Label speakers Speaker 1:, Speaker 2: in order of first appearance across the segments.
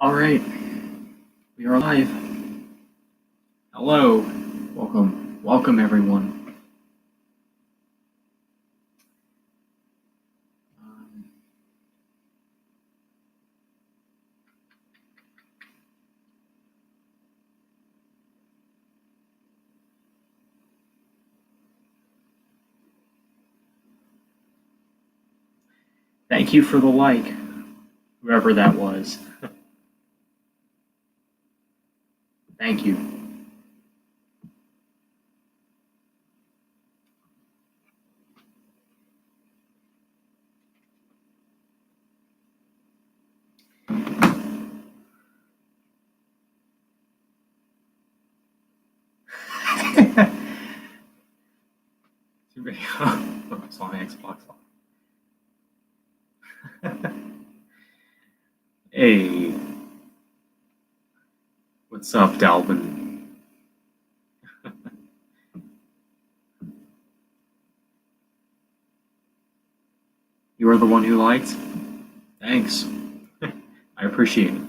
Speaker 1: All right, we are live. Hello, welcome everyone. Um, Thank you for the like, whoever that was. Thank you. Focus on Xbox. Hey, what's up, Dalvin? You are the one who liked? Thanks. I appreciate it.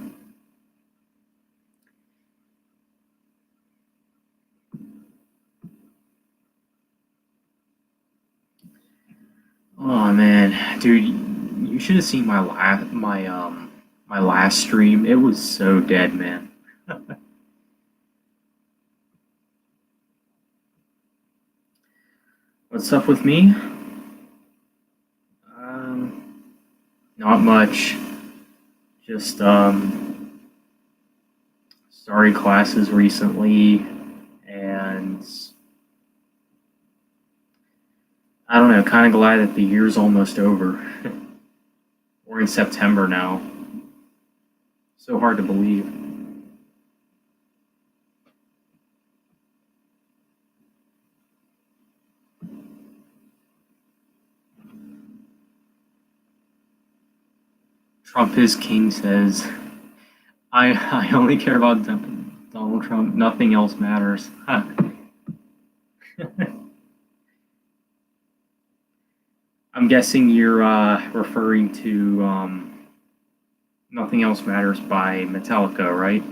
Speaker 1: Oh man, dude, you should have seen my last stream. It was so dead, man. What's up with me? Um, Not much. Just started classes recently, and I don't know. Kind of glad that the year's almost over. We're in September now. So hard to believe. Trump is king says, I only care about Donald Trump. Nothing else matters. I'm guessing you're referring to Nothing Else Matters by Metallica, right?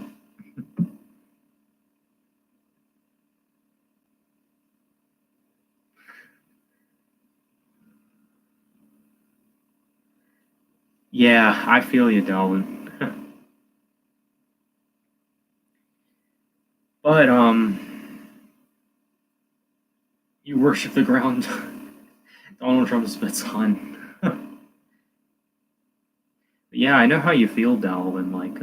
Speaker 1: Yeah, I feel you, Delvin. But you worship the ground Donald Trump spits on. Yeah, I know how you feel, Delvin. Like,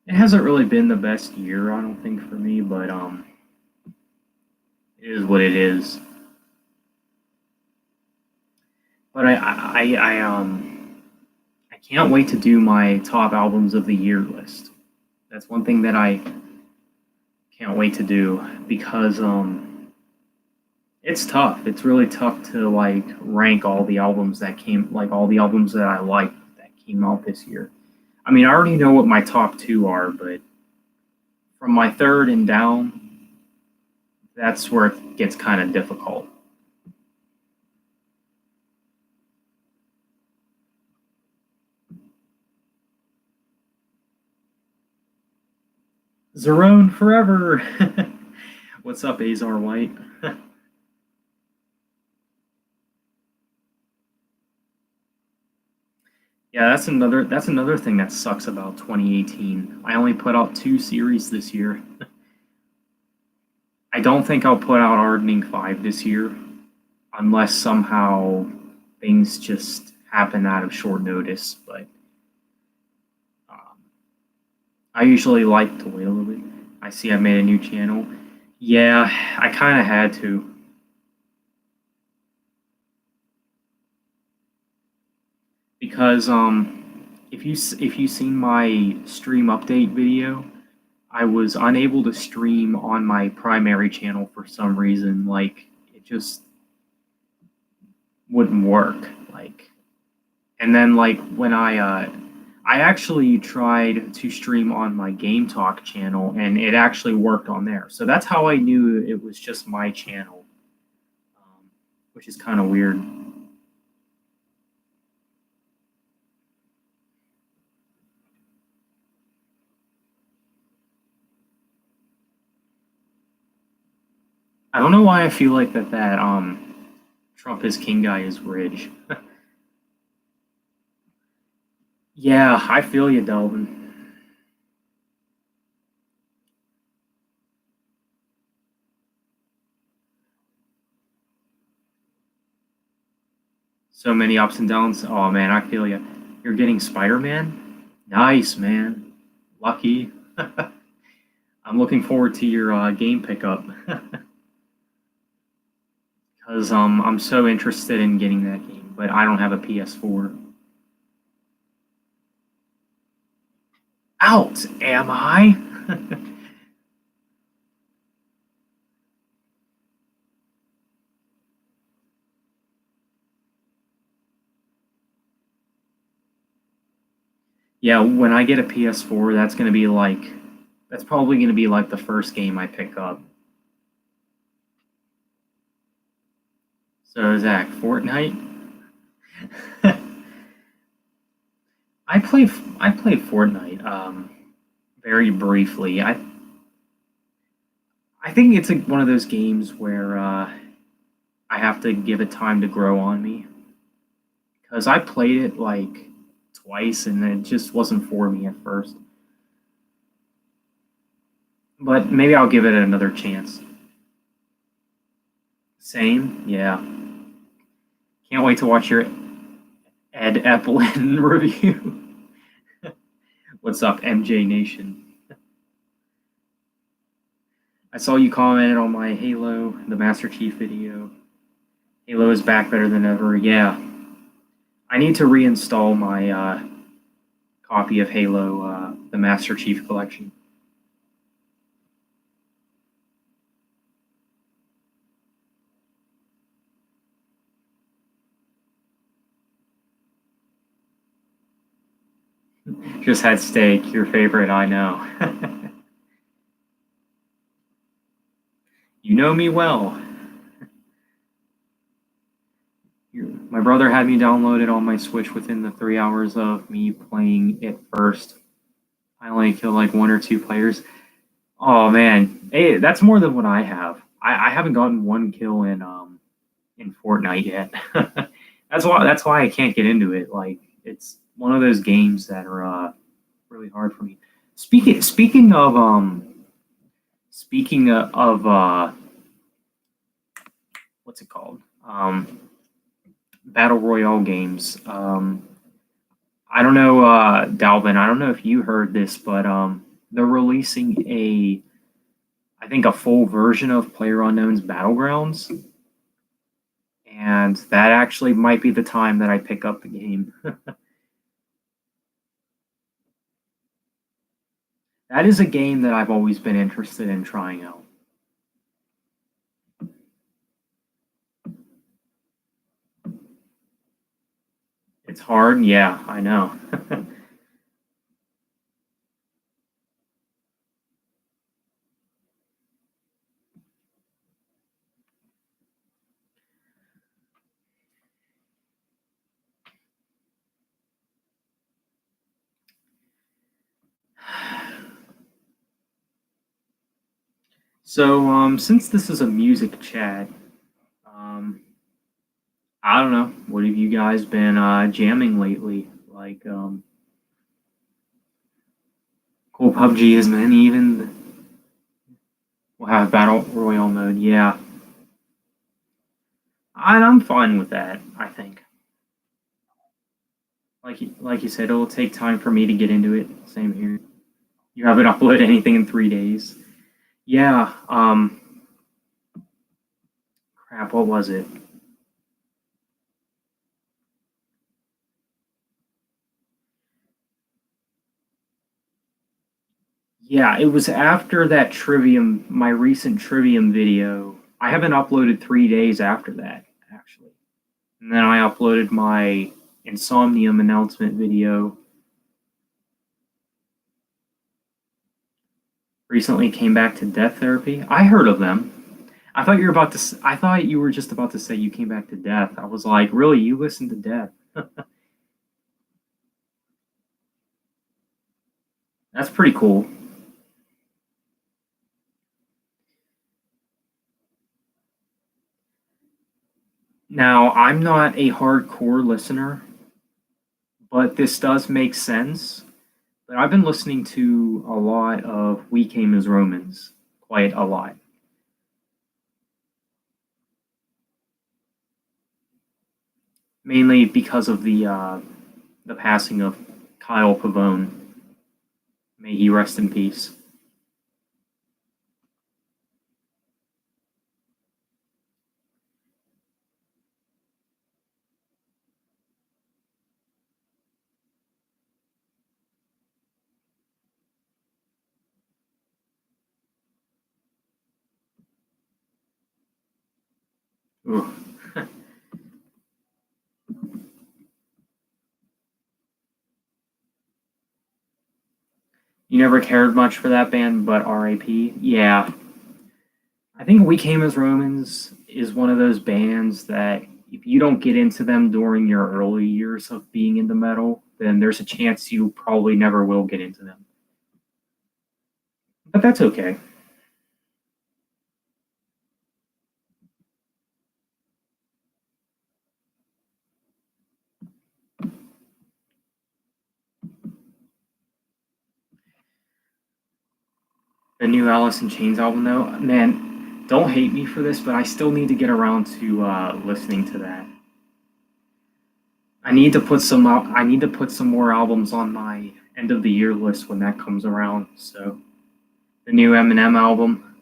Speaker 1: it hasn't really been the best year, I don't think, for me, but it is what it is. But I can't wait to do my top albums of the year list. That's one thing that I can't wait to do because it's tough. It's really tough to like rank all the albums that came, like all the albums that I like that came out this year. I mean, I already know what my top two are, but from my third and down, that's where it gets kind of difficult. Zerone forever. What's up, Azar White? Yeah, that's another thing that sucks about 2018. I only put out two series this year. I don't think I'll put out Hardening 5 this year unless somehow things just happen out of short notice. But um, I usually like to wait a little bit. I see I made a new channel. Yeah, I kind of had to because if you seen my stream update video, I was unable to stream on my primary channel for some reason. Like it just wouldn't work. Like, and then like when I actually tried to stream on my Game Talk channel, and it actually worked on there. So that's how I knew it was just my channel, which is kind of weird. I don't know why I feel like that Trump is king guy is Ridge. Yeah, I feel you, Delvin. So many ups and downs. Oh man, I feel you. You're getting Spider-Man? Nice, man. Lucky. I'm looking forward to your game pickup. Because I'm so interested in getting that game, but I don't have a PS4. Out, am I? Yeah, when I get a PS4, that's probably gonna be like the first game I pick up. So Zach, Fortnite. I played Fortnite very briefly. I think it's one of those games where I have to give it time to grow on me because I played it like twice and it just wasn't for me at first. But maybe I'll give it another chance. Same, yeah. Can't wait to watch your Ed Epelin review. What's up, MJ Nation? I saw you commented on my Halo, the Master Chief video. Halo is back better than ever. Yeah, I need to reinstall my copy of Halo, the Master Chief Collection. Just had steak, your favorite, I know. You know me well. My brother had me download it on my Switch within the 3 hours of me playing it first. I only killed like one or two players. Oh man, hey, that's more than what I have. I haven't gotten one kill in Fortnite yet. That's why I can't get into it. Like it's one of those games that are really hard for me. Speaking of what's it called? Battle Royale games. I don't know, Dalvin. I don't know if you heard this, but they're releasing I think a full version of PlayerUnknown's Battlegrounds, and that actually might be the time that I pick up the game. That is a game that I've always been interested in trying out. It's hard, yeah, I know. So, since this is a music chat, um, I don't know. What have you guys been jamming lately? Like, cool PUBG is many even. We'll have battle royale mode. Yeah, I'm fine with that. I think, like you said, it'll take time for me to get into it. Same here. You haven't uploaded anything in 3 days. Yeah. Crap. What was it? Yeah, it was after that Trivium, my recent Trivium video. I haven't uploaded 3 days after that, actually. And then I uploaded my Insomnium announcement video. Recently came back to Death Therapy. I heard of them. I thought you were just about to say you came back to Death. I was like, really? You listened to Death? That's pretty cool. Now, I'm not a hardcore listener, but this does make sense. But I've been listening to a lot of We Came as Romans, quite a lot. Mainly because of the passing of Kyle Pavone. May he rest in peace. Ooh. You never cared much for that band, but RAP? Yeah. I think We Came as Romans is one of those bands that if you don't get into them during your early years of being into metal, then there's a chance you probably never will get into them. But that's okay. The new Alice in Chains album, though, man, don't hate me for this, but I still need to get around to listening to that. I need to put some more albums on my end of the year list when that comes around. So the new Eminem album.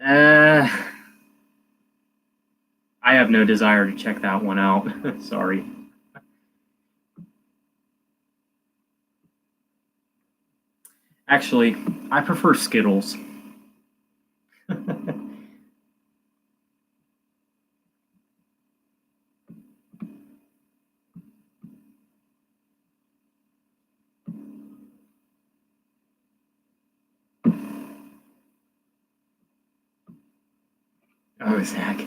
Speaker 1: Uh, I have no desire to check that one out. Sorry. Actually, I prefer Skittles. Oh, Zach.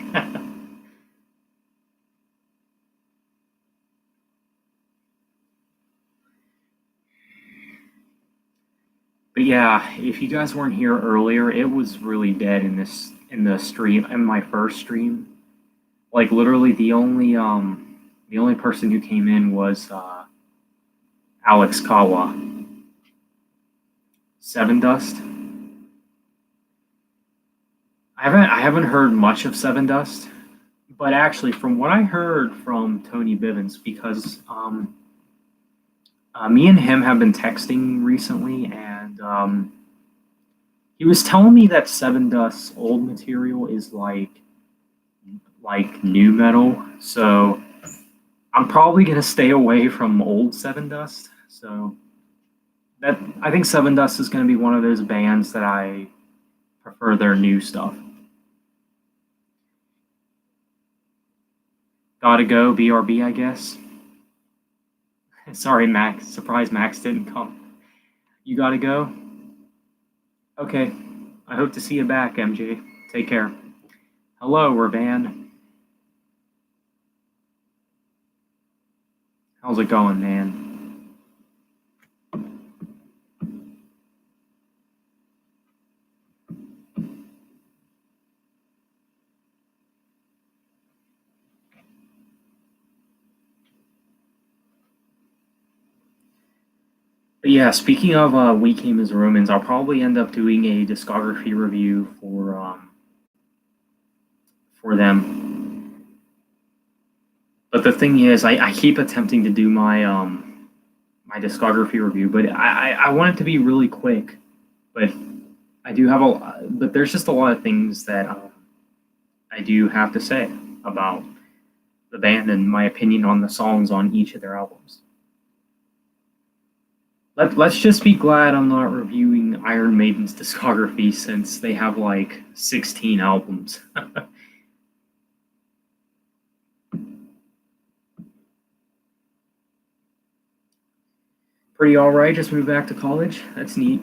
Speaker 1: But yeah, if you guys weren't here earlier, it was really dead in the stream in my first stream. Like literally the only person who came in was Alex Kawa. Seven Dust. I haven't heard much of Seven Dust, but actually from what I heard from Tony Bivens, because me and him have been texting recently, and he was telling me that Seven Dust's old material is like new metal. So I'm probably gonna stay away from old Seven Dust. So that I think Seven Dust is gonna be one of those bands that I prefer their new stuff. Gotta go, BRB, I guess. Sorry, Max. Surprise, Max didn't come. You gotta go? Okay. I hope to see you back, MJ. Take care. Hello, Ravan. How's it going, man? But yeah, speaking of We Came as Romans, I'll probably end up doing a discography review for them. But the thing is, I keep attempting to do my discography review, but I want it to be really quick. But I do have but there's just a lot of things that I do have to say about the band and my opinion on the songs on each of their albums. Let's just be glad I'm not reviewing Iron Maiden's discography since they have like 16 albums. Pretty all right. Just moved back to college. That's neat.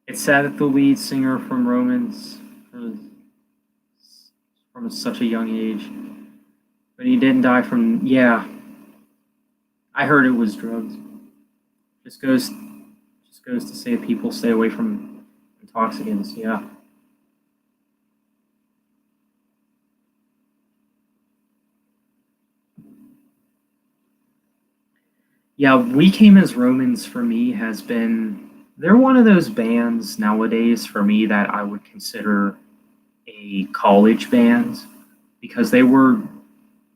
Speaker 1: It's sad that the lead singer from Romans was from such a young age, but he didn't die from. Yeah, I heard it was drugs. Just goes just goes to say people stay away from intoxicants. Yeah. Yeah, We Came as Romans for me has been they're one of those bands nowadays for me that I would consider a college band because they were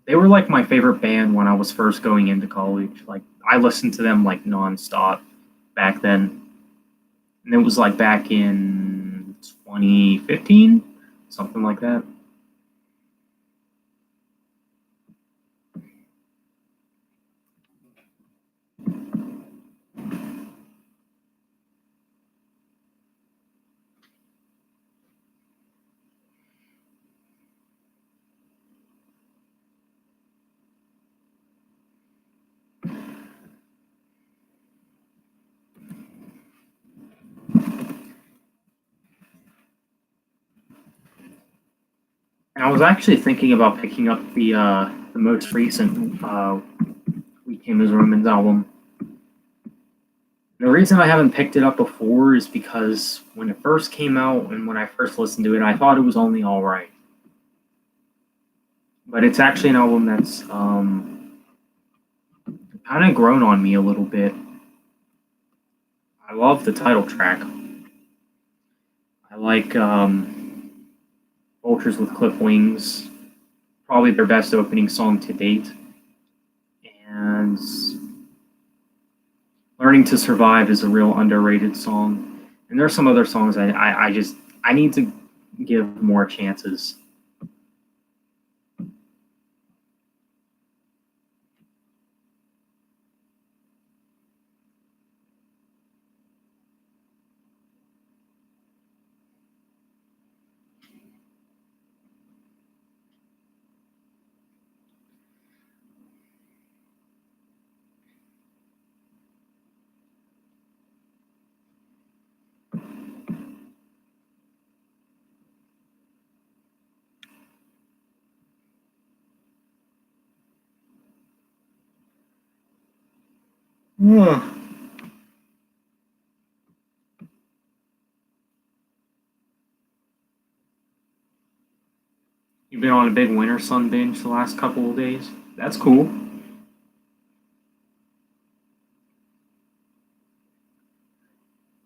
Speaker 1: like my favorite band when I was first going into college. Like I listened to them like nonstop back then. And it was like back in 2015, something like that. And I was actually thinking about picking up the most recent We Came as Romans album. The reason I haven't picked it up before is because when it first came out and when I first listened to it, I thought it was only all right. But it's actually an album that's kind of grown on me a little bit. I love the title track. I like Vultures with Clip Wings, probably their best opening song to date. And Learning to Survive is a real underrated song. And there are some other songs I need to give more chances. Ugh. You've been on a big winter sun binge the last couple of days. That's cool.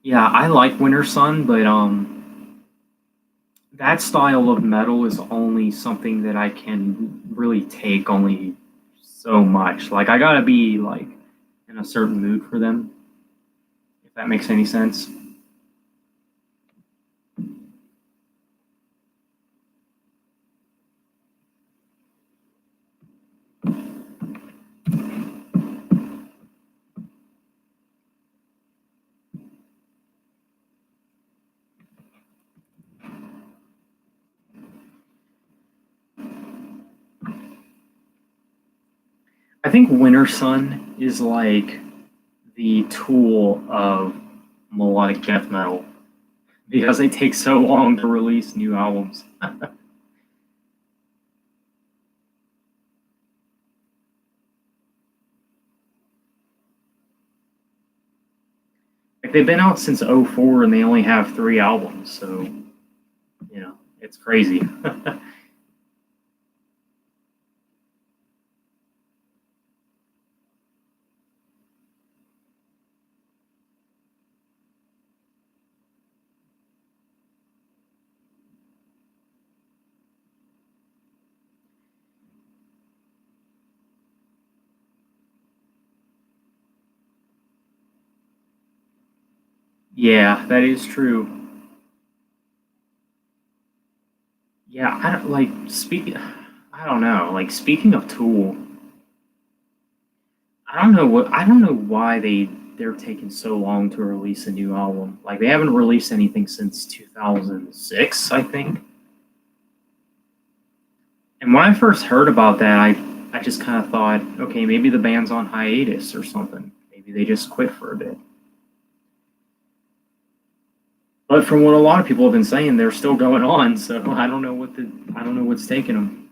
Speaker 1: Yeah, I like Winter Sun, but that style of metal is only something that I can really take only so much. Like I gotta be like in a certain mood for them, if that makes any sense. I think Winter Sun is like the tool of melodic death metal because they take so long to release new albums. Like they've been out since '04 and they only have 3 albums, so it's crazy. Yeah, that is true. Yeah, I don't like speaking. I don't know. Like speaking of Tool, I don't know why they're taking so long to release a new album. Like they haven't released anything since 2006, I think. And when I first heard about that, I just kind of thought, okay, maybe the band's on hiatus or something. Maybe they just quit for a bit. But from what a lot of people have been saying, they're still going on. So I don't know what's taking them.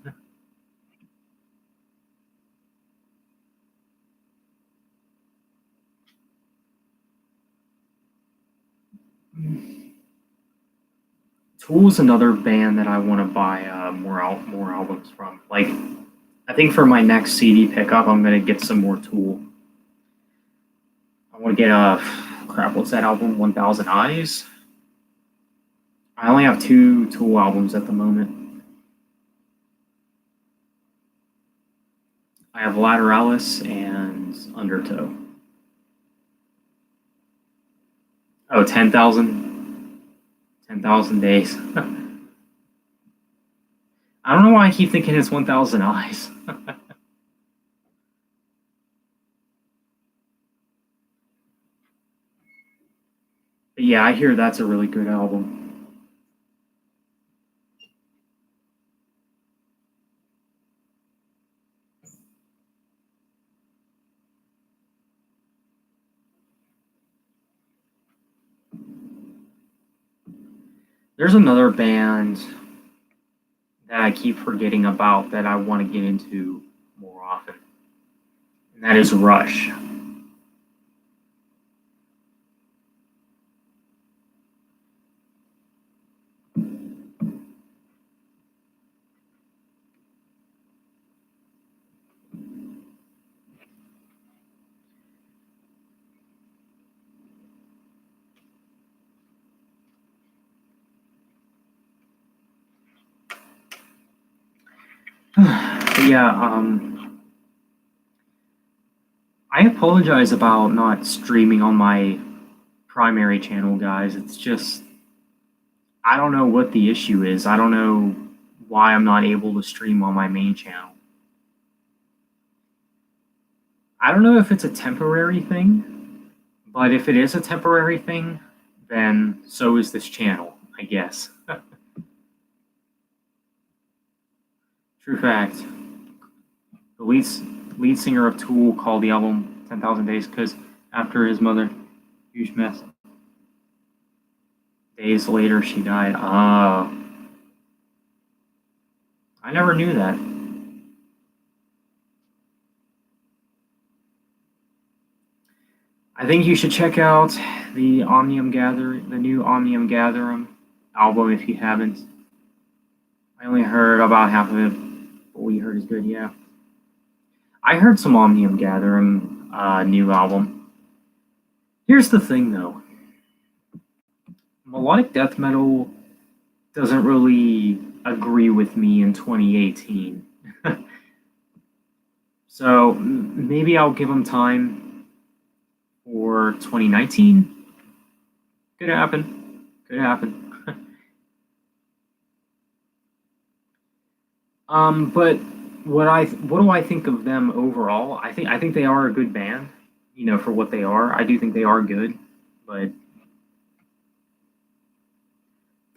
Speaker 1: Tool's another band that I want to buy more albums from. Like, I think for my next CD pickup, I'm gonna get some more Tool. I want to get crap. What's that album? 1,000 Eyes. I only have two Tool albums at the moment. I have Lateralis and Undertow. Oh, 10,000. 10,000 Days. I don't know why I keep thinking it's 1,000 Eyes. But yeah, I hear that's a really good album. There's another band that I keep forgetting about that I want to get into more often, and that is Rush. But yeah, I apologize about not streaming on my primary channel, guys. It's just, I don't know what the issue is. I don't know why I'm not able to stream on my main channel. I don't know if it's a temporary thing, but if it is a temporary thing, then so is this channel, I guess. True fact. The lead singer of Tool called the album 10,000 Days because after his mother, huge mess. Days later, she died. I never knew that. I think you should check out the new Omnium Gatherum album if you haven't. I only heard about half of it, but what you heard is good, yeah. I heard some Omnium Gatherum new album. Here's the thing, though. Melodic death metal doesn't really agree with me in 2018. So maybe I'll give them time for 2019. Could happen. Could happen. But what do I think of them overall? I think they are a good band, for what they are. I do think they are good, but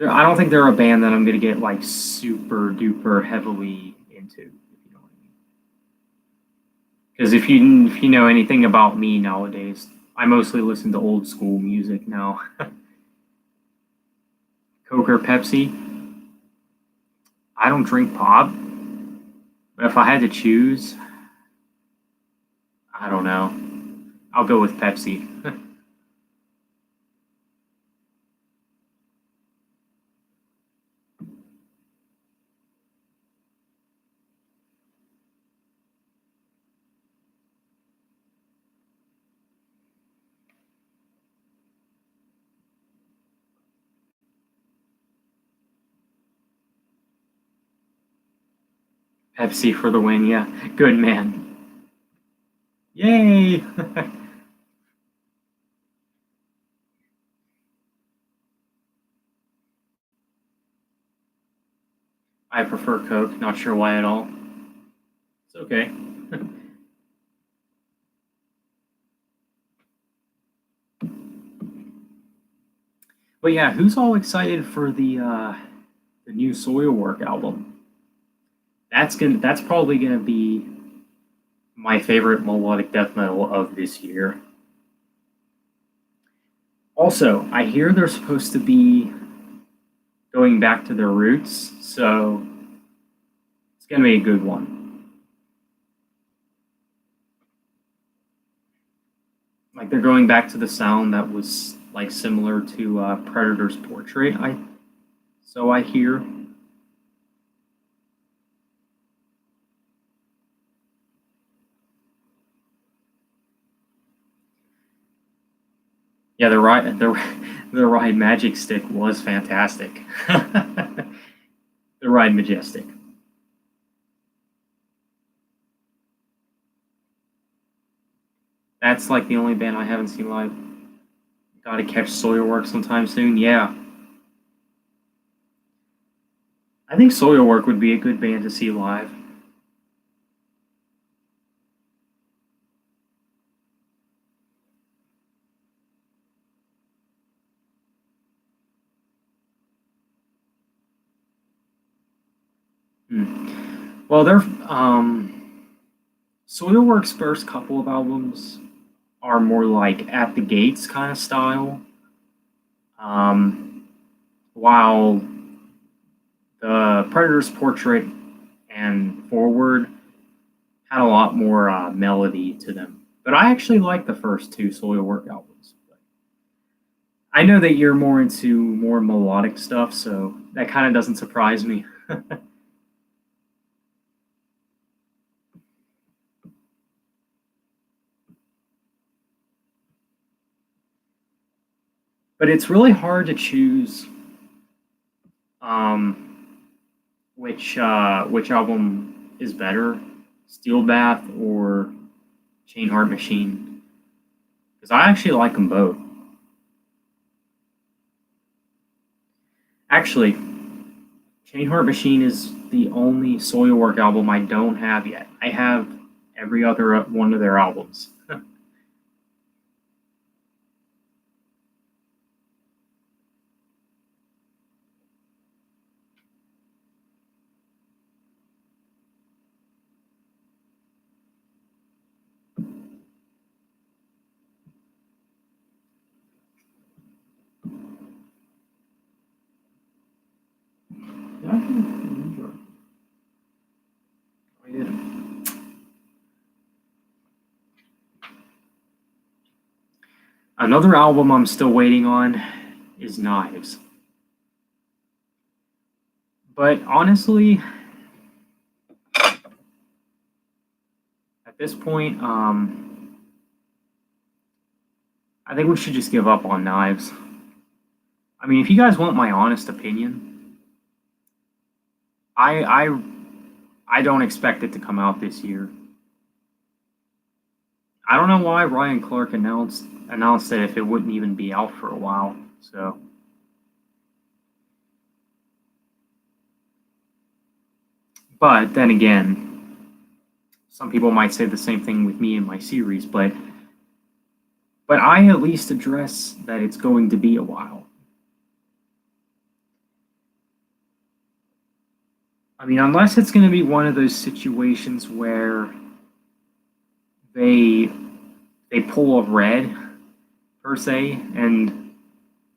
Speaker 1: I don't think they're a band that I'm gonna get like super duper heavily into, if you know what I mean. Because if you know anything about me nowadays, I mostly listen to old school music now. Coke or Pepsi? I don't drink pop, but if I had to choose, I don't know. I'll go with Pepsi. Pepsi for the win, yeah. Good man. Yay! I prefer Coke, not sure why at all. It's okay. But yeah, who's all excited for the new Soilwork album? That's probably gonna be my favorite melodic death metal of this year. Also, I hear they're supposed to be going back to their roots, so it's gonna be a good one. Like they're going back to the sound that was like similar to Predator's Portrait. So I hear. Yeah, the ride Magic Stick was fantastic. The ride Majestic. That's like the only band I haven't seen live. Got to catch Soilwork sometime soon. Yeah, I think Soilwork would be a good band to see live. Hmm. Well, they're Soilwork's first couple of albums are more like At the Gates kind of style, um, while the Predator's Portrait and Forward had a lot more melody to them. But I actually like the first two Soilwork albums. I know that you're more into more melodic stuff, so that kind of doesn't surprise me. But it's really hard to choose um, which album is better, Steel Bath or Chain Heart Machine, because I actually like them both. Actually, Chain Heart Machine is the only Soilwork album I don't have yet. I have every other one of their albums. Yeah, I enjoy it. I did. Another album I'm still waiting on is Knives. But honestly, at this point, I think we should just give up on Knives. I mean, if you guys want my honest opinion, I I I don't expect it to come out this year. I don't know why Ryan Clark announced it if it wouldn't even be out for a while. So, but then again, some people might say the same thing with me in my series, but I at least address that it's going to be a while. I mean, unless it's going to be one of those situations where they they pull a red per se and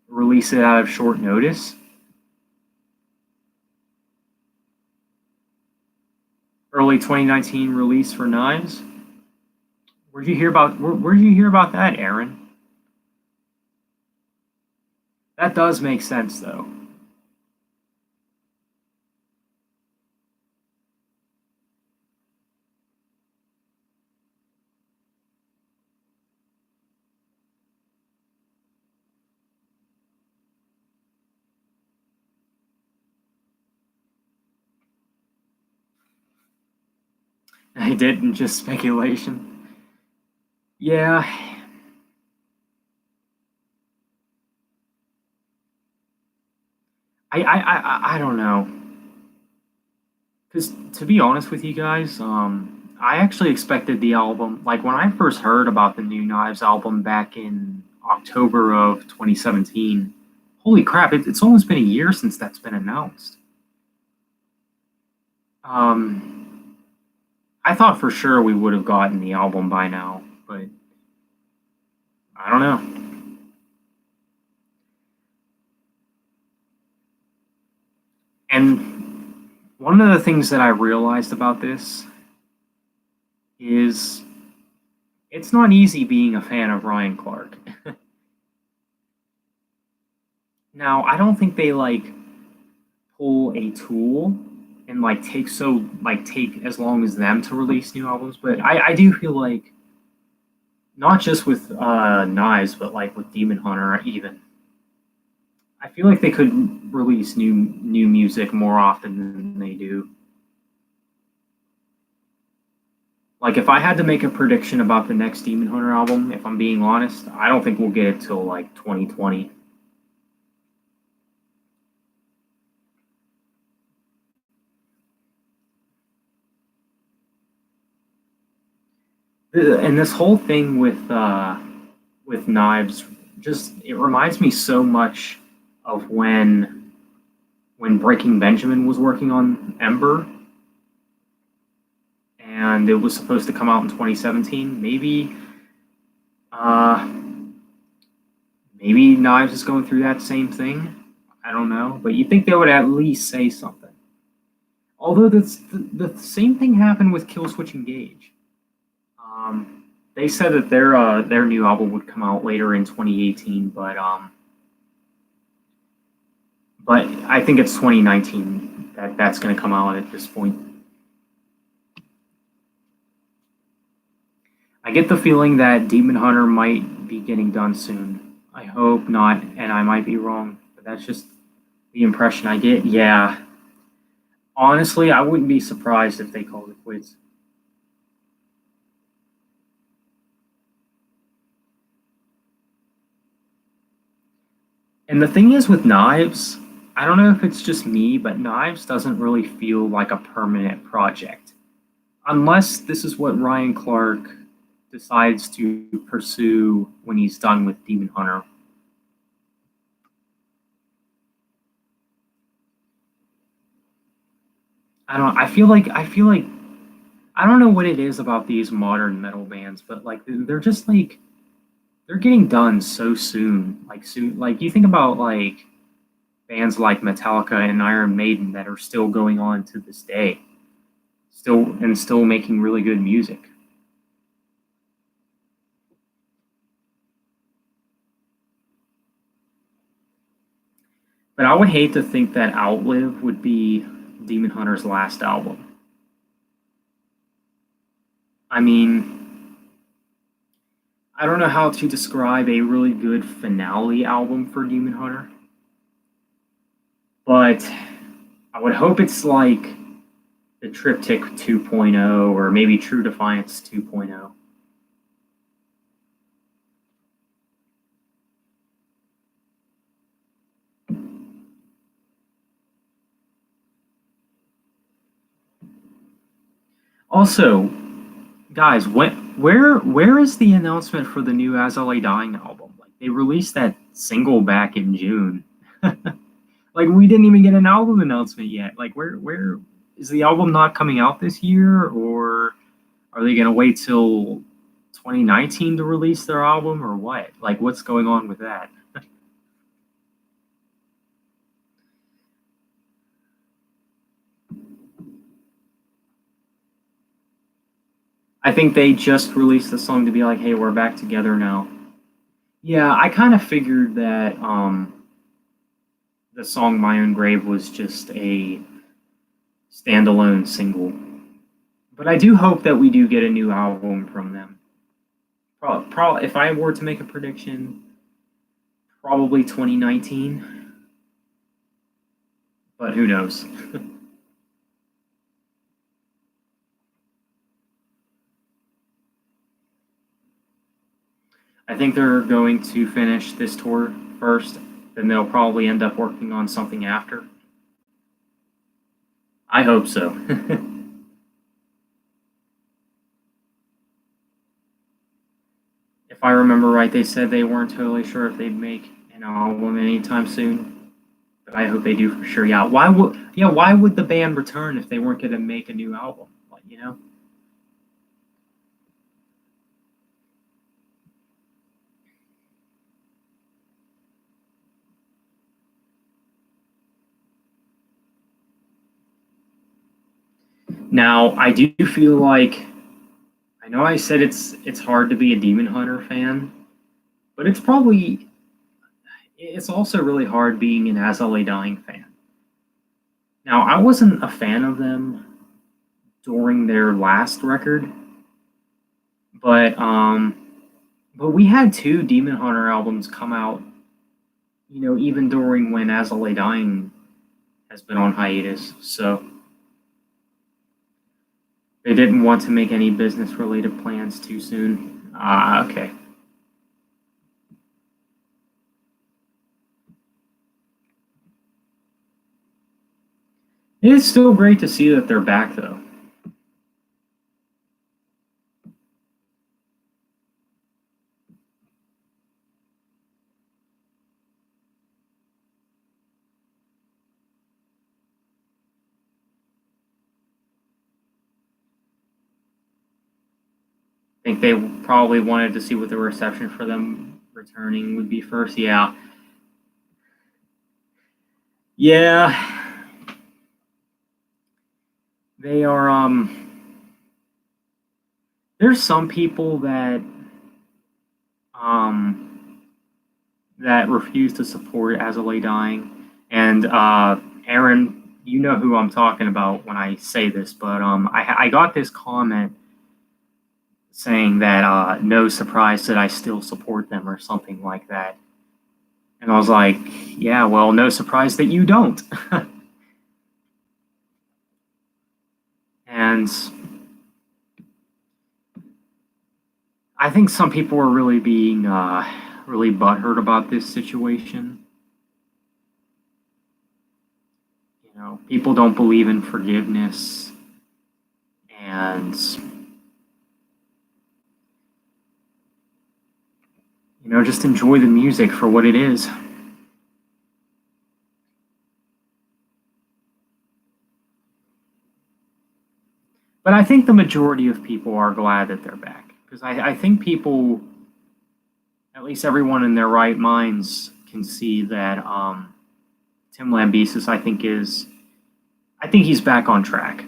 Speaker 1: release it out of short notice. Early 2019 release for Knives. Where'd you hear about that, Aaron? That does make sense though. I didn't just speculation. Yeah, I don't know. Because to be honest with you guys, I actually expected the album. Like when I first heard about the new Knives album back in October of 2017. Holy crap! It's almost been a year since that's been announced. Um, I thought for sure we would have gotten the album by now, but I don't know. And one of the things that I realized about this is it's not easy being a fan of Ryan Clark. Now, I don't think they like pull a Tool and like take as long as them to release new albums, but I do feel like not just with Knives, but like with Demon Hunter even. I feel like they could release new music more often than they do. Like if I had to make a prediction about the next Demon Hunter album, if I'm being honest, I don't think we'll get it till like 2020. And this whole thing with Knives, just it reminds me so much of when Breaking Benjamin was working on Ember, and it was supposed to come out in 2017. Uh, maybe Knives is going through that same thing. I don't know, but you think they would at least say something. Although the same thing happened with Killswitch Engage. They said that their new album would come out later in 2018, but I think it's 2019 that's going to come out at this point. I get the feeling that Demon Hunter might be getting done soon. I hope not, and I might be wrong, but that's just the impression I get. Yeah, honestly, I wouldn't be surprised if they called it quits. And the thing is with Knives, I don't know if it's just me, but Knives doesn't really feel like a permanent project. Unless this is what Ryan Clark decides to pursue when he's done with Demon Hunter. I feel like I don't know what it is about these modern metal bands, but like they're just like they're getting done so soon. Like you think about like bands like Metallica and Iron Maiden that are still going on to this day, still making really good music. But I would hate to think that Outlive would be Demon Hunter's last album. I mean, I don't know how to describe a really good finale album for Demon Hunter, but I would hope it's like the Triptych 2.0 or maybe True Defiance 2.0. Also, guys, where is the announcement for the new As I Lay Dying album? Like they released that single back in June. Like we didn't even get an album announcement yet. Like where is the album not coming out this year, or are they gonna wait till 2019 to release their album, or what? Like what's going on with that? I think they just released the song to be like, hey, we're back together now. Yeah, I kind of figured that the song My Own Grave was just a standalone single. But I do hope that we do get a new album from them. Probably, if I were to make a prediction, probably 2019. But who knows? I think they're going to finish this tour first, then they'll probably end up working on something after. I hope so. If I remember right, they said they weren't totally sure if they'd make an album anytime soon, but I hope they do for sure. Yeah, why would the band return if they weren't going to make a new album? Like, you know. Now, I do feel like I know I said it's hard to be a Demon Hunter fan, but it's also really hard being an As LA Dying fan. Now, I wasn't a fan of them during their last record, but we had two Demon Hunter albums come out, even during when As LA Dying has been on hiatus. So they didn't want to make any business related plans too soon. Ah, okay. It's still great to see that they're back, though. I think they probably wanted to see what the reception for them returning would be first. Yeah. Yeah. They are there's some people um that refuse to support As LA Dying. And Aaron, you know who I'm talking about when I say this, but I got this comment saying that no surprise that I still support them or something like that. And I was like, yeah, well, no surprise that you don't. And I think some people are really being really butthurt about this situation. People don't believe in forgiveness, and just enjoy the music for what it is. But I think the majority of people are glad that they're back because I think people, at least everyone in their right minds, can see that Tim Lambesis, I think he's back on track.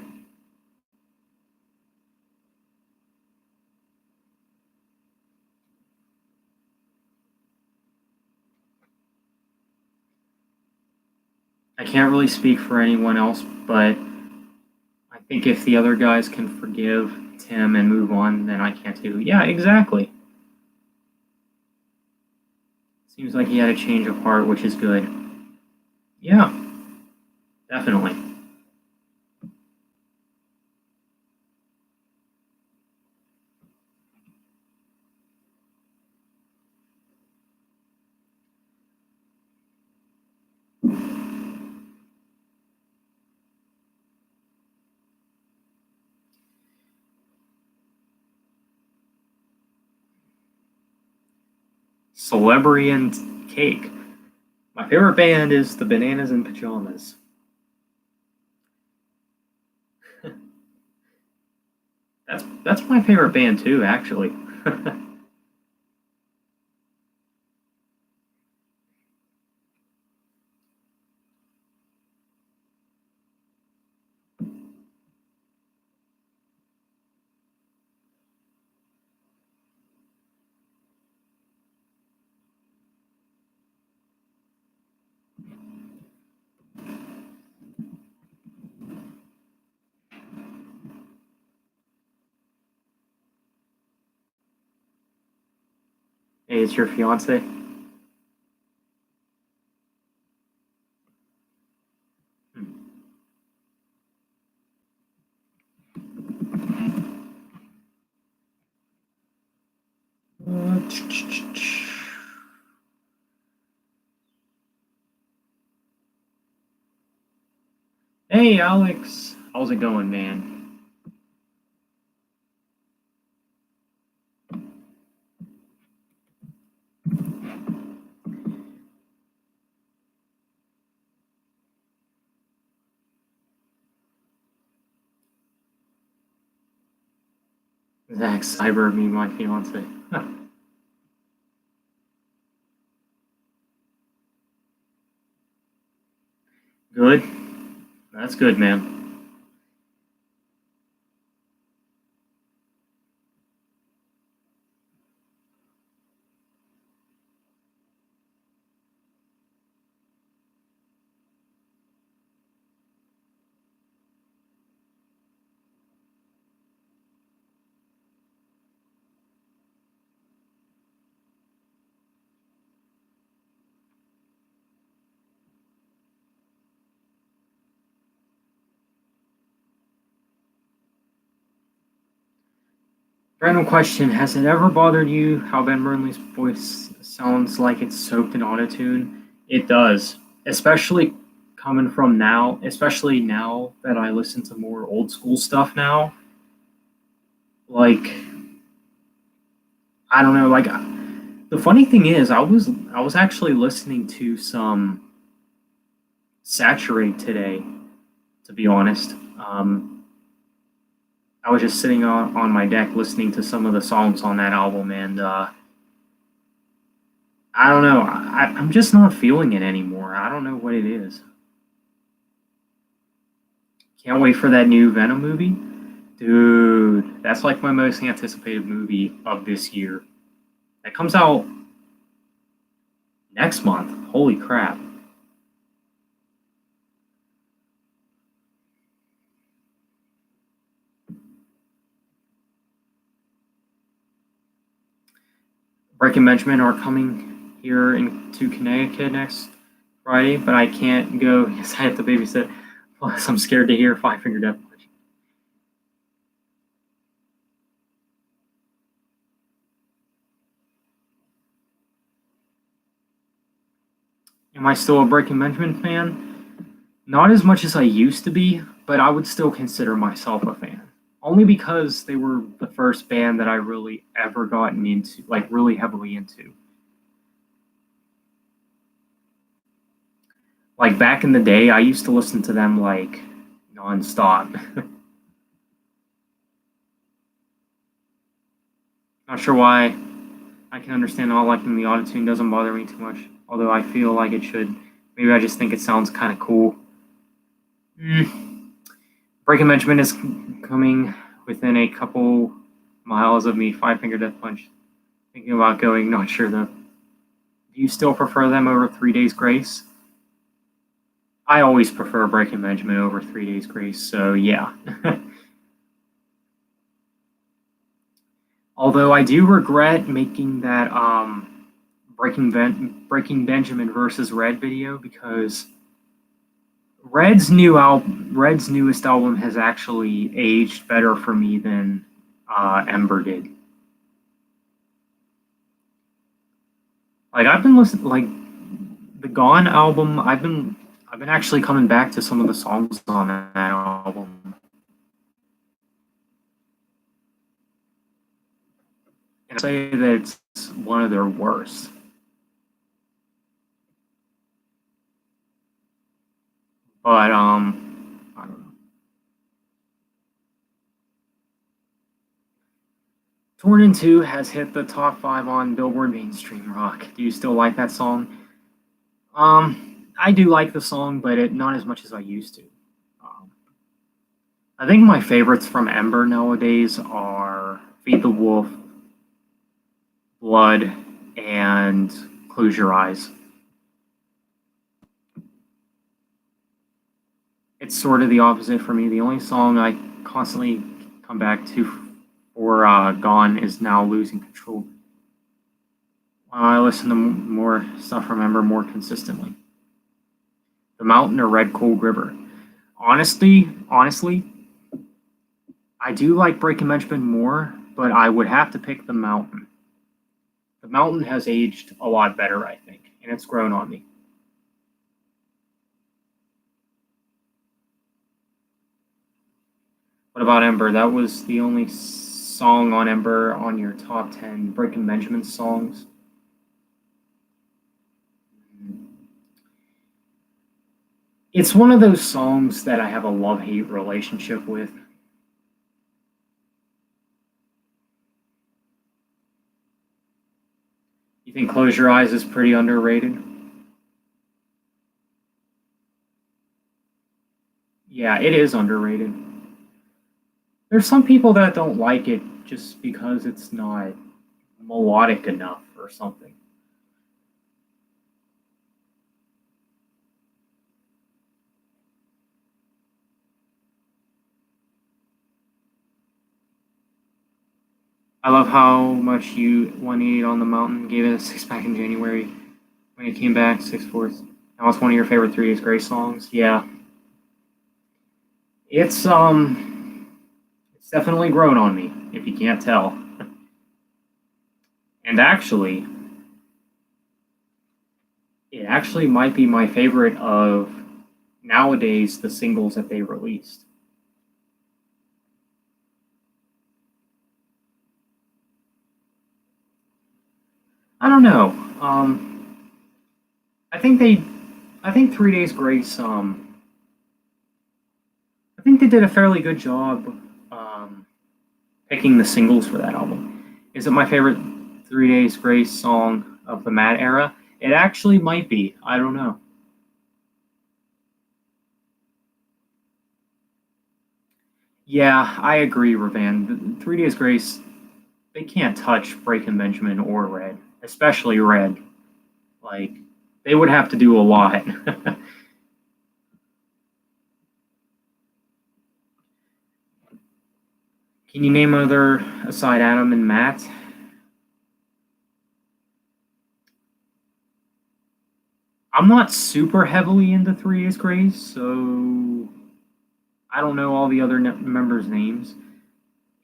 Speaker 1: I can't really speak for anyone else, but I think if the other guys can forgive Tim and move on, then I can too. Yeah, exactly. Seems like he had a change of heart, which is good. Yeah, definitely. Celebrity and Cake. My favorite band is the Bananas in Pajamas. That's my favorite band too, actually. Hey, it's your fiance. Hey, Alex. How's it going, man? Zach Cyber, me, my fiance. Good. That's good, man. Random question: has it ever bothered you how Ben Burnley's voice sounds like it's soaked in autotune? It does, especially coming from now. Especially now that I listen to more old school stuff now. Like, I don't know. Like, the funny thing is, I was actually listening to some Saturate today. To be honest, I was just sitting on my deck listening to some of the songs on that album, and I don't know. I'm just not feeling it anymore. I don't know what it is. Can't wait for that new Venom movie. Dude, that's like my most anticipated movie of this year. That comes out next month. Holy crap. Breaking Benjamin are coming here to Connecticut next Friday, but I can't go because I have to babysit. Plus, I'm scared to hear Five Finger Death Punch. Am I still a Breaking Benjamin fan? Not as much as I used to be, but I would still consider myself a fan. Only because they were the first band that I really ever gotten into, like really heavily into. Like back in the day, I used to listen to them like nonstop. Not sure why. I can understand not liking the autotune doesn't bother me too much, although I feel like it should. Maybe I just think it sounds kind of cool. Breaking Benjamin is coming within a couple miles of me. Five Finger Death Punch. Thinking about going, not sure though. Do you still prefer them over 3 Days Grace? I always prefer Breaking Benjamin over 3 Days Grace, so yeah. Although I do regret making that Breaking Benjamin versus Red video because Red's newest album has actually aged better for me than Ember did. Like I've been listening, like the Gone album. I've been actually coming back to some of the songs on that album, and I say that it's one of their worst. But I don't know. Torn in Two has hit the top 5 on Billboard Mainstream Rock. Do you still like that song? I do like the song, but not as much as I used to. I think my favorites from Ember nowadays are Feed the Wolf, Blood, and Close Your Eyes. It's sort of the opposite for me. The only song I constantly come back to for Gone is Now Losing Control. I listen to more stuff from Ember more consistently. The Mountain or Red Cold River. Honestly, I do like Breaking Benjamin more, but I would have to pick The Mountain. The Mountain has aged a lot better, I think, and it's grown on me. What about Ember? That was the only song on Ember on your top 10 Breaking Benjamin songs. It's one of those songs that I have a love-hate relationship with. You think Close Your Eyes is pretty underrated? Yeah, it is underrated. There's some people that don't like it just because it's not melodic enough or something. I love how much you 188 on the Mountain gave it a 6 pack in January when it came back 6/4. Now it's one of your favorite 3 Days Grace songs. Yeah, it's definitely grown on me if you can't tell. And actually, it actually might be my favorite of nowadays the singles that they released. I don't know. I think they, I think 3 Days Grace. I think they did a fairly good job picking the singles for that album. Is it my favorite 3 Days Grace song of the Matt era? It actually might be. I don't know. Yeah, I agree, Ravan. 3 Days Grace, they can't touch Breaking Benjamin or Red, especially Red. Like, they would have to do a lot. Can you name other aside Adam and Matt? I'm not super heavily into 3 Days Grace, so I don't know all the other members' names.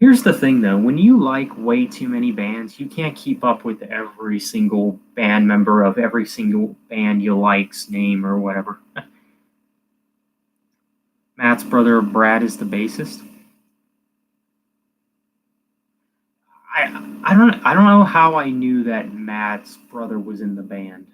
Speaker 1: Here's the thing though, when you like way too many bands, you can't keep up with every single band member of every single band you like's name or whatever. Matt's brother Brad is the bassist. I don't know how I knew that Matt's brother was in the band.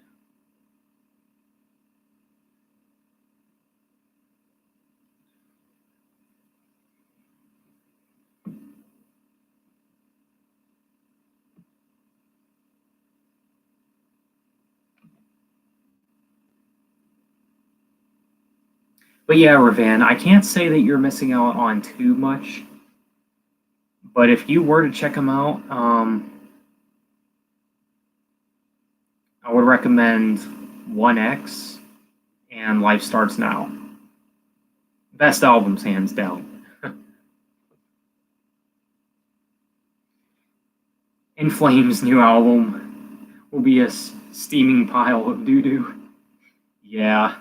Speaker 1: But yeah, Ravan, I can't say that you're missing out on too much. But if you were to check them out, I would recommend 1X and Life Starts Now. Best albums, hands down. In Flames' new album will be a steaming pile of doo doo. Yeah.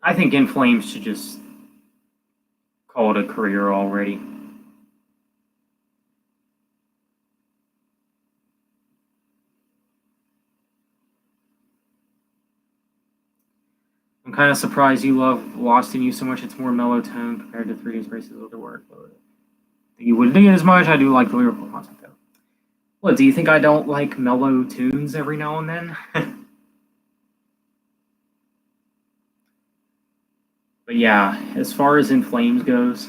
Speaker 1: I think In Flames should just call it a career already. I'm kind of surprised you love Lost in You so much. It's more mellow tone compared to 3 Days Grace's other work. But you wouldn't dig it as much. I do like the lyrical content though. What, do you think I don't like mellow tunes every now and then? But yeah, as far as In Flames goes,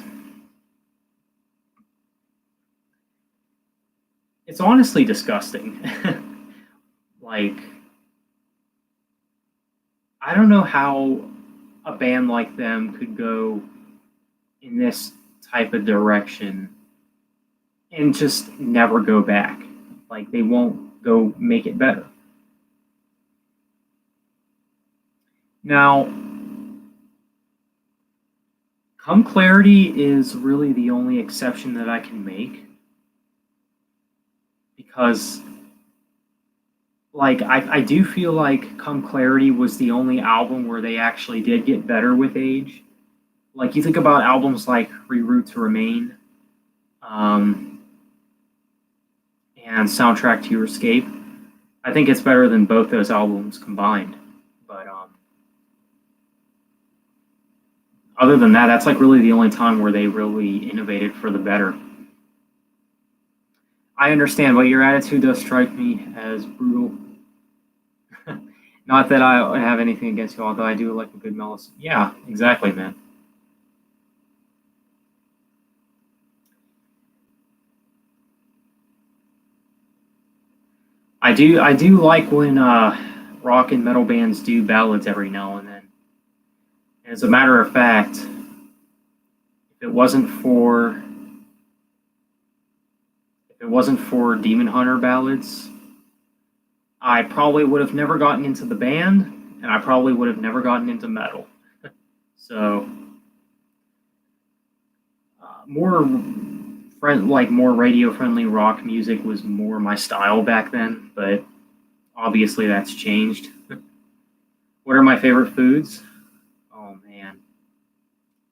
Speaker 1: it's honestly disgusting. Like, I don't know how a band like them could go in this type of direction and just never go back. Like, they won't go make it better. Now, Come Clarity is really the only exception that I can make because like I do feel like Come Clarity was the only album where they actually did get better with age. Like you think about albums like Reroute to Remain, um, and Soundtrack to Your Escape. I think it's better than both those albums combined. But other than that, that's like really the only time where they really innovated for the better. I understand, but your attitude does strike me as brutal. Not that I have anything against you, although I do like a good melody. Yeah, exactly, man. I do like when rock and metal bands do ballads every now and then. And as a matter of fact, if it wasn't for if it wasn't for Demon Hunter ballads, I probably would have never gotten into the band, and I probably would have never gotten into metal. So more more radio friendly rock music was more my style back then, but obviously that's changed. What are my favorite foods? Oh man,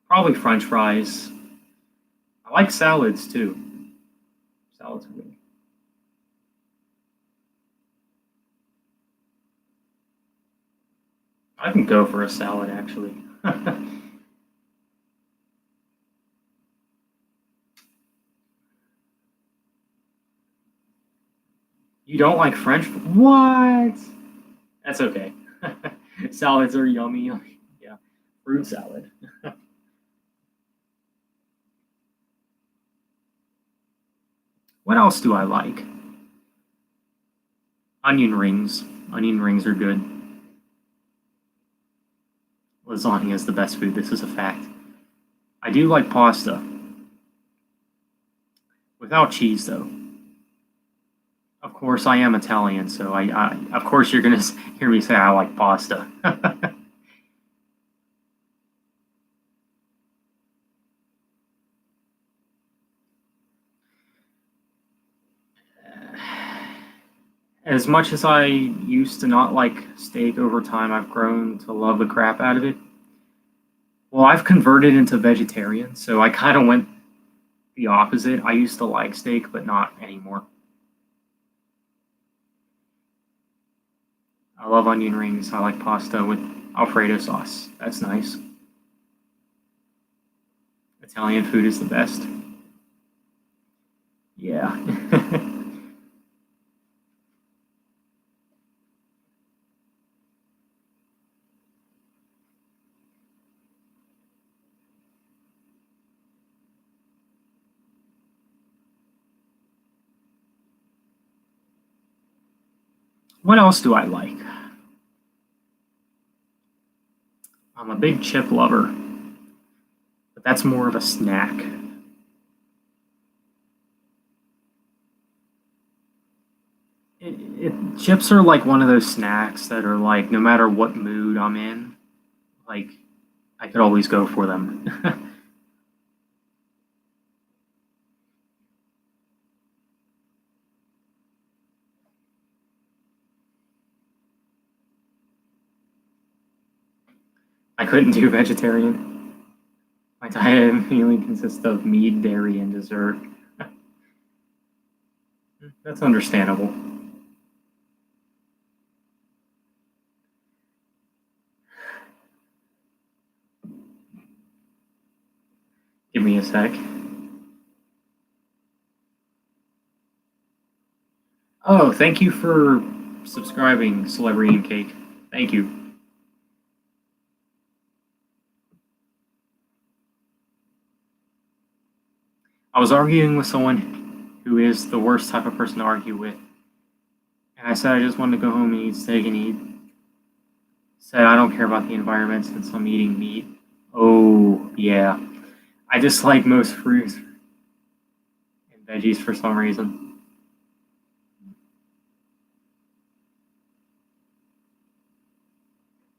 Speaker 1: probably French fries. I like salads too. Salads are good. I can go for a salad, actually. You don't like French? What? That's okay. Salads are yummy. Yeah, fruit salad. What else do I like? Onion rings. Onion rings are good. Lasagna is the best food. This is a fact. I do like pasta. Without cheese, though. Of course, I am Italian, so of course, you're gonna hear me say I like pasta. As much as I used to not like steak over time, I've grown to love the crap out of it. Well, I've converted into vegetarian, so I kind of went the opposite. I used to like steak, but not anymore. I love onion rings. I like pasta with Alfredo sauce. That's nice. Italian food is the best. Yeah. What else do I like? I'm a big chip lover, but that's more of a snack. Chips are like one of those snacks that are like, no matter what mood I'm in, like, I could always go for them. I couldn't do vegetarian. My diet mainly consists of meat, dairy, and dessert. That's understandable. Give me a sec. Oh, thank you for subscribing, Celebrity and Cake. Thank you. I was arguing with someone who is the worst type of person to argue with. And I said I just wanted to go home and eat steak, and he said I don't care about the environment since I'm eating meat. Oh, yeah. I dislike most fruits and veggies for some reason.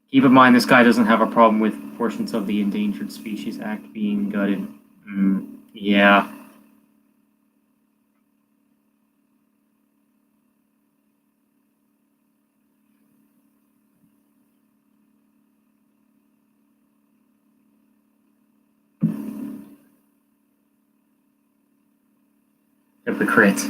Speaker 1: Keep in mind, this guy doesn't have a problem with portions of the Endangered Species Act being gutted. Yeah. Hypocrite.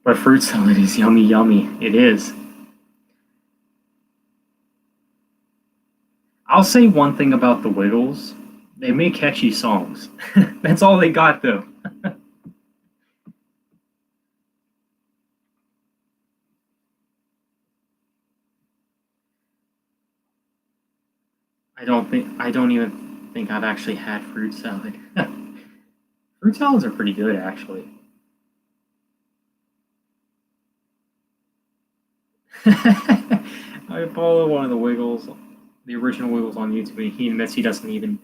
Speaker 1: But fruit salad is yummy, yummy. It is. I'll say one thing about the Wiggles. They make catchy songs. That's all they got, though. I don't even think I've actually had fruit salad. Fruit salads are pretty good, actually. I follow one of the Wiggles, the original Wiggles on YouTube, and he admits he doesn't even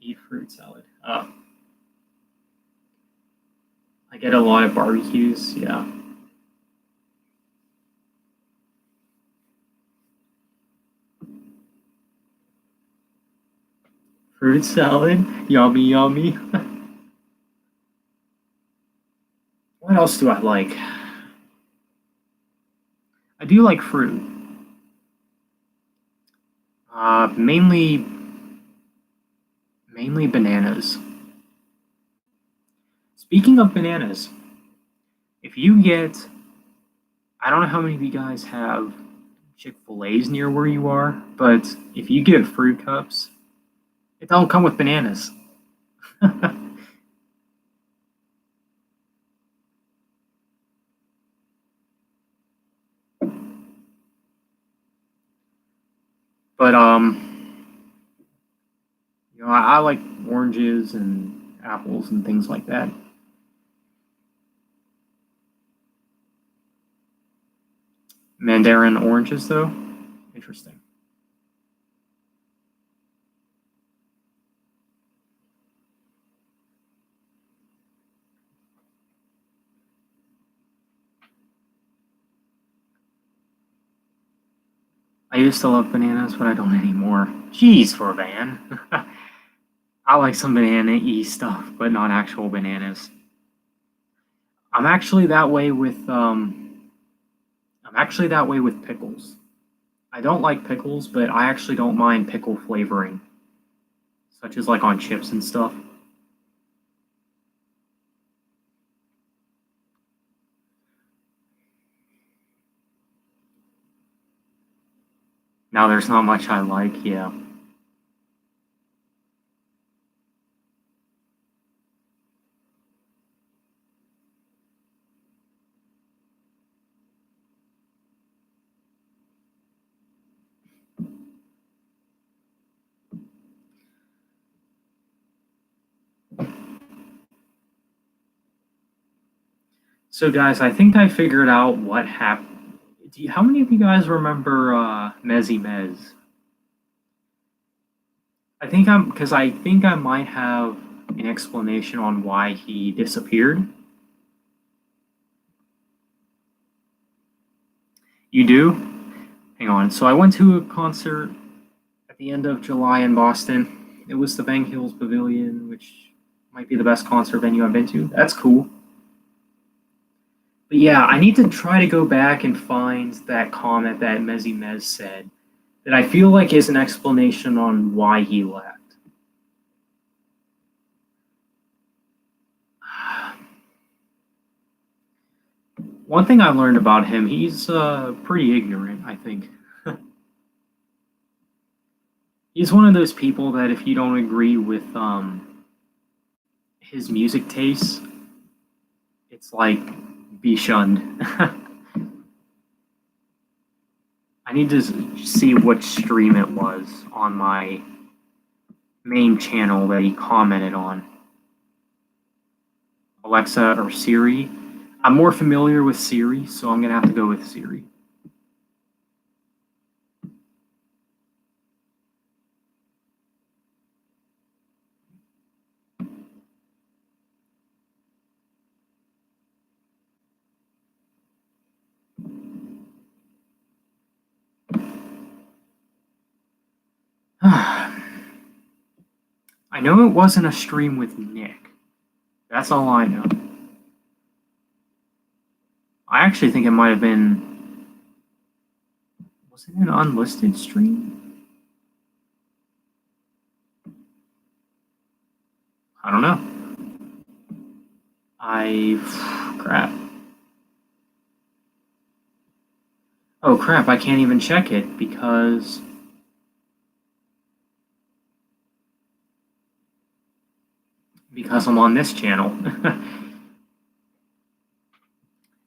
Speaker 1: eat fruit salad. I get a lot of barbecues, yeah. Fruit salad, yummy, yummy. What else do I like? I do like fruit. Mainly bananas. Speaking of bananas, if you get, I don't know how many of you guys have Chick-fil-A's near where you are, but if you get fruit cups, it don't come with bananas. But I like oranges and apples and things like that. Mandarin oranges, though, interesting. I used to love bananas, but I don't anymore. Jeez, for a van. I like some banana-y stuff, but not actual bananas. I'm actually that way with I'm actually that way with pickles. I don't like pickles, but I actually don't mind pickle flavoring, such as like on chips and stuff. Now there's not much I like, yeah. So guys, I think I figured out what happened. How many of you guys remember Mezzy Mez? I think I might have an explanation on why he disappeared. You do? Hang on. So I went to a concert at the end of July in Boston. It was the Bang Hills Pavilion, which might be the best concert venue I've been to. That's cool. But yeah, I need to try to go back and find that comment that Mezzy Mez said that I feel like is an explanation on why he left. One thing I learned about him, he's pretty ignorant, I think. He's one of those people that if you don't agree with his music tastes, it's like be shunned. I need to see which stream it was on my main channel that he commented on. Alexa or Siri. I'm more familiar with Siri, so I'm going to have to go with Siri. I know it wasn't a stream with Nick. That's all I know. I actually think it might have been. Was it an unlisted stream? I don't know. Crap. Oh crap, I can't even check it because. Because I'm on this channel.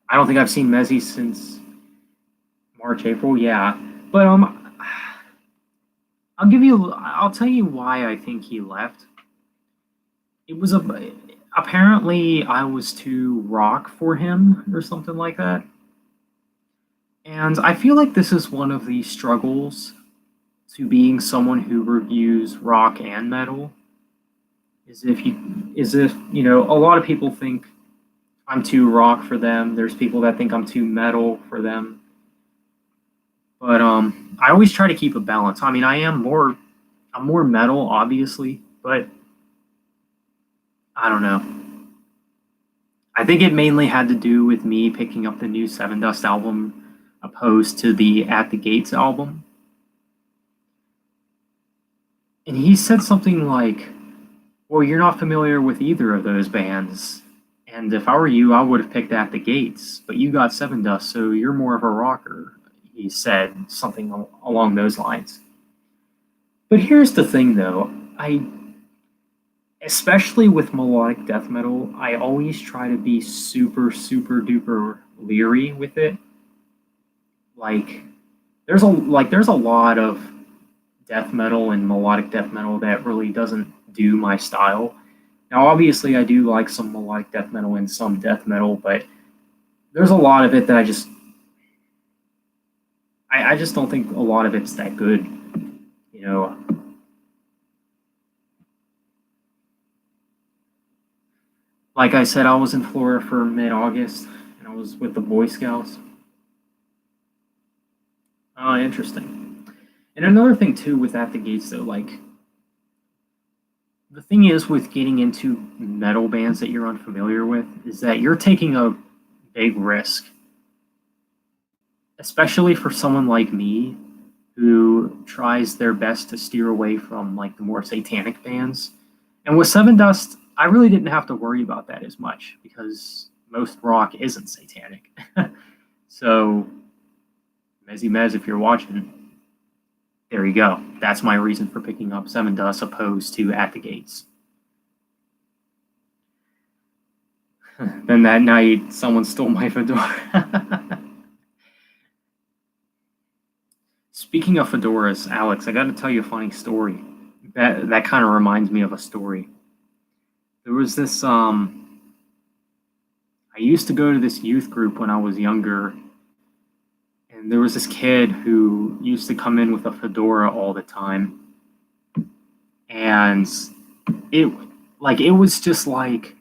Speaker 1: I don't think I've seen Mezzy since March, April. Yeah, but I'll tell you why I think he left. It was apparently I was too rock for him or something like that. And I feel like this is one of the struggles to being someone who reviews rock and metal. Is if you know, a lot of people think I'm too rock for them. There's people that think I'm too metal for them. But I always try to keep a balance. I mean, I'm more metal, obviously, but I don't know. I think it mainly had to do with me picking up the new Sevendust album opposed to the At the Gates album. And he said something like, well, you're not familiar with either of those bands. And if I were you, I would have picked At the Gates, but you got Seven Dust, so you're more of a rocker. He said something along those lines. But here's the thing, though. Especially with melodic death metal, I always try to be super, super duper leery with it. Like, there's a lot of death metal and melodic death metal that really doesn't do my style. Now, obviously, I do like some melodic death metal and some death metal, but there's a lot of it that I just don't think a lot of it's that good. You know, like I said, I was in Florida for mid-August, and I was with the Boy Scouts. Oh, interesting. And another thing too with At the Gates, though, like the thing is with getting into metal bands that you're unfamiliar with, is that you're taking a big risk, especially for someone like me who tries their best to steer away from like the more satanic bands. And with Seven Dust, I really didn't have to worry about that as much because most rock isn't satanic. So, Mezzy Mez, if you're watching, there you go. That's my reason for picking up Seven Dust opposed to At the Gates. Then that night, someone stole my fedora. Speaking of fedoras, Alex, I got to tell you a funny story. That kind of reminds me of a story. There was this I used to go to this youth group when I was younger, and there was this kid who used to come in with a fedora all the time, and it it was just like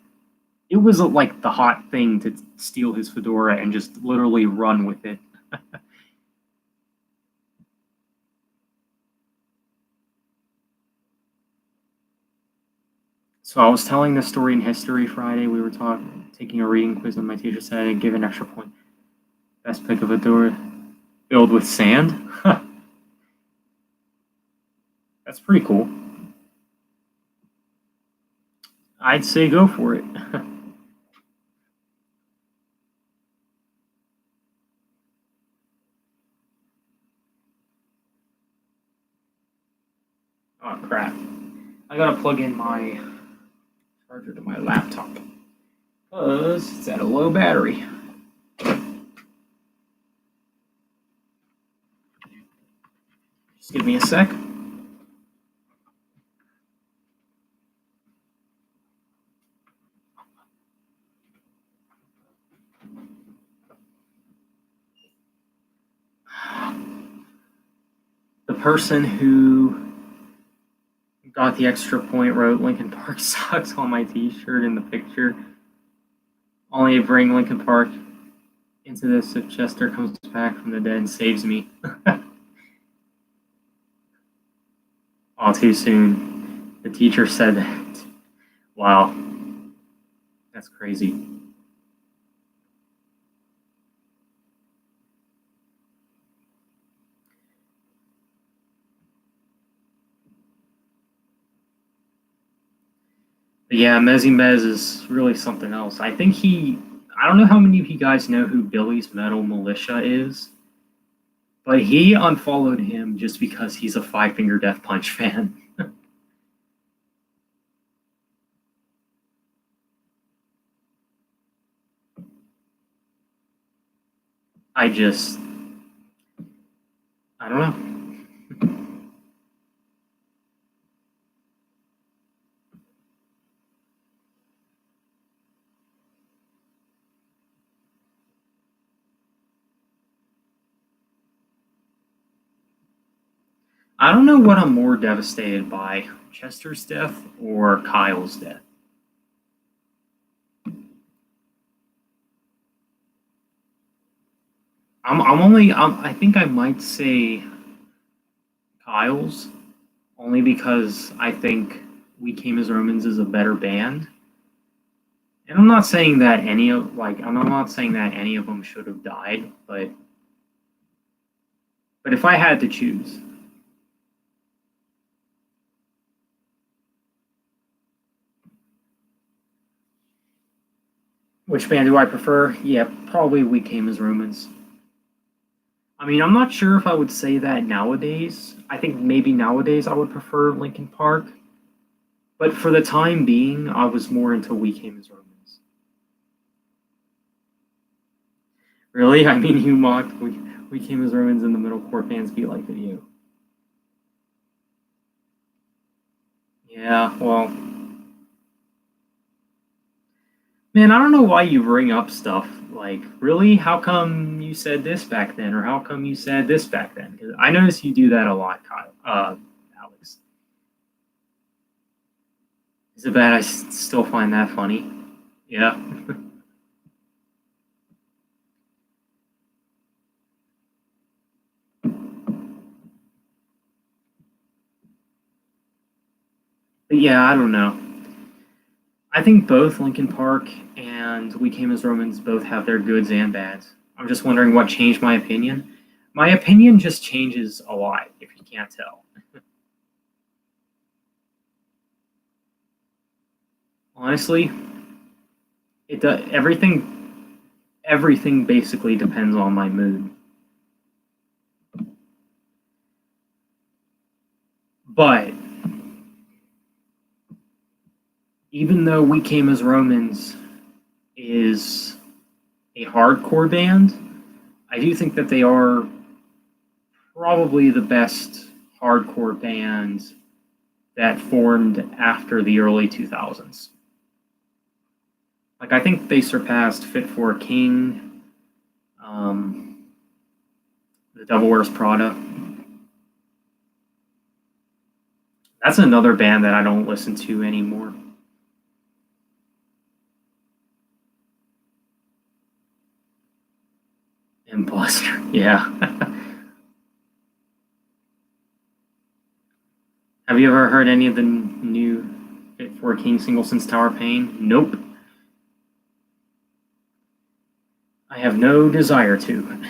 Speaker 1: it was like the hot thing to steal his fedora and just literally run with it. So I was telling this story in History Friday. We were taking a reading quiz, and my teacher said, "Give an extra point. Best pick of a door filled with sand." That's pretty cool. I'd say go for it. Oh crap! I gotta plug in my charger to my laptop because it's at a low battery. Just give me a sec. The person who got the extra point wrote Linkin Park sucks on my t-shirt in the picture. Only bring Linkin Park into this if Chester comes back from the dead and saves me. All too soon. The teacher said that. Wow. That's crazy. But yeah, Mezzy Mez is really something else. I don't know how many of you guys know who Billy's Metal Militia is, but he unfollowed him just because he's a Five Finger Death Punch fan. I just, I don't know. I don't know what I'm more devastated by, Chester's death or Kyle's death. I think I might say Kyle's, only because I think We Came as Romans is a better band. And I'm not saying that I'm not saying that any of them should have died, but if I had to choose, Which band do I prefer? Yeah, probably We Came as Romans. I mean, I'm not sure if I would say that nowadays. I think maybe nowadays I would prefer Linkin Park. But for the time being, I was more into We Came as Romans. Really? I mean, you mocked We Came as Romans in the Metalcore Fans Be Like video. Yeah, well, man, I don't know why you bring up stuff like, really? How come you said this back then? Or how come you said this back then? Because I notice you do that a lot, Kyle, Alex. Is it bad I still find that funny? Yeah. But yeah, I don't know. I think both Linkin Park and We Came as Romans both have their goods and bads. I'm just wondering what changed my opinion. My opinion just changes a lot, if you can't tell. Honestly, it does everything basically depends on my mood. But even though We Came as Romans is a hardcore band, I do think that they are probably the best hardcore band that formed after the early 2000s. Like, I think they surpassed Fit for a King, The Devil Wears Prada. That's another band that I don't listen to anymore. And Buster, yeah. Have you ever heard any of the new Fit for a King single since Tower Pain? Nope. I have no desire to.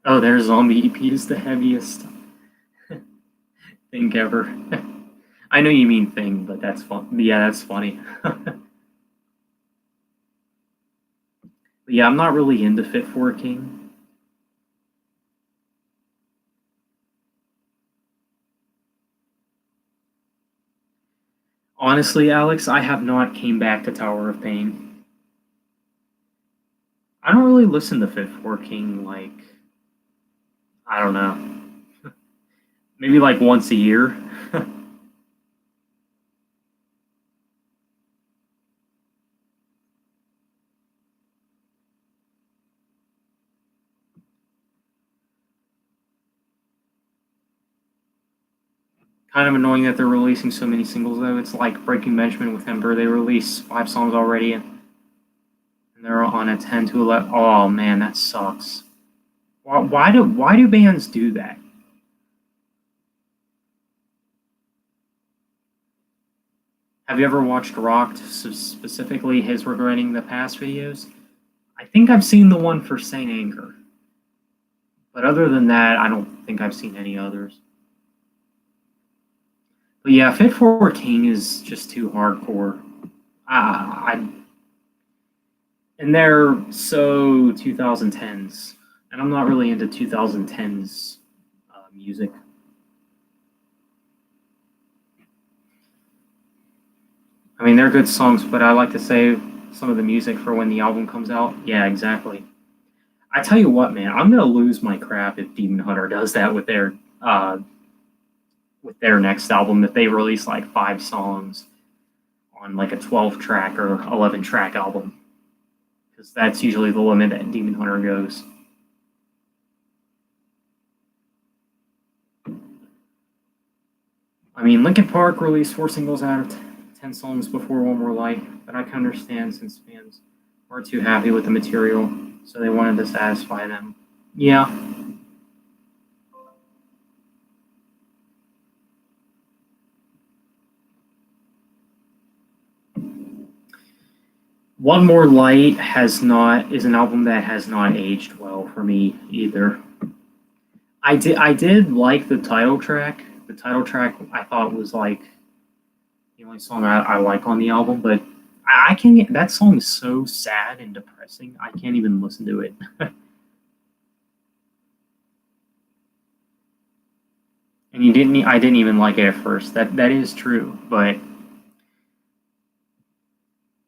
Speaker 1: Oh, their zombie EP is the heaviest thing ever. I know you mean thing, but that's fun. Yeah, that's funny. But yeah, I'm not really into Fit for a King. Honestly, Alex, I have not came back to Tower of Pain. I don't really listen to Fit for a King like, I don't know, maybe like once a year. Kind of annoying that they're releasing so many singles though. It's like Breaking Benjamin with Ember. They released 5 songs already, and they're on a 10 to 11. Oh man, that sucks. Why do bands do that? Have you ever watched Rocked, specifically his regretting the past videos? I think I've seen the one for Saint Anger, but other than that, I don't think I've seen any others. But yeah, Fit for a King is just too hardcore. I and they're so 2010s, and I'm not really into 2010s music. I mean, they're good songs, but I like to save some of the music for when the album comes out. Yeah, exactly. I tell you what, man, I'm gonna lose my crap if Demon Hunter does that with their next album. If they release like 5 songs on like a 12 track or 11 track album, because that's usually the limit that Demon Hunter goes. I mean, Linkin Park released 4 singles out of 10 songs before One More Light, but I can understand since fans weren't too happy with the material, so they wanted to satisfy them. Yeah. One More Light is an album that has not aged well for me either. I did like the title track, The the title track I thought was like the only song I like on the album, but I can't. That song is so sad and depressing. I can't even listen to it. And you didn't. I didn't even like it at first. That is true, but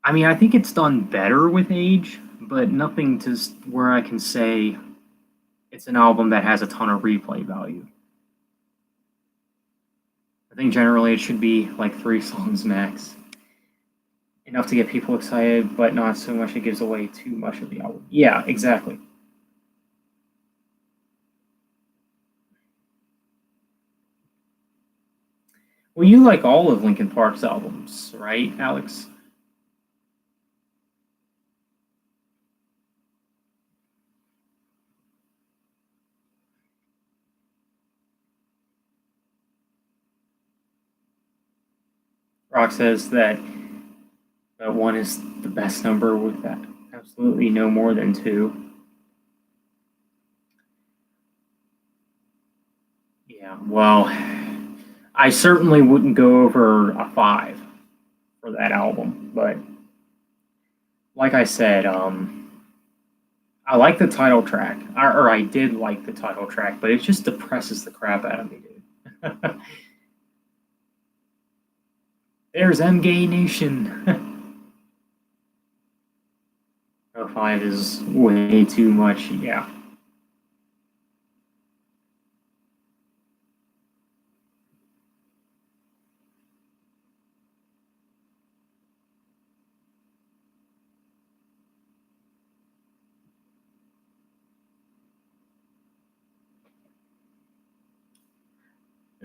Speaker 1: I mean, I think it's done better with age, but nothing to where I can say it's an album that has a ton of replay value. I think generally it should be like 3 songs max. Enough to get people excited, but not so much it gives away too much of the album. Yeah, exactly. Well, you like all of Linkin Park's albums, right, Alex? Rock says that one is the best number with that. Absolutely no more than 2. Yeah, well, I certainly wouldn't go over a 5 for that album, but like I said, I like the title track, or I did like the title track, but it just depresses the crap out of me, dude. There's M Gay Nation. Oh, 5 is way too much, yeah.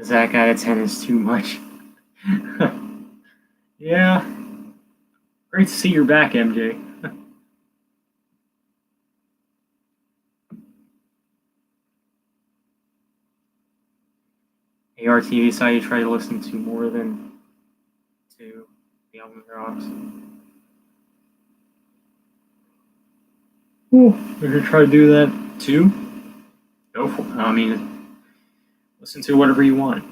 Speaker 1: Zach out of 10 is too much. Yeah. Great to see you're back, MJ. ARTV saw you try to listen to more than 2 the album drops. Ooh, we could try to do that too. Go for it. I mean, listen to whatever you want.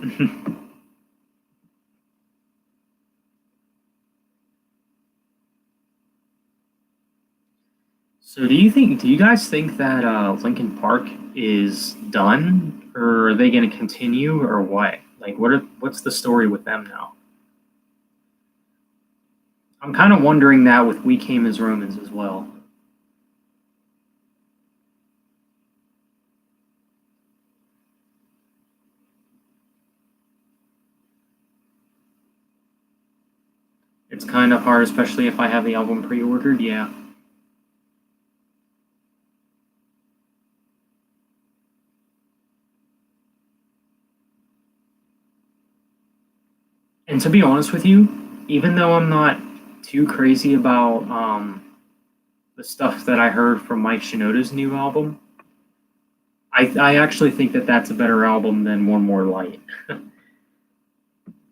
Speaker 1: So do you guys think that Linkin Park is done, or are they going to continue, or what? Like, what's the story with them now? I'm kind of wondering that with We Came as Romans as well. It's kind of hard, especially if I have the album pre-ordered. Yeah. And to be honest with you, even though I'm not too crazy about the stuff that I heard from Mike Shinoda's new album, I actually think that that's a better album than One More Light.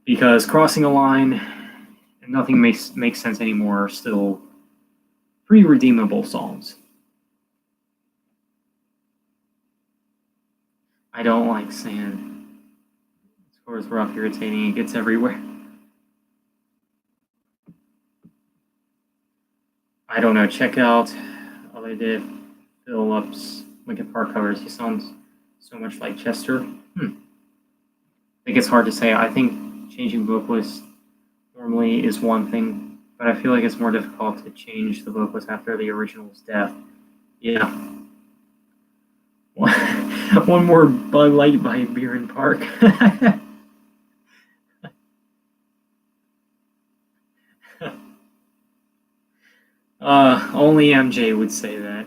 Speaker 1: Because Crossing a Line and Nothing Makes Sense Anymore are still pretty redeemable songs. I don't like sand. Score is rough, irritating, it gets everywhere. I don't know. Check out all they did. Phillips, Linkin Park covers. He sounds so much like Chester. I think it's hard to say. I think changing vocalists normally is one thing, but I feel like it's more difficult to change the vocalist after the original's death. Yeah. One more Bud Light by Beer and Park. Only MJ would say that.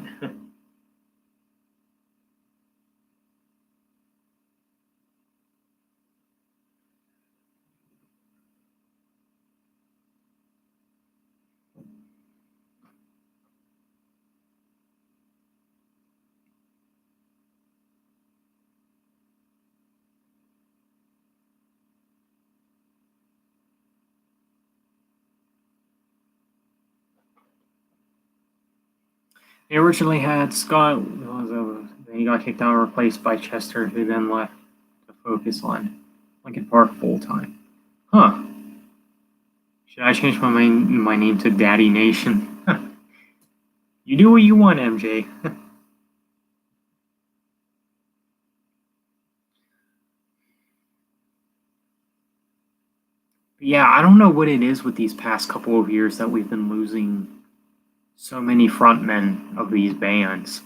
Speaker 1: They originally had Scott, then he got kicked out and replaced by Chester, who then left to focus on Linkin Park full time. Huh. Should I change my name to Daddy Nation? You do what you want, MJ. Yeah, I don't know what it is with these past couple of years that we've been losing so many frontmen of these bands.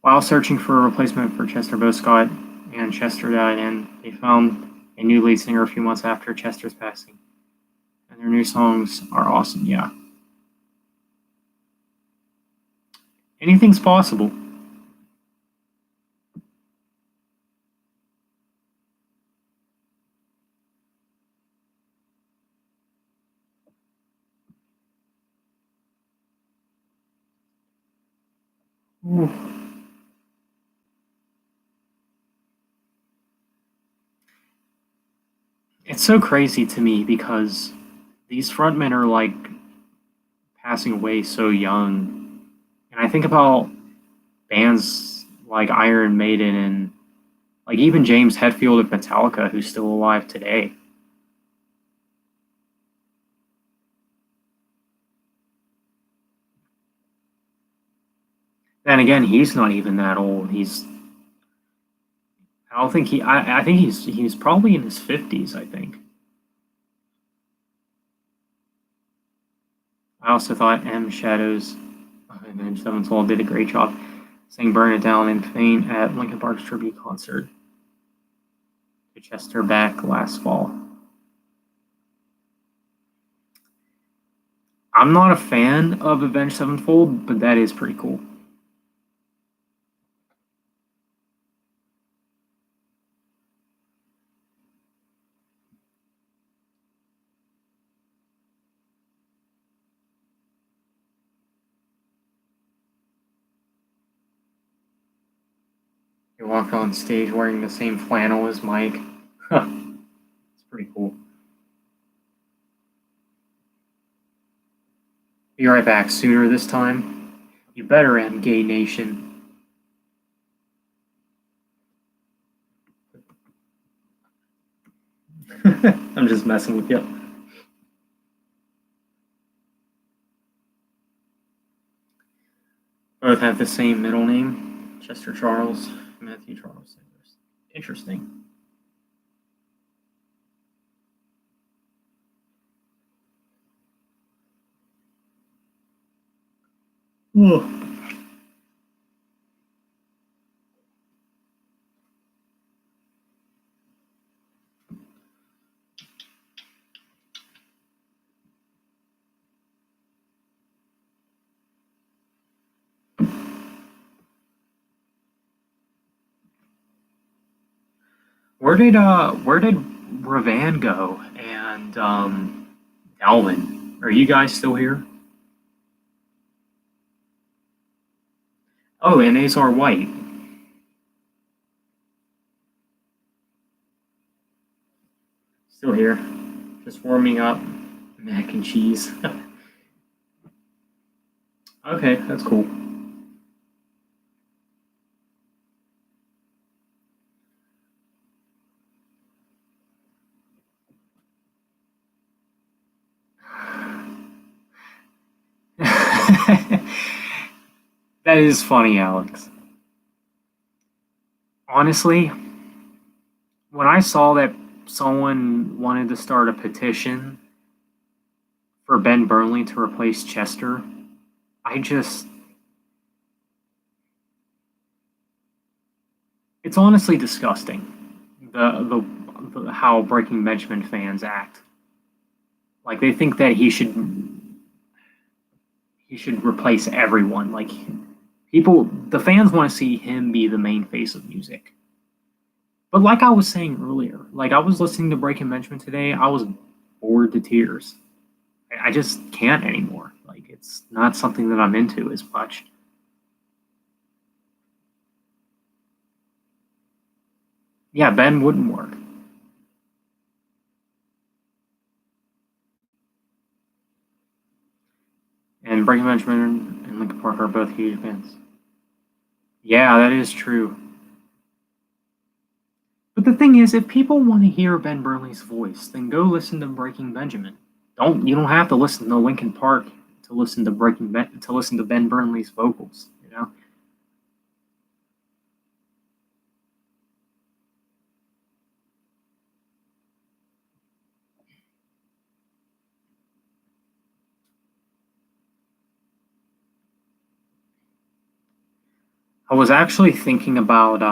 Speaker 1: While searching for a replacement for Chester Boscott and Chester died, and they found a new lead singer a few months after Chester's passing. And their new songs are awesome, yeah. Anything's possible. Ooh. It's so crazy to me because these frontmen are like passing away so young. And I think about bands like Iron Maiden and like even James Hetfield of Metallica, who's still alive today. Then again, he's not even that old. I don't think I think he's probably in his 50s, I think. I also thought M Shadows of Avenged Sevenfold did a great job saying Burn It Down in Pain at Linkin Park's tribute concert to Chester back last fall. I'm not a fan of Avenged Sevenfold, but that is pretty cool. He walked on stage wearing the same flannel as Mike. It's pretty cool. Be right back sooner this time. You better end, Gay Nation. I'm just messing with you. Both have the same middle name, Chester Charles, Matthew Charles. Interesting. Whoa. Where did Ravan go and Dalvin? Are you guys still here? Oh, and Azar White. Still here. Just warming up. Mac and cheese. Okay, that's cool. That is funny, Alex. Honestly, when I saw that someone wanted to start a petition for Ben Burnley to replace Chester, I just it's honestly disgusting. The how Breaking Benjamin fans act. Like they think that he should replace everyone. Like the fans want to see him be the main face of music. But like I was saying earlier, like I was listening to Breaking Benjamin today, I was bored to tears. I just can't anymore. Like it's not something that I'm into as much. Yeah, Ben wouldn't work. Benjamin and Linkin Park are both huge bands. Yeah, that is true. But the thing is, if people want to hear Ben Burnley's voice, then go listen to Breaking Benjamin. You don't have to listen to Linkin Park to listen to to listen to Ben Burnley's vocals, you know? I was actually thinking about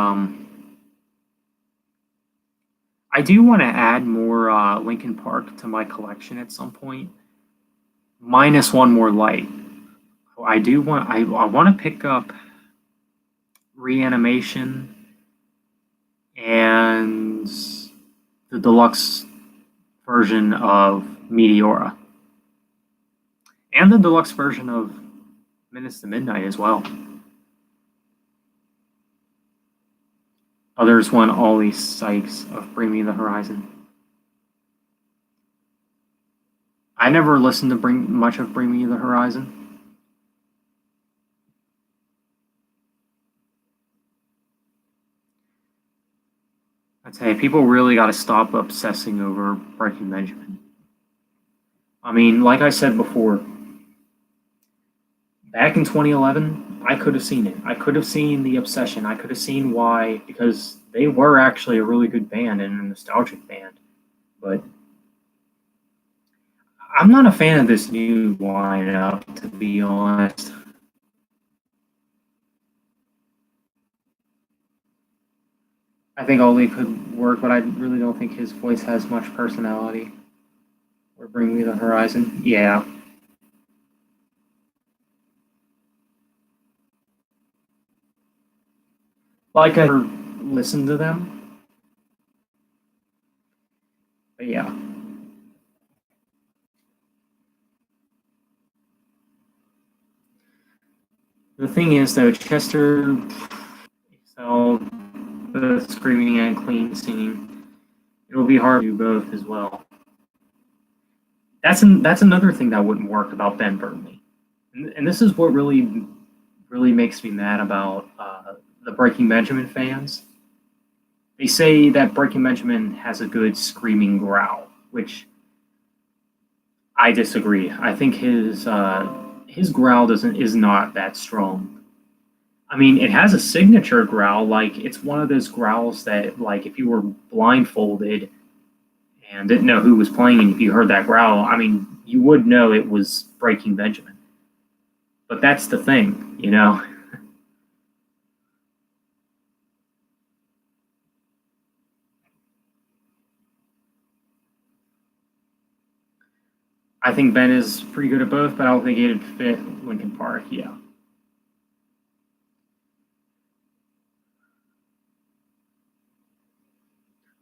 Speaker 1: I do want to add more Linkin Park to my collection at some point. Minus One More Light. I want to pick up Reanimation and the deluxe version of Meteora. And the deluxe version of Minutes to Midnight as well. Others want Ollie Sykes of Bring Me the Horizon. I never listened to much of Bring Me the Horizon. I'd say people really got to stop obsessing over Breaking Benjamin. I mean, like I said before, back in 2011, I could have seen it. I could have seen the obsession. I could have seen why, because they were actually a really good band and a nostalgic band. But I'm not a fan of this new lineup, to be honest. I think Oli could work, but I really don't think his voice has much personality. Or Bring Me the Horizon. Yeah. Like I never listened to them. But yeah. The thing is, though, Chester excelled both screaming and clean singing. It'll be hard to do both as well. That's another thing that wouldn't work about Ben Burnley, and this is what really makes me mad about the Breaking Benjamin fans. They say that Breaking Benjamin has a good screaming growl, which I disagree. I think his growl is not that strong. I mean, it has a signature growl. Like, it's one of those growls that, like, if you were blindfolded and didn't know who was playing, and if you heard that growl, I mean, you would know it was Breaking Benjamin. But that's the thing, you know? I think Ben is pretty good at both, but I don't think it'd fit Linkin Park, yeah.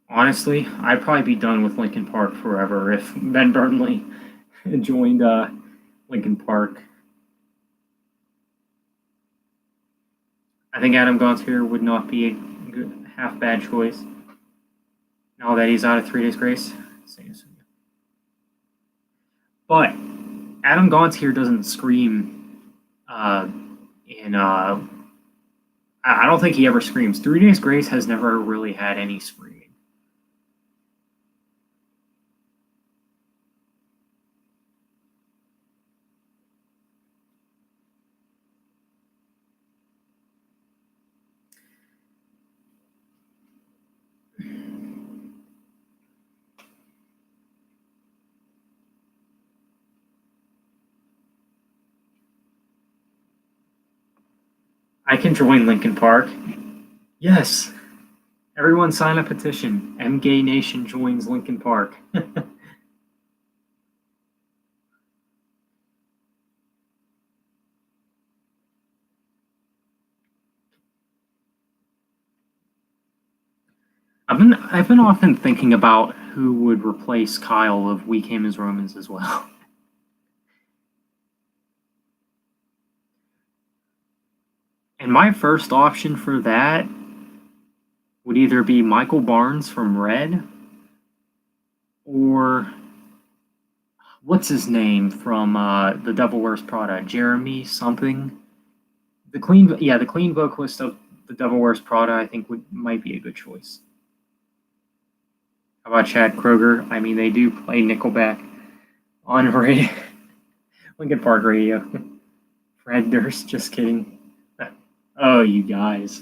Speaker 1: Honestly, I'd probably be done with Linkin Park forever if Ben Burnley joined Linkin Park. I think Adam Gontier would not be a good, half bad choice now that he's out of 3 Days Grace. But Adam Gontier doesn't scream in. I don't think he ever screams. 3 Days Grace has never really had any screaming. I can join Linkin Park. Yes. Everyone sign a petition. MGay Nation joins Linkin Park. I've been often thinking about who would replace Kyle if we came as Romans as well. And my first option for that would either be Michael Barnes from Red, or what's his name from The Devil Wears Prada? Jeremy something. The clean vocalist of The Devil Wears Prada, I think might be a good choice. How about Chad Kroger? I mean, they do play Nickelback on radio, Linkin Park radio. Fred Durst, just kidding. Oh, you guys.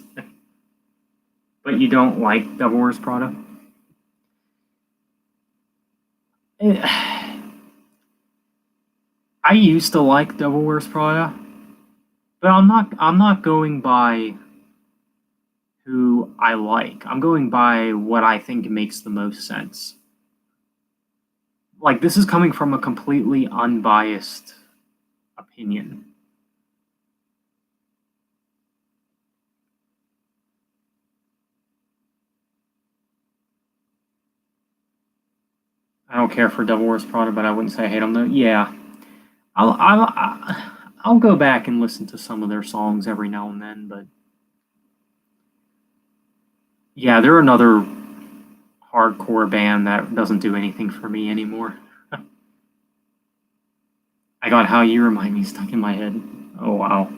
Speaker 1: But you don't like Devil Wears Prada? I used to like Devil Wears Prada, but I'm not going by who I like. I'm going by what I think makes the most sense. Like, this is coming from a completely unbiased opinion. I don't care for Devil Wears Prada, but I wouldn't say I hate them though. Yeah, I'll go back and listen to some of their songs every now and then, but yeah, they're another hardcore band that doesn't do anything for me anymore. I got How You Remind Me stuck in my head. Oh wow.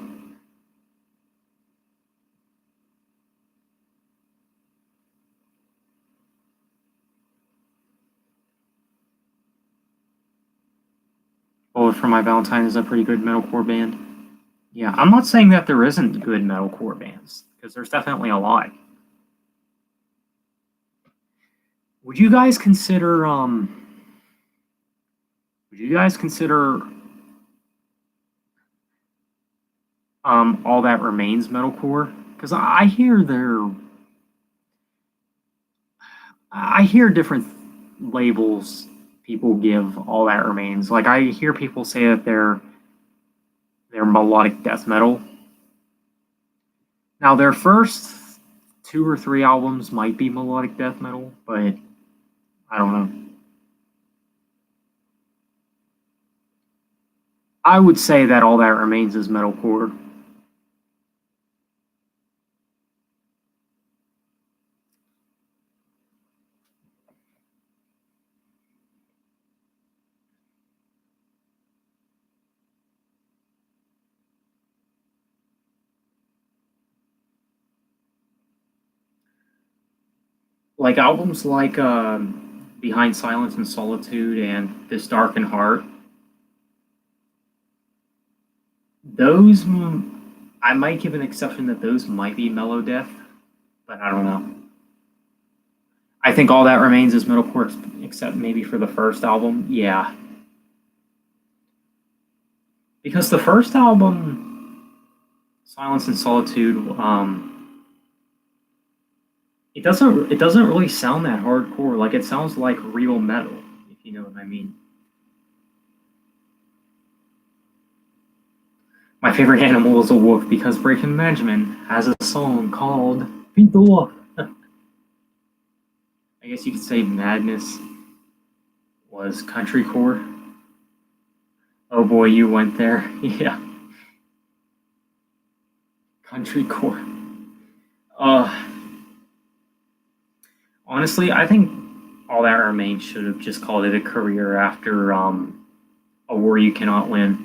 Speaker 1: Bullet for My Valentine is a pretty good metalcore band. Yeah, I'm not saying that there isn't good metalcore bands, because there's definitely a lot. Would you guys consider would you guys consider All That Remains metalcore? Because I hear different labels people give All That Remains. Like, I hear people say that they're melodic death metal. Now, their first two or three albums might be melodic death metal, but I don't know. I would say that All That Remains is metalcore. Like albums like Behind Silence and Solitude and This Darkened Heart, those I might give an exception that those might be mellow death, but I don't know. I think All That Remains is metalcore, except maybe for the first album. Yeah, because the first album, Silence and Solitude, it doesn't really sound that hardcore. Like, it sounds like real metal, if you know what I mean. My favorite animal is a wolf because Breaking Benjamin has a song called "Beat the Wolf." I guess you could say Madness was country core. Oh boy, you went there. Yeah, country core. Uh, Honestly, I think All That Remains should have just called it a career after A War You Cannot Win.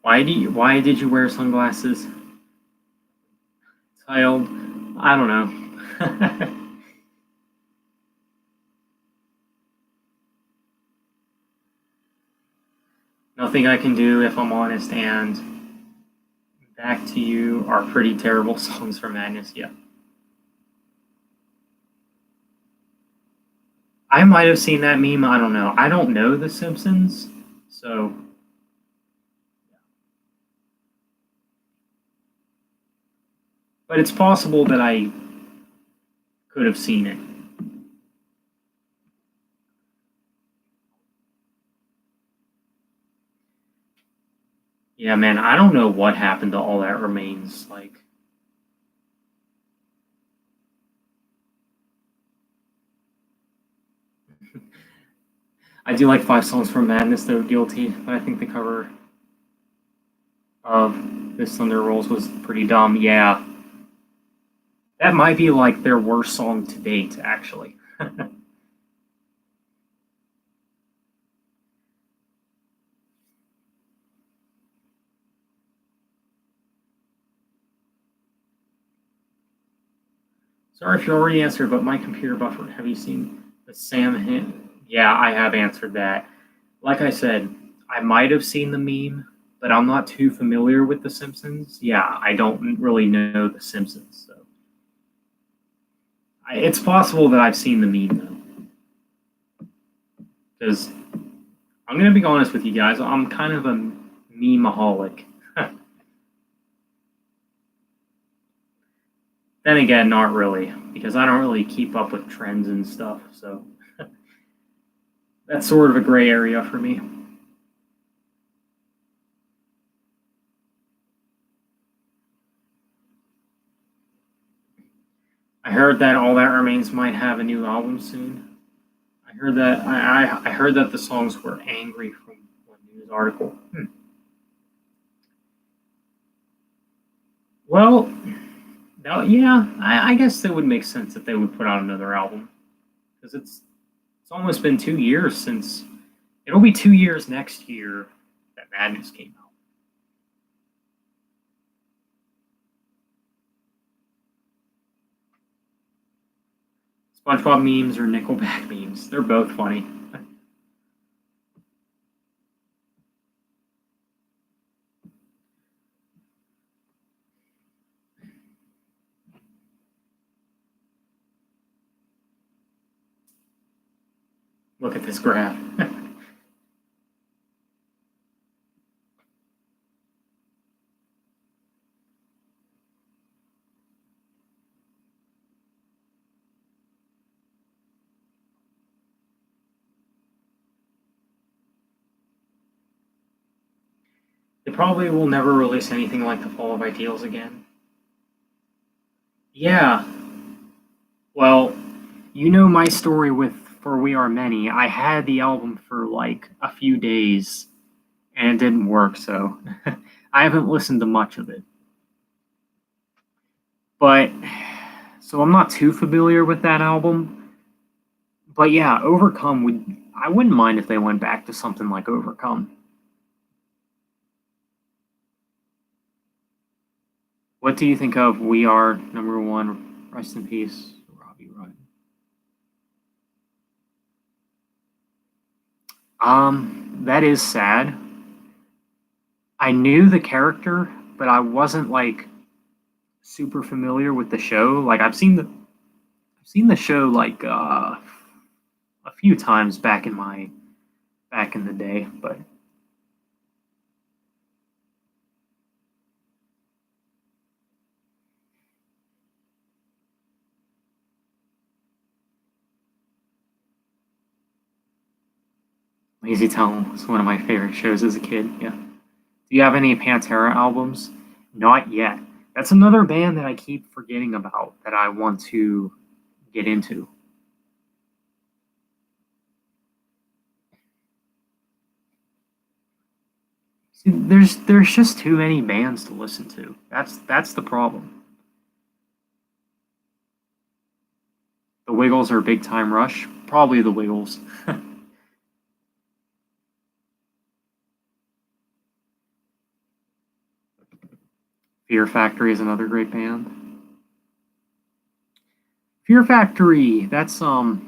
Speaker 1: Why did you wear sunglasses? Child, I don't know. Nothing I Can Do, If I'm Honest, and Back to You are pretty terrible songs for Madness. Yeah. I might have seen that meme. I don't know. I don't know The Simpsons, so but it's possible that I could have seen it. Yeah, man, I don't know what happened to All That Remains. Like, I do like Five Songs from Madness, though, Guilty, but I think the cover of This Thunder Rolls was pretty dumb. Yeah, that might be like their worst song to date, actually. Sorry if you already answered, but my computer buffered. Have you seen the Sam Hint? Yeah, I have answered that. Like I said, I might have seen the meme, but I'm not too familiar with The Simpsons. Yeah, I don't really know The Simpsons, so it's possible that I've seen the meme though. Because I'm gonna be honest with you guys, I'm kind of a memeaholic. Then again, not really, because I don't really keep up with trends and stuff. So that's sort of a gray area for me. I heard that All That Remains might have a new album soon. I heard that the songs were angry from one news article. Well, no, yeah, I guess that would make sense that they would put out another album because it's almost been 2 years since it'll be 2 years next year that Madness came out. SpongeBob memes or Nickelback memes, they're both funny. Look at this graph. They probably will never release anything like the Fall of Ideals again. Yeah, well, you know my story with For We Are Many. I had the album for like a few days and it didn't work, so I haven't listened to much of it. But so I'm not too familiar with that album. But yeah, Overcome would I wouldn't mind if they went back to something like Overcome. What do you think of We Are Number One? Rest in peace, Robbie Ryan. That is sad. I knew the character, but I wasn't like super familiar with the show. Like I've seen the show like a few times back in the day, but Lazy Town was one of my favorite shows as a kid. Yeah. Do you have any Pantera albums? Not yet. That's another band that I keep forgetting about that I want to get into. See, there's just too many bands to listen to. That's the problem. The Wiggles or Big Time Rush? Probably the Wiggles. Fear Factory is another great band. Fear Factory, that's a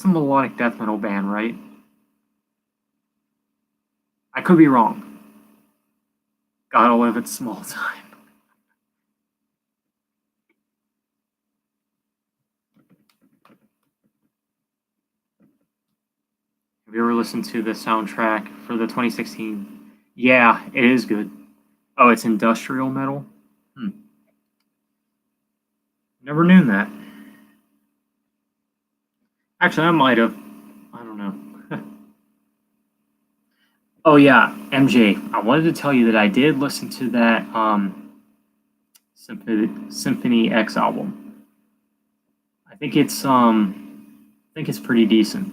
Speaker 1: melodic death metal band, right? I could be wrong. Gotta live in small time. Have you ever listened to the soundtrack for the 2016? Yeah, it is good. Oh, it's industrial metal? Hmm. Never knew that. Actually, I might have. I don't know. Oh yeah, MJ. I wanted to tell you that I did listen to that Symphony X album. I think it's pretty decent.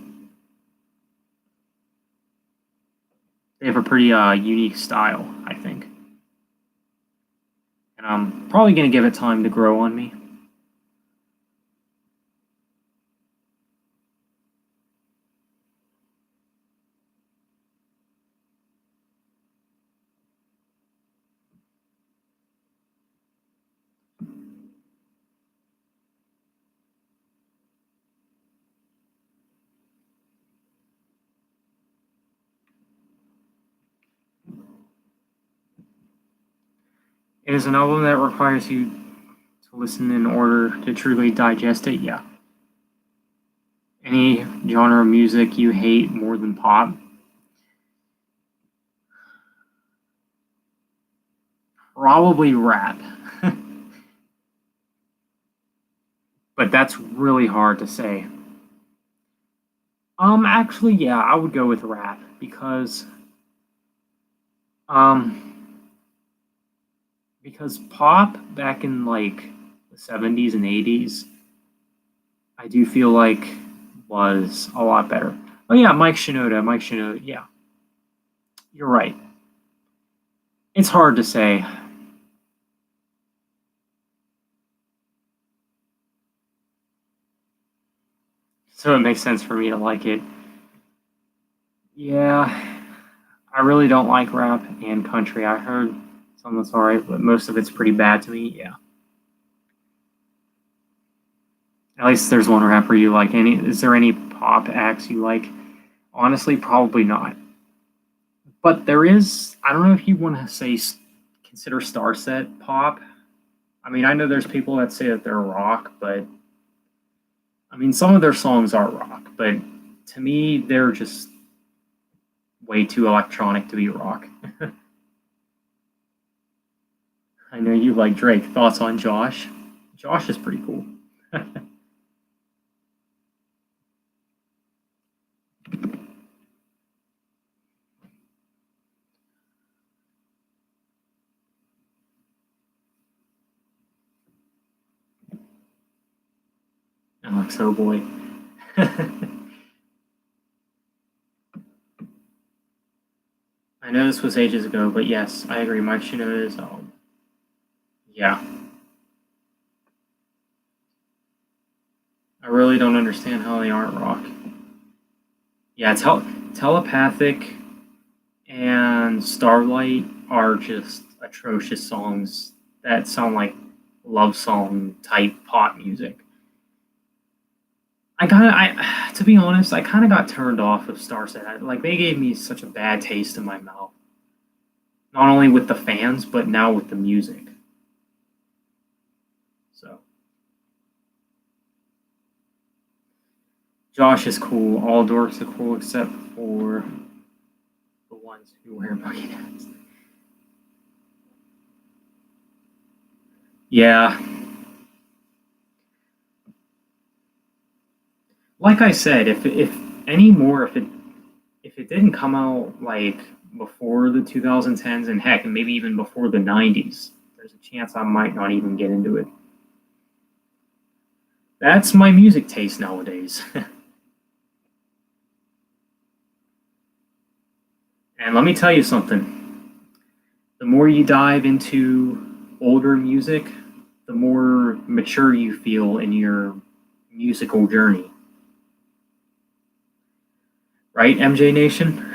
Speaker 1: They have a pretty unique style, I think. And I'm probably going to give it time to grow on me. It is an album that requires you to listen in order to truly digest it, yeah. Any genre of music you hate more than pop? Probably rap. But that's really hard to say. Actually, yeah, I would go with rap because um pop back in like the 70s and 80s, I do feel like was a lot better. Oh yeah, Mike Shinoda, yeah. You're right. It's hard to say. So it makes sense for me to like it. Yeah, I really don't like rap and country. I heard some that's alright, but most of it's pretty bad to me. Yeah. At least there's one rapper you like. Is there any pop acts you like? Honestly, probably not. But there is. I don't know if you want to say consider Starset pop. I mean, I know there's people that say that they're rock, but I mean, some of their songs are rock, but to me, they're just way too electronic to be rock. I know you like Drake. Thoughts on Josh? Josh is pretty cool. Alex, oh boy. I know this was ages ago, but yes, I agree. Mike Shinoda is, yeah. I really don't understand how they aren't rock. Yeah, Telepathic and Starlight are just atrocious songs that sound like love song type pop music. To be honest, I kind of got turned off of Starset. Like they gave me such a bad taste in my mouth. Not only with the fans, but now with the music. So Josh is cool. All dorks are cool except for the ones who wear bucket hats. Yeah. Like I said, if any more, if it didn't come out like before the 2010s and heck, maybe even before the 90s, there's a chance I might not even get into it. That's my music taste nowadays. And let me tell you something. The more you dive into older music, the more mature you feel in your musical journey. Right, MJ Nation?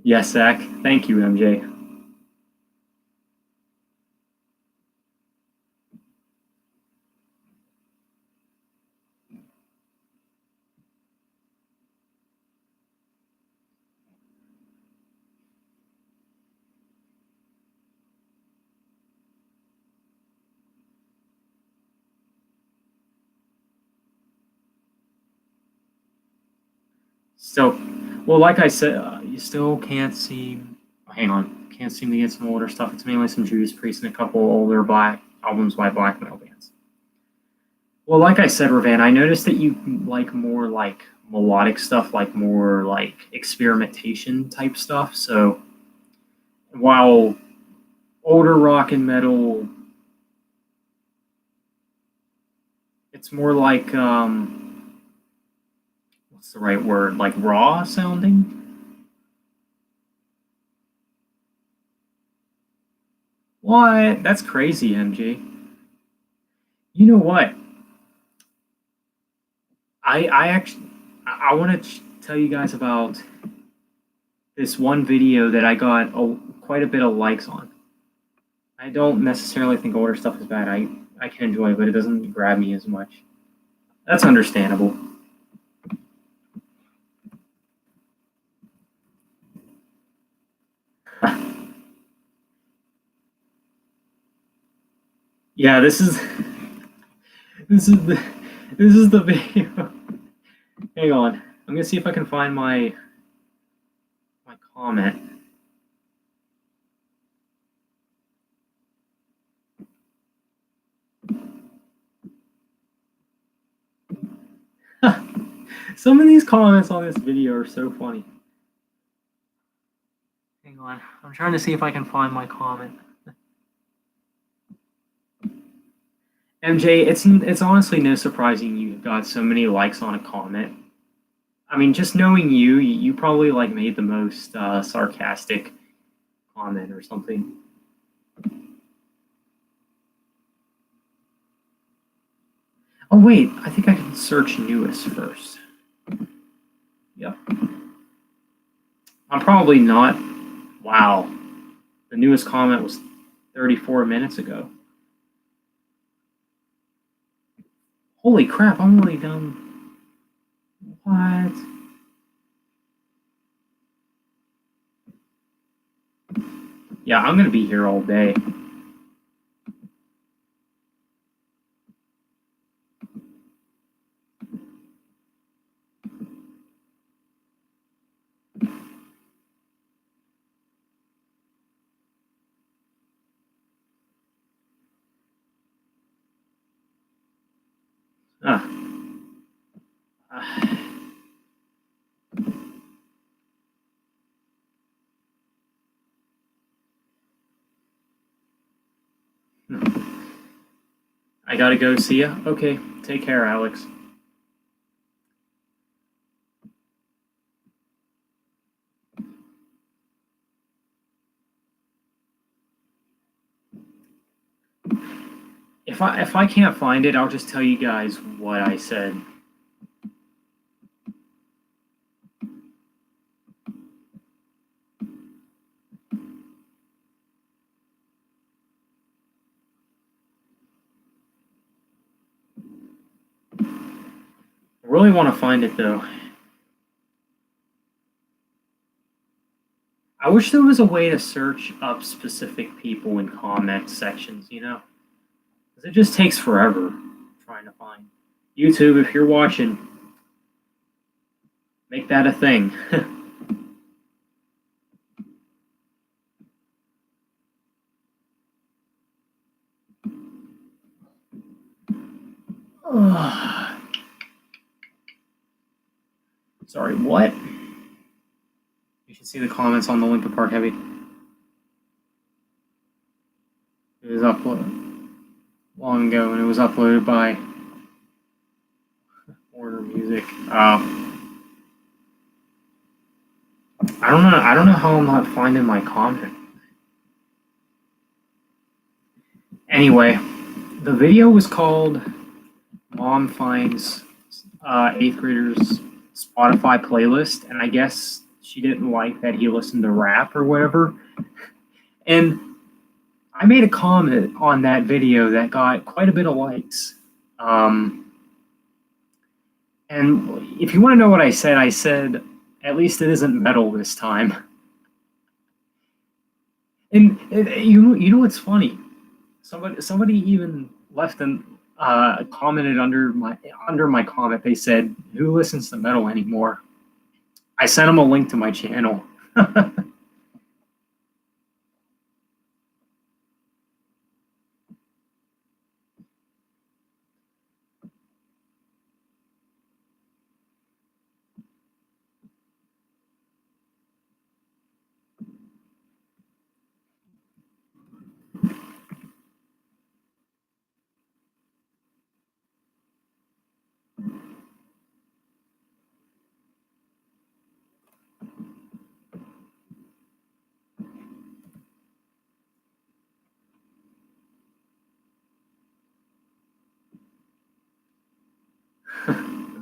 Speaker 1: Yes, Zach. Thank you, MJ. Still, well, like I said, you still can't seem. Hang on, can't seem to get some older stuff. It's mainly some Judas Priest and a couple older black albums by black metal bands. Well, like I said, Ravan, I noticed that you like more like melodic stuff, like more like experimentation type stuff. So while older rock and metal. It's more like what's the right word? Like raw sounding. What? That's crazy, MG. You know what? I actually I want to tell you guys about this one video that I got quite a bit of likes on. I don't necessarily think older stuff is bad. I can enjoy it, but it doesn't grab me as much. That's understandable. Yeah, this is this is the this is the video. Hang on, I'm gonna see if I can find my comment. Some of these comments on this video are so funny. Hang on, I'm trying to see if I can find my comment. MJ, it's honestly no surprising you got so many likes on a comment. I mean, just knowing you, you probably like made the most sarcastic comment or something. Oh wait, I think I can search newest first. Yep. I'm probably not. Wow. The newest comment was 34 minutes ago. Holy crap, I'm really dumb. What? Yeah, I'm gonna be here all day. Ah. I gotta go. See ya. Okay, take care, Alex. If I can't find it, I'll just tell you guys what I said. I really want to find it though. I wish there was a way to search up specific people in comment sections, you know? Because it just takes forever trying to find. YouTube, if you're watching, make that a thing. Sorry, what? You should see the comments on the Linkin Park Heavy. It was uploaded long ago, and it was uploaded by Warner Music. I don't know. I don't know how I'm not finding my comment. Anyway, the video was called "Mom Finds 8th Grader's Spotify Playlist," and I guess she didn't like that he listened to rap or whatever. And I made a comment on that video that got quite a bit of likes. And if you want to know what I said, at least it isn't metal this time. And you know what's funny? Somebody even left and commented under my comment. They said, "Who listens to metal anymore?" I sent them a link to my channel.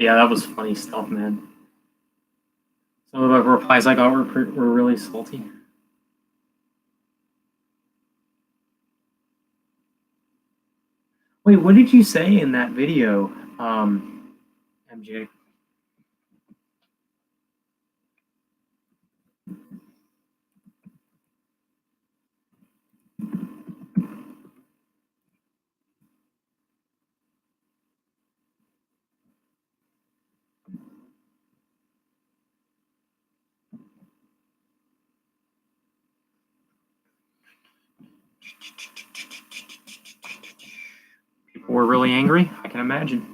Speaker 1: Yeah, that was funny stuff, man. Some of the replies I got were really salty. Wait, what did you say in that video, MJ? People were really angry. I can imagine.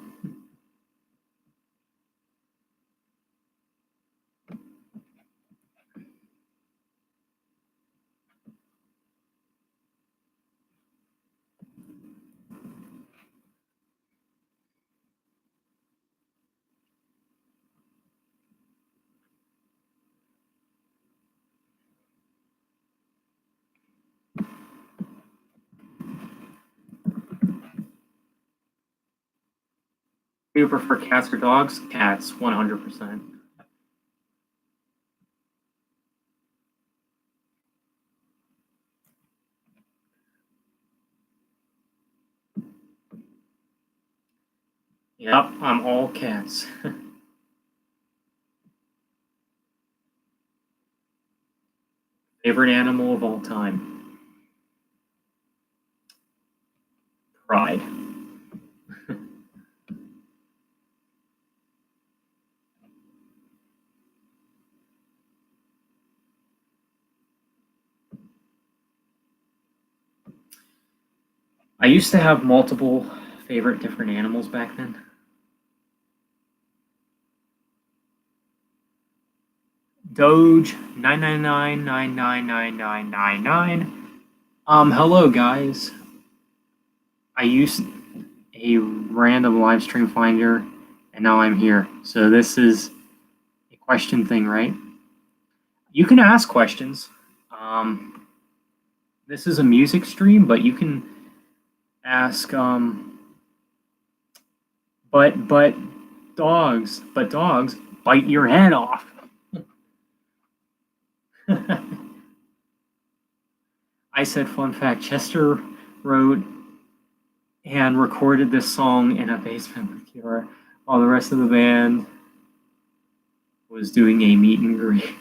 Speaker 1: Do you prefer cats or dogs? Cats, 100%. Yep, I'm all cats. Favorite animal of all time? Pride. I used to have multiple favorite different animals back then. Doge 999999999. Hello guys. I used a random live stream finder and now I'm here. So this is a question thing, right? You can ask questions. This is a music stream, but you can ask but dogs bite your head off. I said, fun fact, Chester wrote and recorded this song in a basement with Kiara while the rest of the band was doing a meet and greet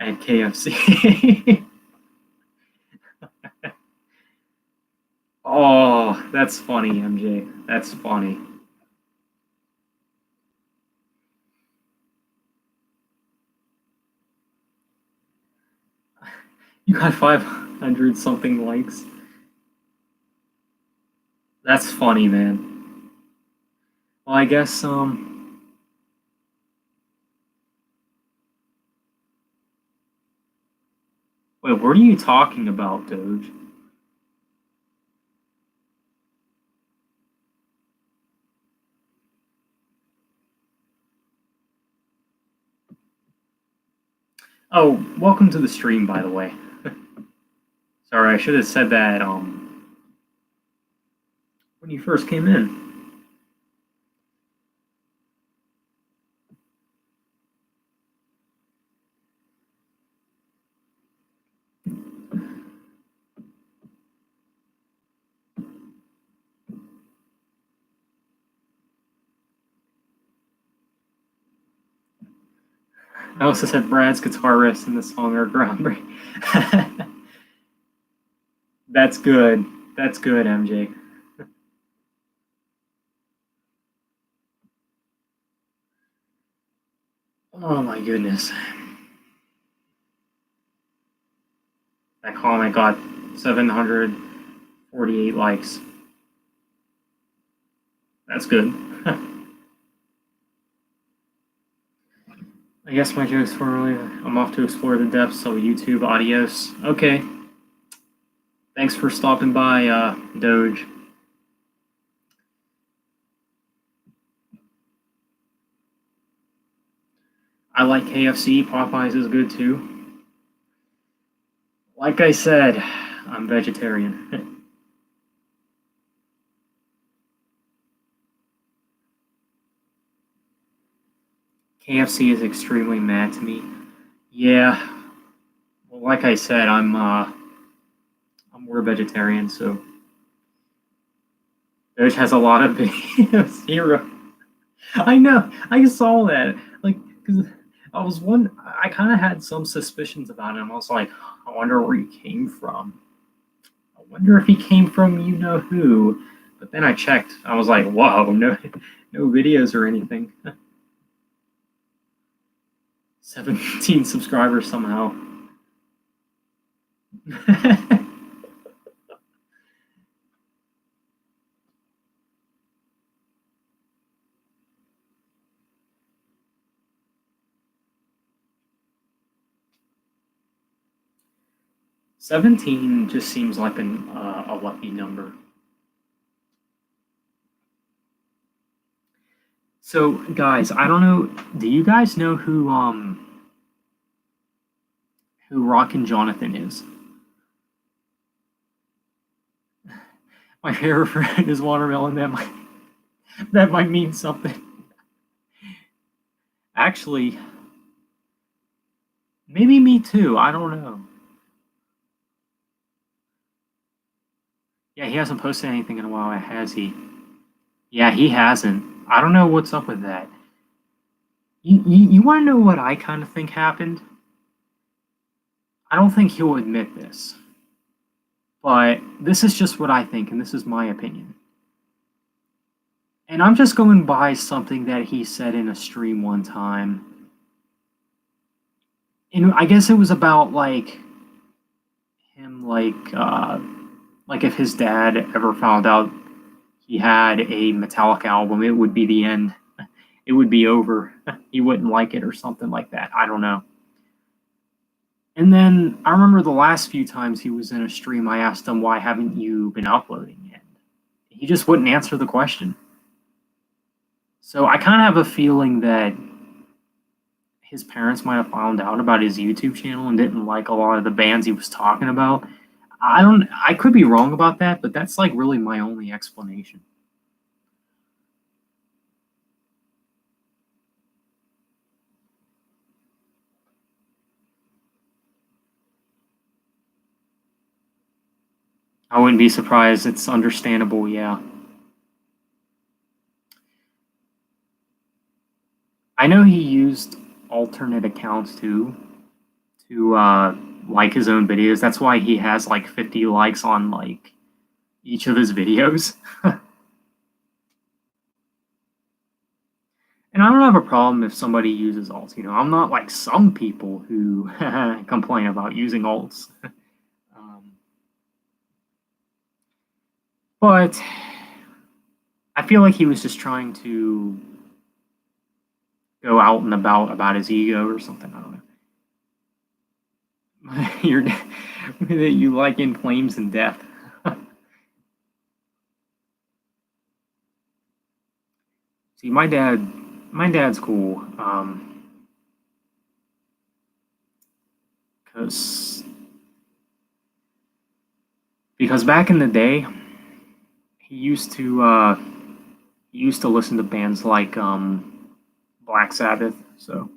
Speaker 1: at KFC. Oh, that's funny, MJ. That's funny. You got 500 something likes. That's funny, man. Well, I guess wait, what are you talking about, Doge? Oh, welcome to the stream, by the way. Sorry, I should have said that when you first came in. I also said Brad's guitar riffs in the song are groundbreaking. That's good. That's good, MJ. Oh my goodness. That comment got 748 likes. That's good. I guess my joke's for earlier. I'm off to explore the depths of YouTube. Adios. Okay. Thanks for stopping by, Doge. I like KFC. Popeyes is good too. Like I said, I'm vegetarian. KFC is extremely mad to me. Yeah. Well, like I said, I'm more vegetarian, so Doge has a lot of videos. Zero. I know. I saw that. Like, because I kind of had some suspicions about him. I was like, I wonder where he came from. I wonder if he came from you know who. But then I checked. I was like, whoa, no, no videos or anything. 17 subscribers somehow. 17 just seems like a lucky number. So, guys, I don't know. Do you guys know who Rockin' Jonathan is? My favorite friend is Watermelon. That might mean something. Actually, maybe me too. I don't know. Yeah, he hasn't posted anything in a while, has he? Yeah, he hasn't. I don't know what's up with that. You want to know what I kind of think happened? I don't think he'll admit this, but this is just what I think, and this is my opinion. And I'm just going by something that he said in a stream one time. And I guess it was about like him like if his dad ever found out he had a Metallica album, it would be the end. It would be over. He wouldn't like it or something like that. I don't know. And then I remember the last few times he was in a stream, I asked him, why haven't you been uploading yet? He just wouldn't answer the question. So I kind of have a feeling that his parents might have found out about his YouTube channel and didn't like a lot of the bands he was talking about. I could be wrong about that, but that's like really my only explanation. I wouldn't be surprised. It's understandable, yeah. I know he used alternate accounts too to like his own videos. That's why he has like 50 likes on like each of his videos. And I don't have a problem if somebody uses alts. I'm not like some people who complain about using alts. Um, but I feel like he was just trying to go out and about his ego or something. I don't know. You're that you like In Flames and Death. See, my dad's cool. Because back in the day, he used to listen to bands like Black Sabbath. So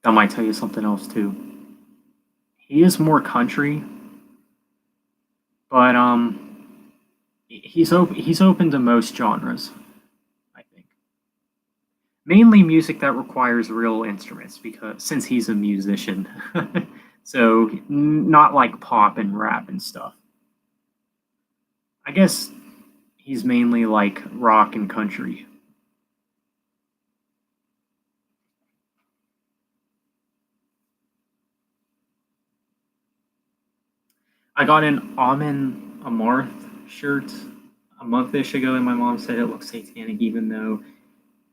Speaker 1: that might tell you something else too. He is more country, but he's open to most genres. I think mainly music that requires real instruments because since he's a musician, so not like pop and rap and stuff. I guess he's mainly like rock and country. I got an Amin Amarth shirt a month-ish ago, and my mom said it looks satanic, even though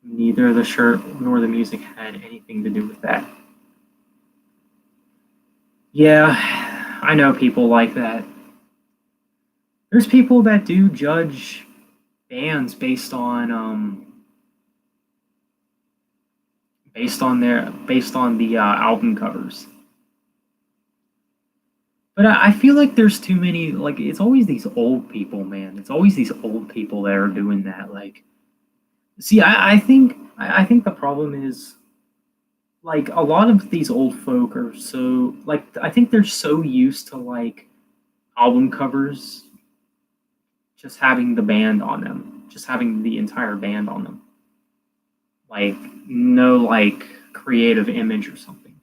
Speaker 1: neither the shirt nor the music had anything to do with that. Yeah, I know people like that. There's people that do judge bands based on the album covers. But I feel like there's too many. Like it's always these old people, man. It's always these old people that are doing that. Like, see, I think the problem is like a lot of these old folk are so like I think they're so used to like album covers just having the band on them, just having the entire band on them. Like no like creative image or something.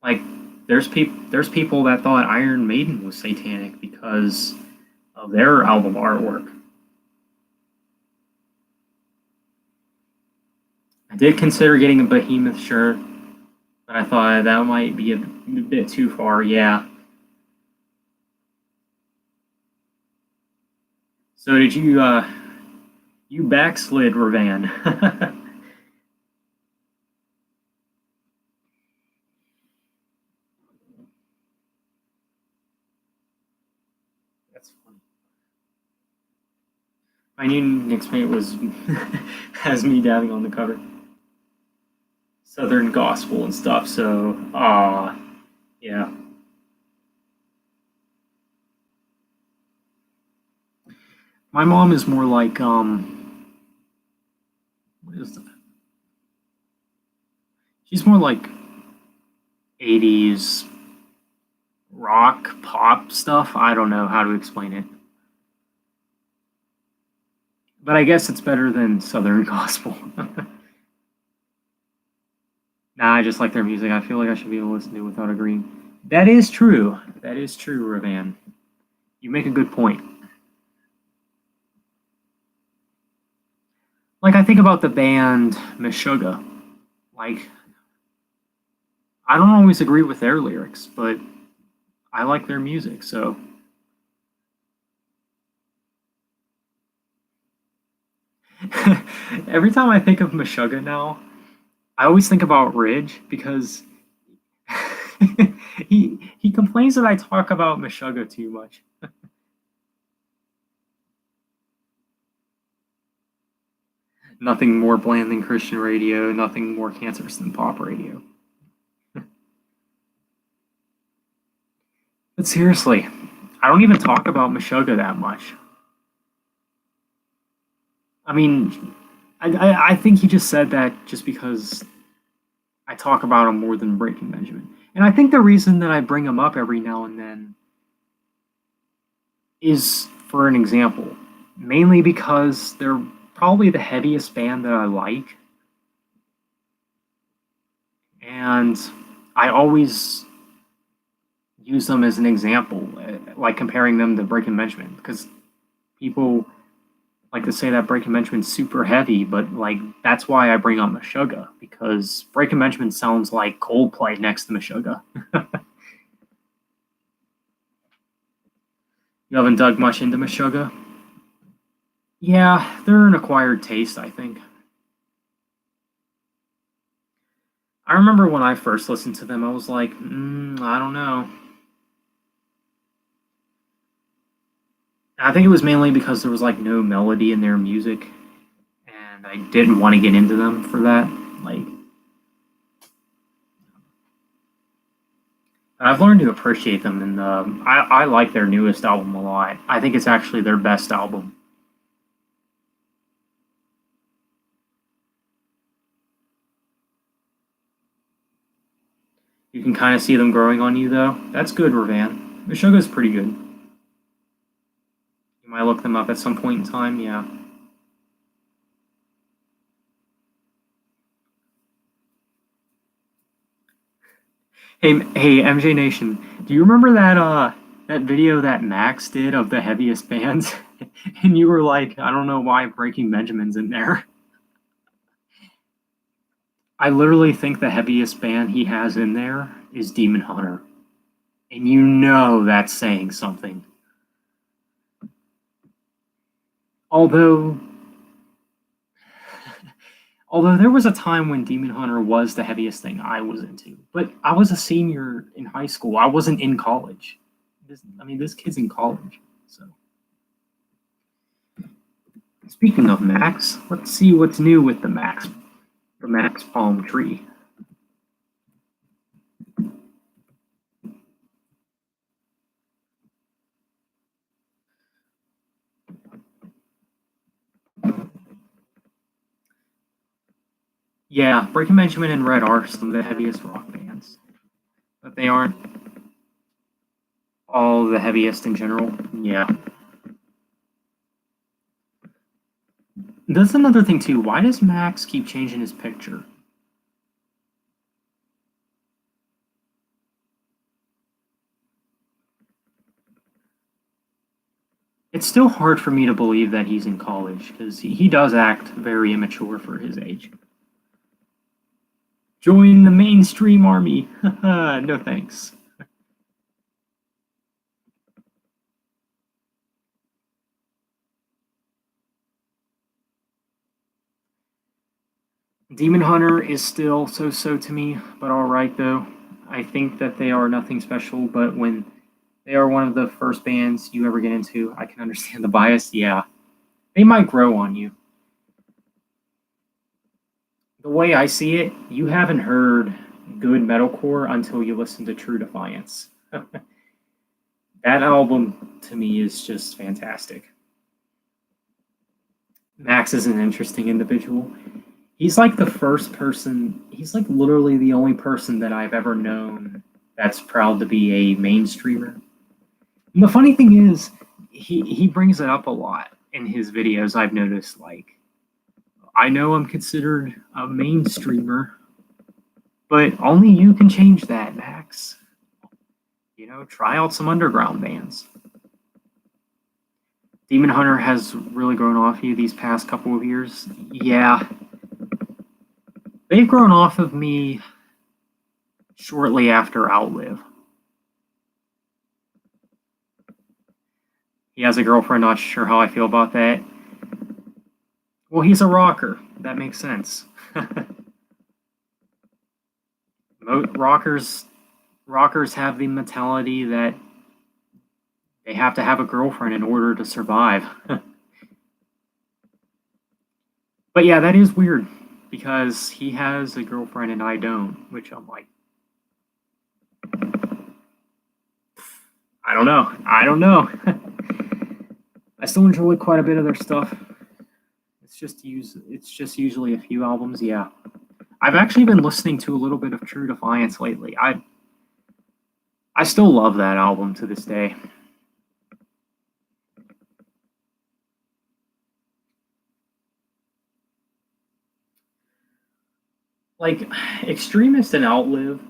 Speaker 1: Like there's people that thought Iron Maiden was satanic because of their album artwork. I did consider getting a Behemoth shirt, but I thought that might be a bit too far. Yeah. So did you backslid, Ravan? That's funny. My new Nick's paint was has me dabbing on the cover. Southern gospel and stuff. So, yeah. My mom is more like what is that? She's more like 80s rock pop stuff. I don't know how to explain it. But I guess it's better than Southern gospel. Nah, I just like their music. I feel like I should be able to listen to it without agreeing. That is true. That is true, Ravan. You make a good point. Like I think about the band Meshuggah. Like I don't always agree with their lyrics, but I like their music. So every time I think of Meshuggah now, I always think about Ridge because he complains that I talk about Meshuggah too much. Nothing more bland than Christian radio, nothing more cancerous than pop radio. But seriously, I don't even talk about Meshuggah that much. I mean, I think he just said that just because I talk about him more than Breaking Benjamin. And I think the reason that I bring him up every now and then is for an example, mainly because they're probably the heaviest band that I like. And I always use them as an example, like comparing them to Breaking Benjamin, because people like to say that Breaking Benjamin's super heavy, but like that's why I bring up Meshuggah, because Breaking Benjamin sounds like Coldplay next to Meshuggah. You haven't dug much into Meshuggah? Yeah, they're an acquired taste, I think. I remember when I first listened to them, I was like, I don't know. I think it was mainly because there was like no melody in their music, and I didn't want to get into them for that. Like, I've learned to appreciate them, and I like their newest album a lot. I think it's actually their best album. You can kind of see them growing on you, though. That's good, Ravan. Meshuggah's pretty good. You might look them up at some point in time, yeah. Hey, MJ Nation, do you remember that video that Max did of the heaviest bands? And you were like, I don't know why Breaking Benjamin's in there. I literally think the heaviest band he has in there is Demon Hunter. And you know that's saying something. Although although there was a time when Demon Hunter was the heaviest thing I was into, but I was a senior in high school. I wasn't in college. This kid's in college. So, speaking of Max, let's see what's new with the Max Palm Tree. Yeah, Breaking Benjamin and Red are some of the heaviest rock bands, but they aren't all the heaviest in general. Yeah. That's another thing too. Why does Max keep changing his picture? It's still hard for me to believe that he's in college because he does act very immature for his age. Join the mainstream army. No thanks. Demon Hunter is still so to me, but alright though. I think that they are nothing special, but when they are one of the first bands you ever get into, I can understand the bias. Yeah, they might grow on you. The way I see it, you haven't heard good metalcore until you listen to True Defiance. That album to me is just fantastic. Max is an interesting individual. He's like the first person, he's like literally the only person that I've ever known that's proud to be a mainstreamer. And the funny thing is, he brings it up a lot in his videos. I've noticed, like, I know I'm considered a mainstreamer, but only you can change that, Max. You know, try out some underground bands. Demon Hunter has really grown off you these past couple of years. Yeah. They've grown off of me shortly after Outlive. He has a girlfriend, not sure how I feel about that. Well, he's a rocker. That makes sense. Rockers have the mentality that they have to have a girlfriend in order to survive. But yeah, that is weird because he has a girlfriend and I don't, which I'm like, I don't know. I still enjoy quite a bit of their stuff. It's just usually a few albums, yeah. I've actually been listening to a little bit of True Defiance lately. I still love that album to this day. Like Extremist and Outlive,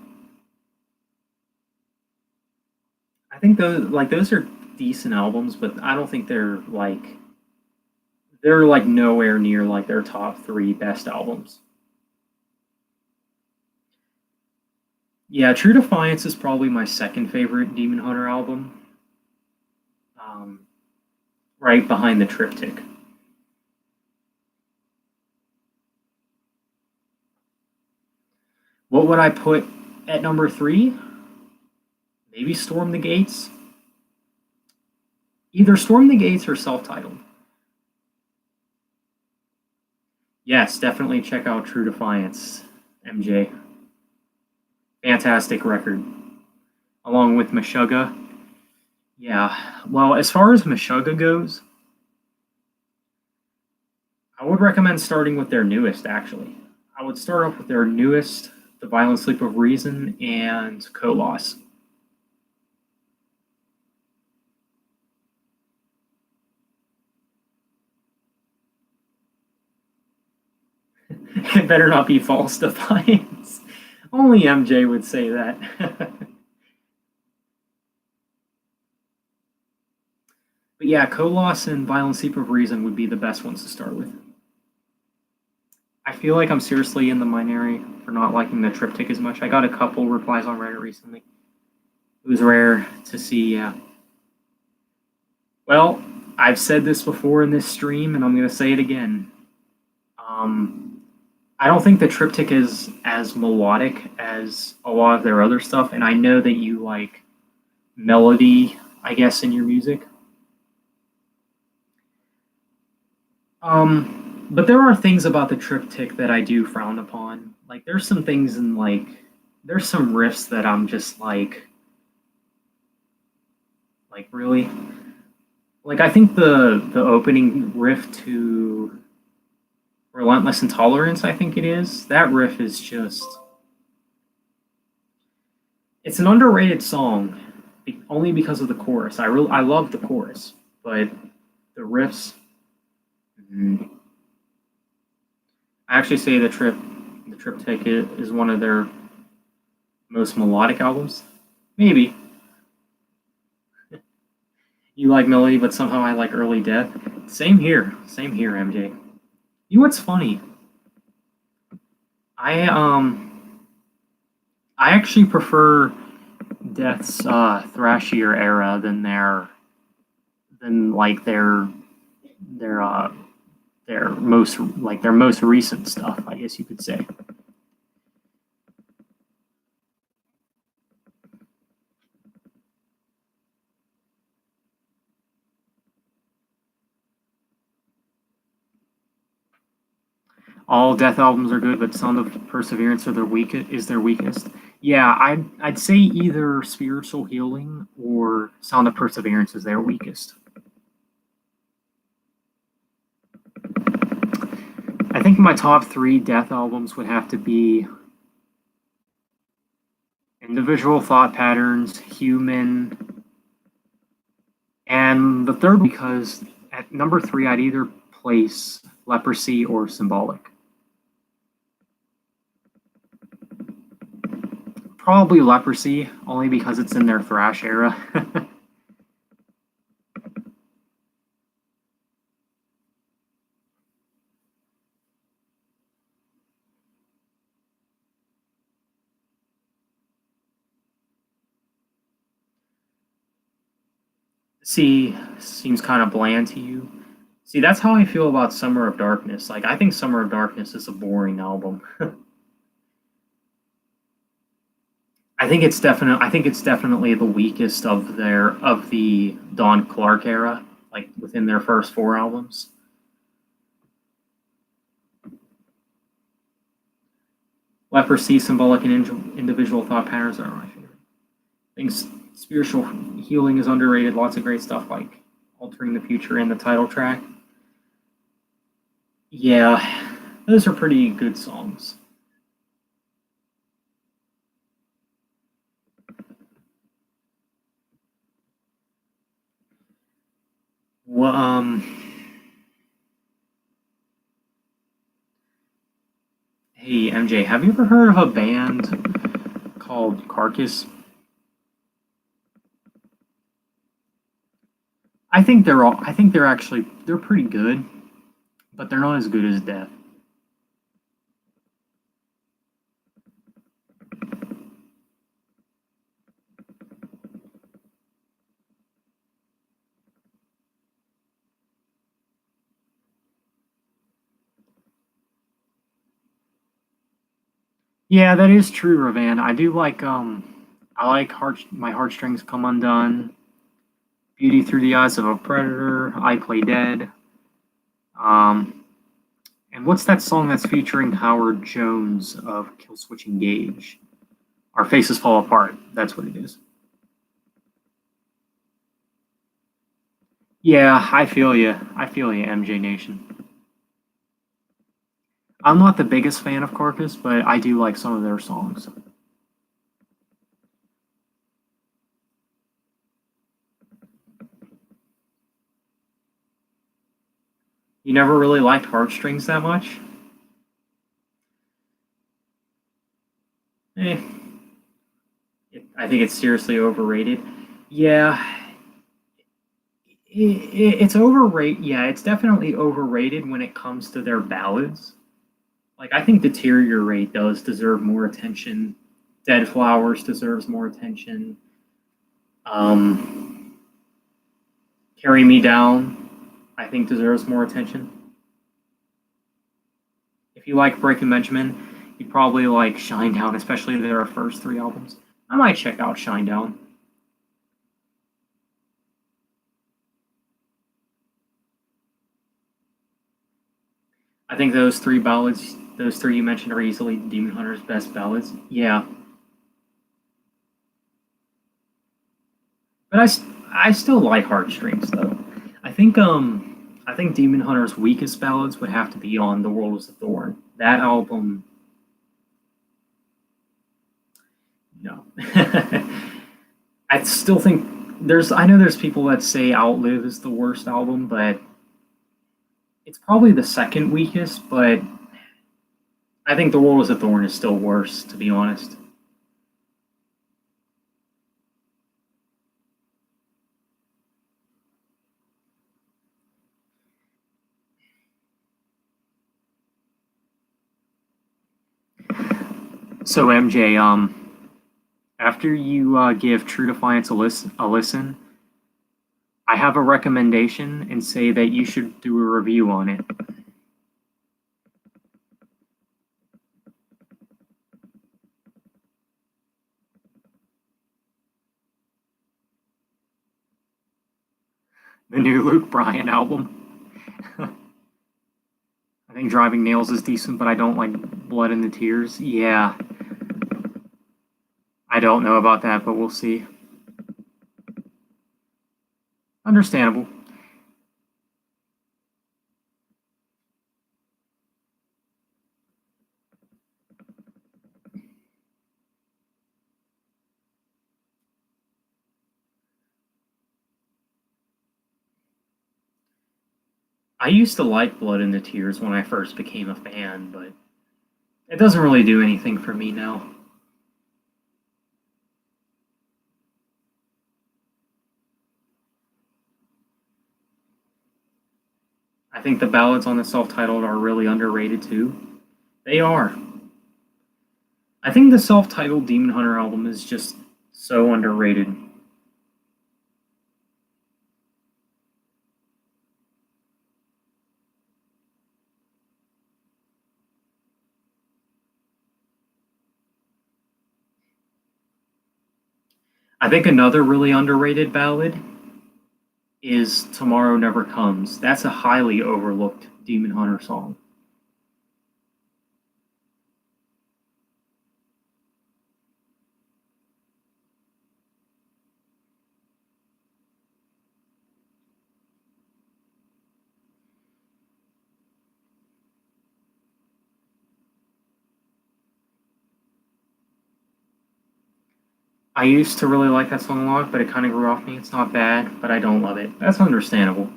Speaker 1: I think those are decent albums, but I don't think they're nowhere near like their top 3 best albums. Yeah, True Defiance is probably my second favorite Demon Hunter album. Right behind the Triptych. What would I put at number 3? Maybe Storm the Gates. Either Storm the Gates or self-titled. Yes, definitely check out True Defiance, MJ. Fantastic record. Along with Meshuggah. Yeah, well, as far as Meshuggah goes, I would recommend starting with their newest, actually. I would start off with their newest, The Violent Sleep of Reason, and Koloss. It better not be False Defiance. Only MJ would say that. But yeah, Koloss and Violent Sleep of Reason would be the best ones to start with. I feel like I'm seriously in the minority for not liking the Triptych as much. I got a couple replies on Reddit recently. It was rare to see, yeah. Well, I've said this before in this stream, and I'm going to say it again. I don't think the Triptych is as melodic as a lot of their other stuff, and I know that you like melody, I guess, in your music. But there are things about the Triptych that I do frown upon. Like, there's some things in, like, there's some riffs that I'm just like, really? Like, I think the opening riff to Relentless Intolerance, I think it is. That riff is just. It's an underrated song, only because of the chorus. I love the chorus, but the riffs. Mm, I actually say the Triptych is one of their most melodic albums. Maybe. You like melody, but somehow I like early death. Same here, MJ. You know what's funny? I actually prefer Death's thrashier era than their most recent stuff, I guess you could say. All Death albums are good, but Sound of Perseverance is their weakest. Yeah, I'd say either Spiritual Healing or Sound of Perseverance is their weakest. I think my top 3 Death albums would have to be Individual Thought Patterns, Human, and the third, because at number 3 I'd either place Leprosy or Symbolic. Probably Leprosy, only because it's in their thrash era. See, seems kind of bland to you. See, that's how I feel about Summer of Darkness. Like, I think Summer of Darkness is a boring album. I think it's definitely the weakest of the Don Clark era, like within their first 4 albums. Leprosy, Symbolic, and Individual Thought Patterns are my favorite. I think Spiritual Healing is underrated. Lots of great stuff like Altering the Future and the title track. Yeah, those are pretty good songs. Well, hey MJ, have you ever heard of a band called Carcass? I think they're pretty good, but they're not as good as Death. Yeah, that is true, Ravan. I do like I like My Heartstrings Come Undone, Beauty Through the Eyes of a Predator, I Play Dead. Um and what's that song that's featuring Howard Jones of Killswitch Engage? Our Faces Fall Apart. That's what it is. Yeah, I feel you. MJ Nation. I'm not the biggest fan of Carcass, but I do like some of their songs. You never really liked Heartstrings that much? Eh, I think it's seriously overrated. Yeah, it's overrated. Yeah, it's definitely overrated when it comes to their ballads. Like, I think Deteriorate does deserve more attention. Dead Flowers deserves more attention. Um, Carry Me Down, I think, deserves more attention. If you like Breaking Benjamin, you'd probably like Shinedown, especially their first 3 albums. I might check out Shinedown. I think those 3 ballads, those 3 you mentioned, are easily Demon Hunter's best ballads. Yeah, but I still like Heartstrings though. I think I think Demon Hunter's weakest ballads would have to be on The World is a Thorn. That album, no. I still think I know there's people that say Outlive is the worst album, but it's probably the second weakest, but I think The World is a Thorn is still worse, to be honest. So MJ, after you give True Defiance a listen, I have a recommendation and say that you should do a review on it. The new Luke Bryan album. I think Driving Nails is decent, but I don't like Blood in the Tears. Yeah. I don't know about that, but we'll see. Understandable. I used to like Blood in the Tears when I first became a fan, but it doesn't really do anything for me now. I think the ballads on the self-titled are really underrated too. They are. I think the self-titled Demon Hunter album is just so underrated. I think another really underrated ballad is Tomorrow Never Comes. That's a highly overlooked Demon Hunter song. I used to really like that song a lot, but it kind of grew off me. It's not bad, but I don't love it. That's understandable.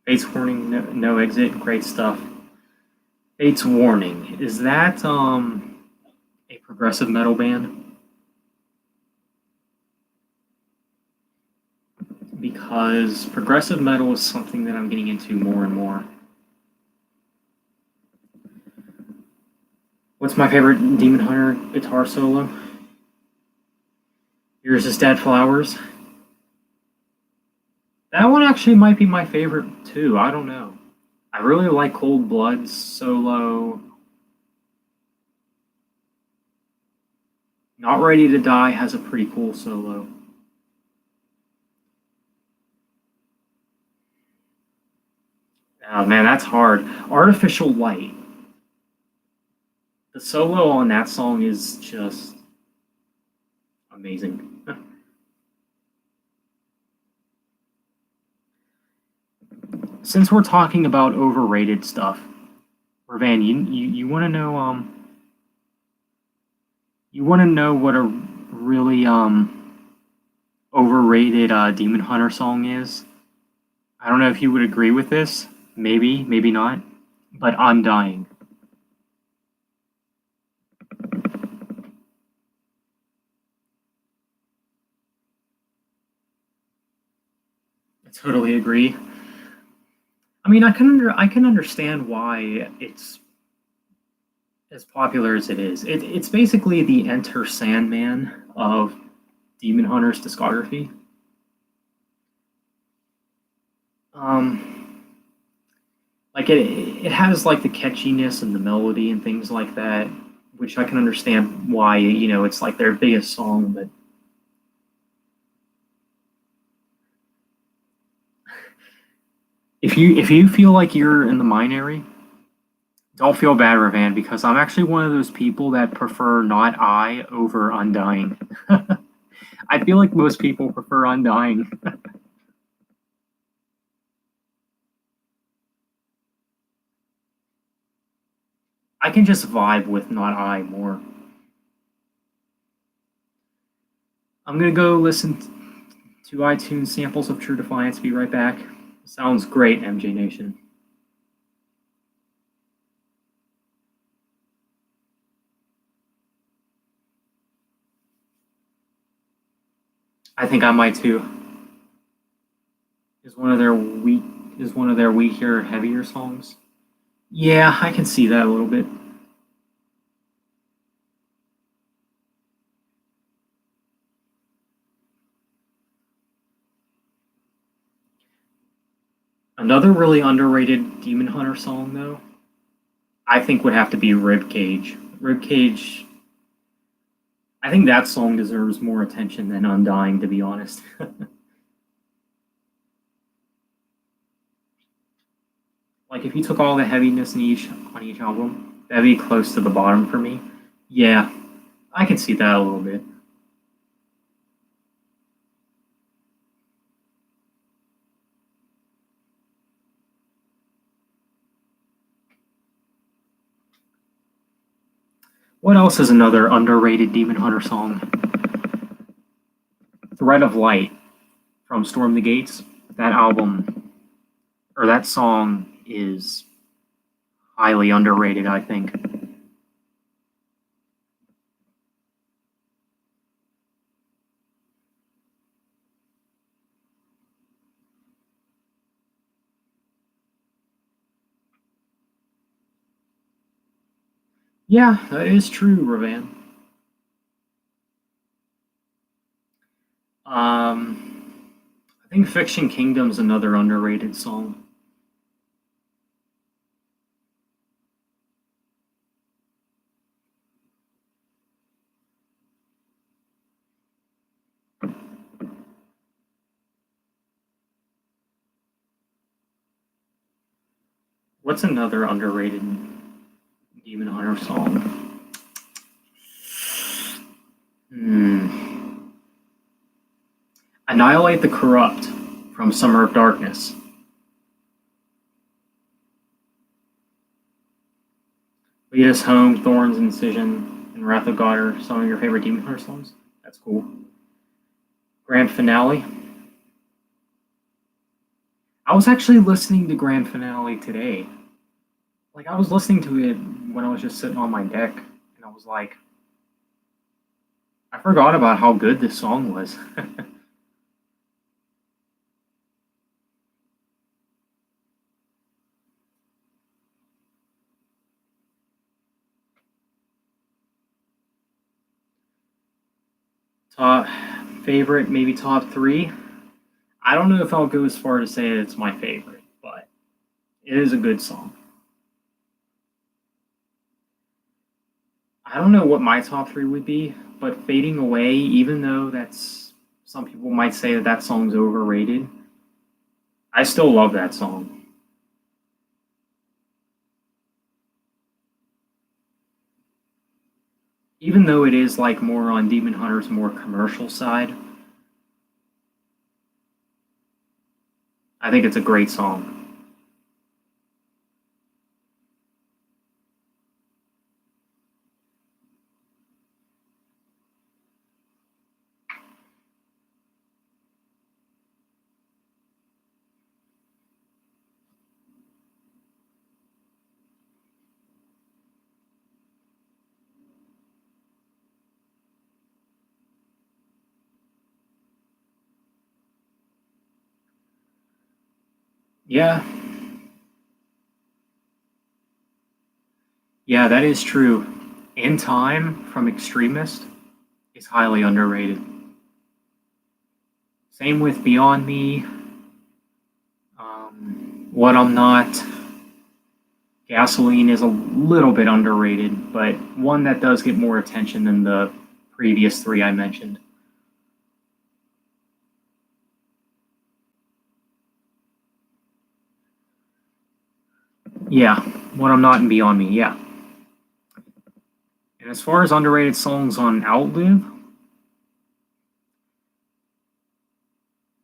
Speaker 1: Fates Warning, no Exit, great stuff. Fates Warning, is that a progressive metal band? Because progressive metal is something that I'm getting into more and more. What's my favorite Demon Hunter guitar solo? Yours is Dead Flowers. That one actually might be my favorite too. I don't know. I really like Cold Blood's solo. Not Ready to Die has a pretty cool solo. Oh man, that's hard. Artificial Light. The solo on that song is just amazing. Since we're talking about overrated stuff, Ravan, you want to know what a really overrated Demon Hunter song is? I don't know if you would agree with this. Maybe, maybe not. But I'm Dying. I totally agree. I mean, I can understand why it's as popular as it is. It's basically the Enter Sandman of Demon Hunter's discography. Um, like it has like the catchiness and the melody and things like that, which I can understand why it's like their biggest song. But if you feel like you're in the Mine area, Don't feel bad, Ravan, because I'm actually one of those people that prefer Not I over Undying. I feel like most people prefer Undying. I can just vibe with Not I more. I'm gonna go listen to iTunes samples of True Defiance. Be right back. Sounds great, MJ Nation. I think I might too. Is one of their weaker, heavier songs. Yeah, I can see that a little bit. Another really underrated Demon Hunter song, though, I think would have to be Ribcage. Ribcage, I think that song deserves more attention than Undying, to be honest. Like, if you took all the heaviness on each album, that'd be close to the bottom for me. Yeah, I can see that a little bit. What else is another underrated Demon Hunter song? Thread of Light from Storm the Gates. That album, or that song, is highly underrated, I think. Yeah, that is true, Ravan. I think Fiction Kingdom's another underrated song. What's another underrated Demon Hunter song? Annihilate the Corrupt from Summer of Darkness. Lead Us Home, Thorns, Incision, and Wrath of God are some of your favorite Demon Hunter songs. That's cool. Grand Finale. I was actually listening to Grand Finale today. Like, I was listening to it when I was just sitting on my deck, and I was like, I forgot about how good this song was. Top favorite, maybe top three. I don't know if I'll go as far to say it's my favorite, but it is a good song. I don't know what my top three would be, but Fading Away, even though that's some people might say that that song's overrated, I still love that song. Even though it is like more on Demon Hunter's more commercial side, I think it's a great song. Yeah, yeah, that is true. In Time from Extremist is highly underrated. Same with Beyond Me, What I'm Not. Gasoline is a little bit underrated, but one that does get more attention than the previous three I mentioned. Yeah, What I'm Not and Beyond Me, yeah. And as far as underrated songs on Outlive,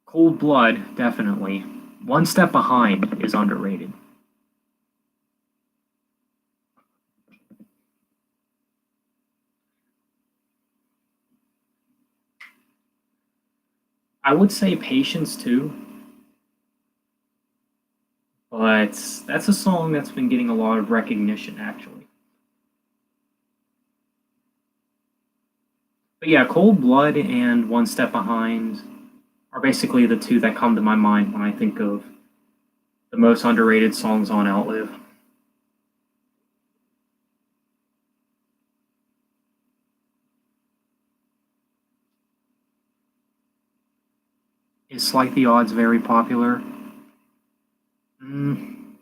Speaker 1: Cold Blood, definitely. One Step Behind is underrated. I would say Patience too, but that's a song that's been getting a lot of recognition actually. But yeah, Cold Blood and One Step Behind are basically the two that come to my mind when I think of the most underrated songs on Outlive. Is Slight the Odds very popular? Mm,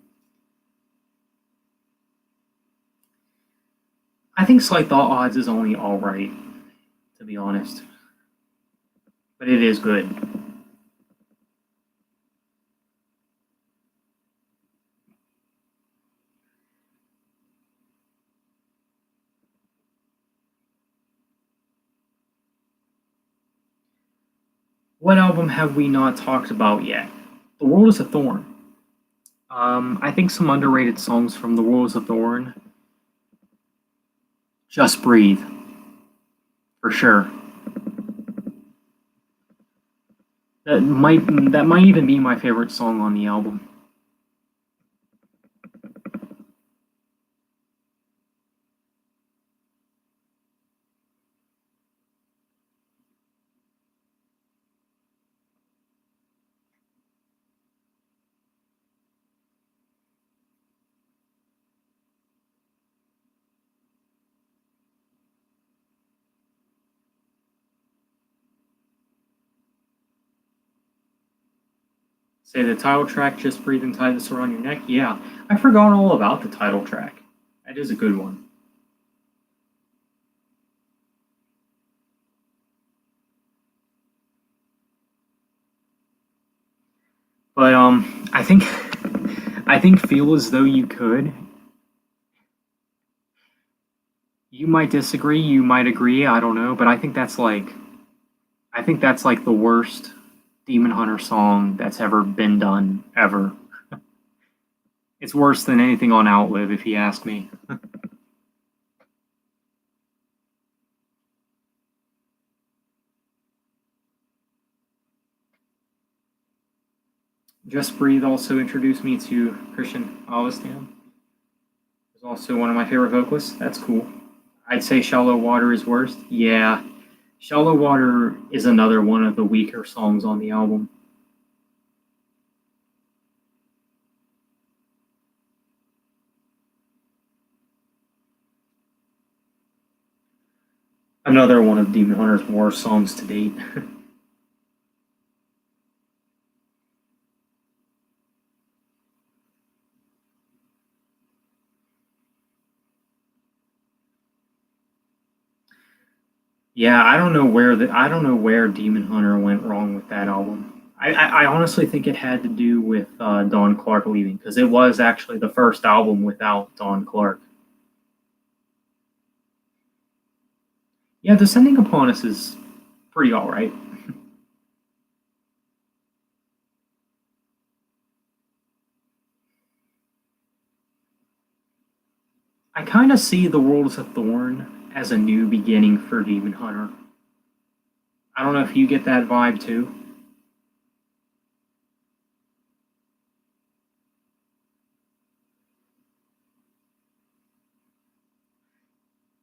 Speaker 1: I think Slight the Odds is only alright, to be honest. But it is good. What album have we not talked about yet? The World is a Thorn. I think some underrated songs from The World is a Thorn. Just Breathe, for sure. That might even be my favorite song on the album. Say the title track, Just Breathe and Tie This Around Your Neck. Yeah, I forgot all about the title track. That is a good one. But I think Feel As Though You Could. You might disagree, you might agree, I don't know, but I think that's like the worst Demon Hunter song that's ever been done ever. It's worse than anything on Outlive, if you ask me. Just Breathe also introduced me to Christian Alistam. He's also one of my favorite vocalists. That's cool. I'd say Shallow Water is worst. Yeah, Shallow Water is another one of the weaker songs on the album. Another one of Demon Hunter's worst songs to date. Yeah, I don't know where Demon Hunter went wrong with that album. I honestly think it had to do with Don Clark leaving because it was actually the first album without Don Clark. Yeah, Descending Upon Us is pretty all right. I kind of see The World is a Thorn as a new beginning for Demon Hunter. I don't know if you get that vibe too.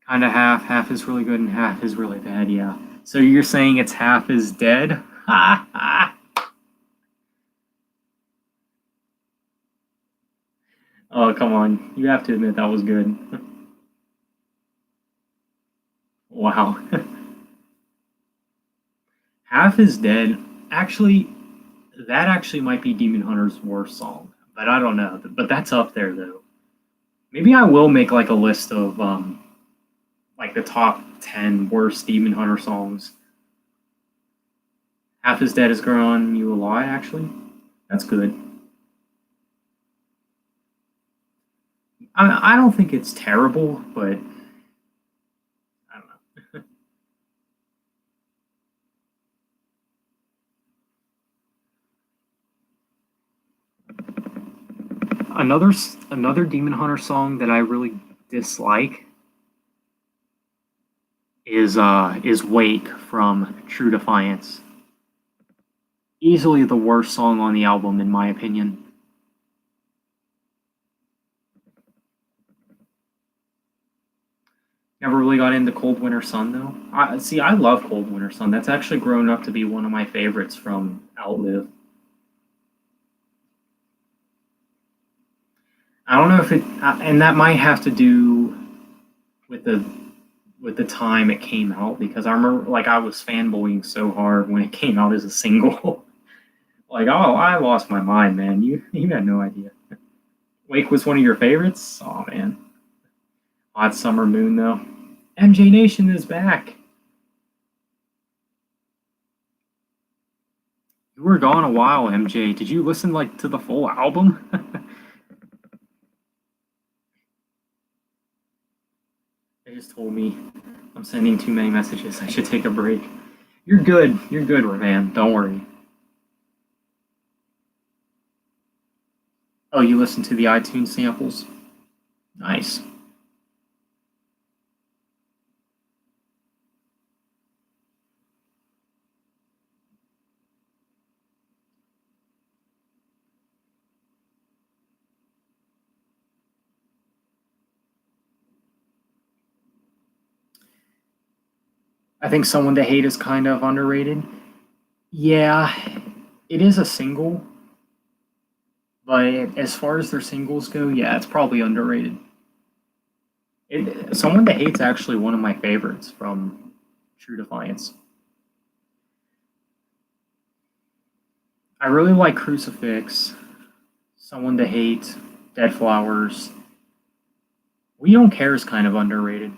Speaker 1: Kind of half, half is really good and half is really bad, yeah. So you're saying it's half is dead? Oh, come on. You have to admit that was good. Wow. Half is Dead. Actually, that actually might be Demon Hunter's worst song, but I don't know. But that's up there though. Maybe I will make like a list of like the top 10 worst Demon Hunter songs. Half is Dead is Grown You a Lie, actually. That's good. I don't think it's terrible, but I don't know. Another Demon Hunter song that I really dislike is Wake from True Defiance. Easily the worst song on the album, in my opinion. Never really got into Cold Winter Sun though. I love Cold Winter Sun. That's actually grown up to be one of my favorites from Outlive. I don't know if it, and that might have to do with the time it came out because I remember like I was fanboying so hard when it came out as a single. Like, oh, I lost my mind, man. You had no idea. Wake was one of your favorites? Oh man. Hot Summer Moon though. MJ Nation is back. You were gone a while, MJ. Did you listen like to the full album? They just told me I'm sending too many messages. I should take a break. You're good. You're good, Ravan. Don't worry. Oh, you listen to the iTunes samples? Nice. I think Someone to Hate is kind of underrated. Yeah, it is a single, but as far as their singles go, yeah, it's probably underrated. Someone to Hate's actually one of my favorites from True Defiance. I really like Crucifix, Someone to Hate, Dead Flowers. We Don't Care is kind of underrated.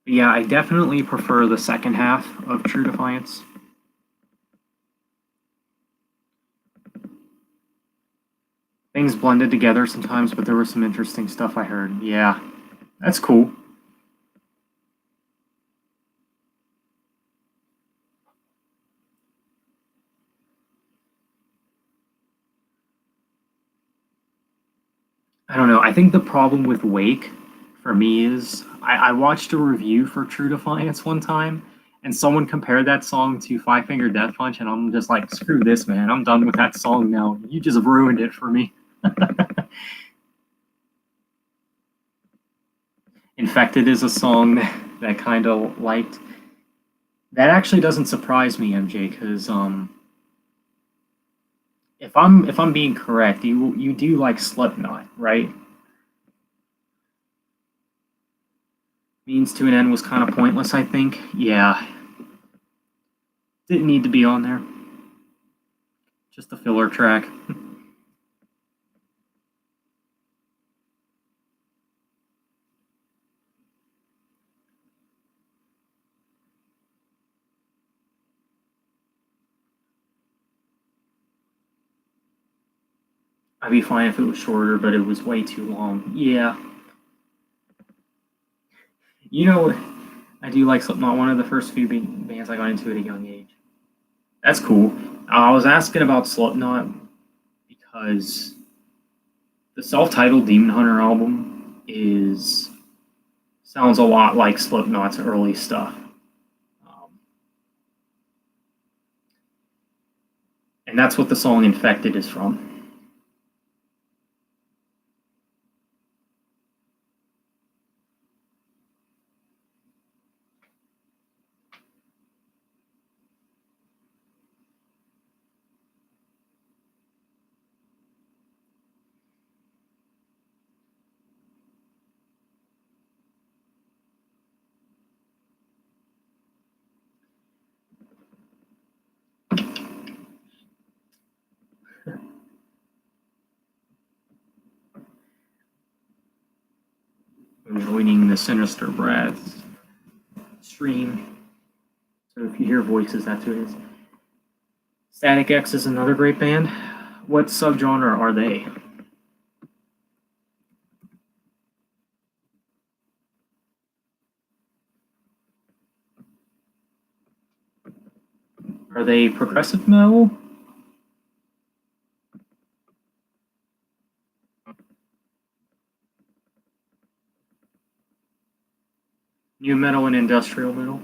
Speaker 1: But yeah, I definitely prefer the second half of True Defiance. Things blended together sometimes, but there was some interesting stuff I heard. Yeah, that's cool. I don't know. I think the problem with Wake for me is I watched a review for True Defiance one time, and someone compared that song to Five Finger Death Punch, and I'm just like, screw this, man. I'm done with that song now. You just ruined it for me. Infected is a song that kind of liked. That actually doesn't surprise me, MJ, because if I'm being correct, you do like Slipknot, right? Means to an End was kind of pointless, I think. Yeah, didn't need to be on there. Just a filler track. I'd be fine if it was shorter, but it was way too long. Yeah. You know, I do like Slipknot, one of the first few bands I got into at a young age. That's cool. I was asking about Slipknot because the self-titled Demon Hunter album is sounds a lot like Slipknot's early stuff. Um, and that's what the song Infected is from. Joining the Sinister Breath. stream. So if you hear voices, that's who it is. Static X is another great band. What subgenre are they? Are they progressive metal? New metal and industrial metal?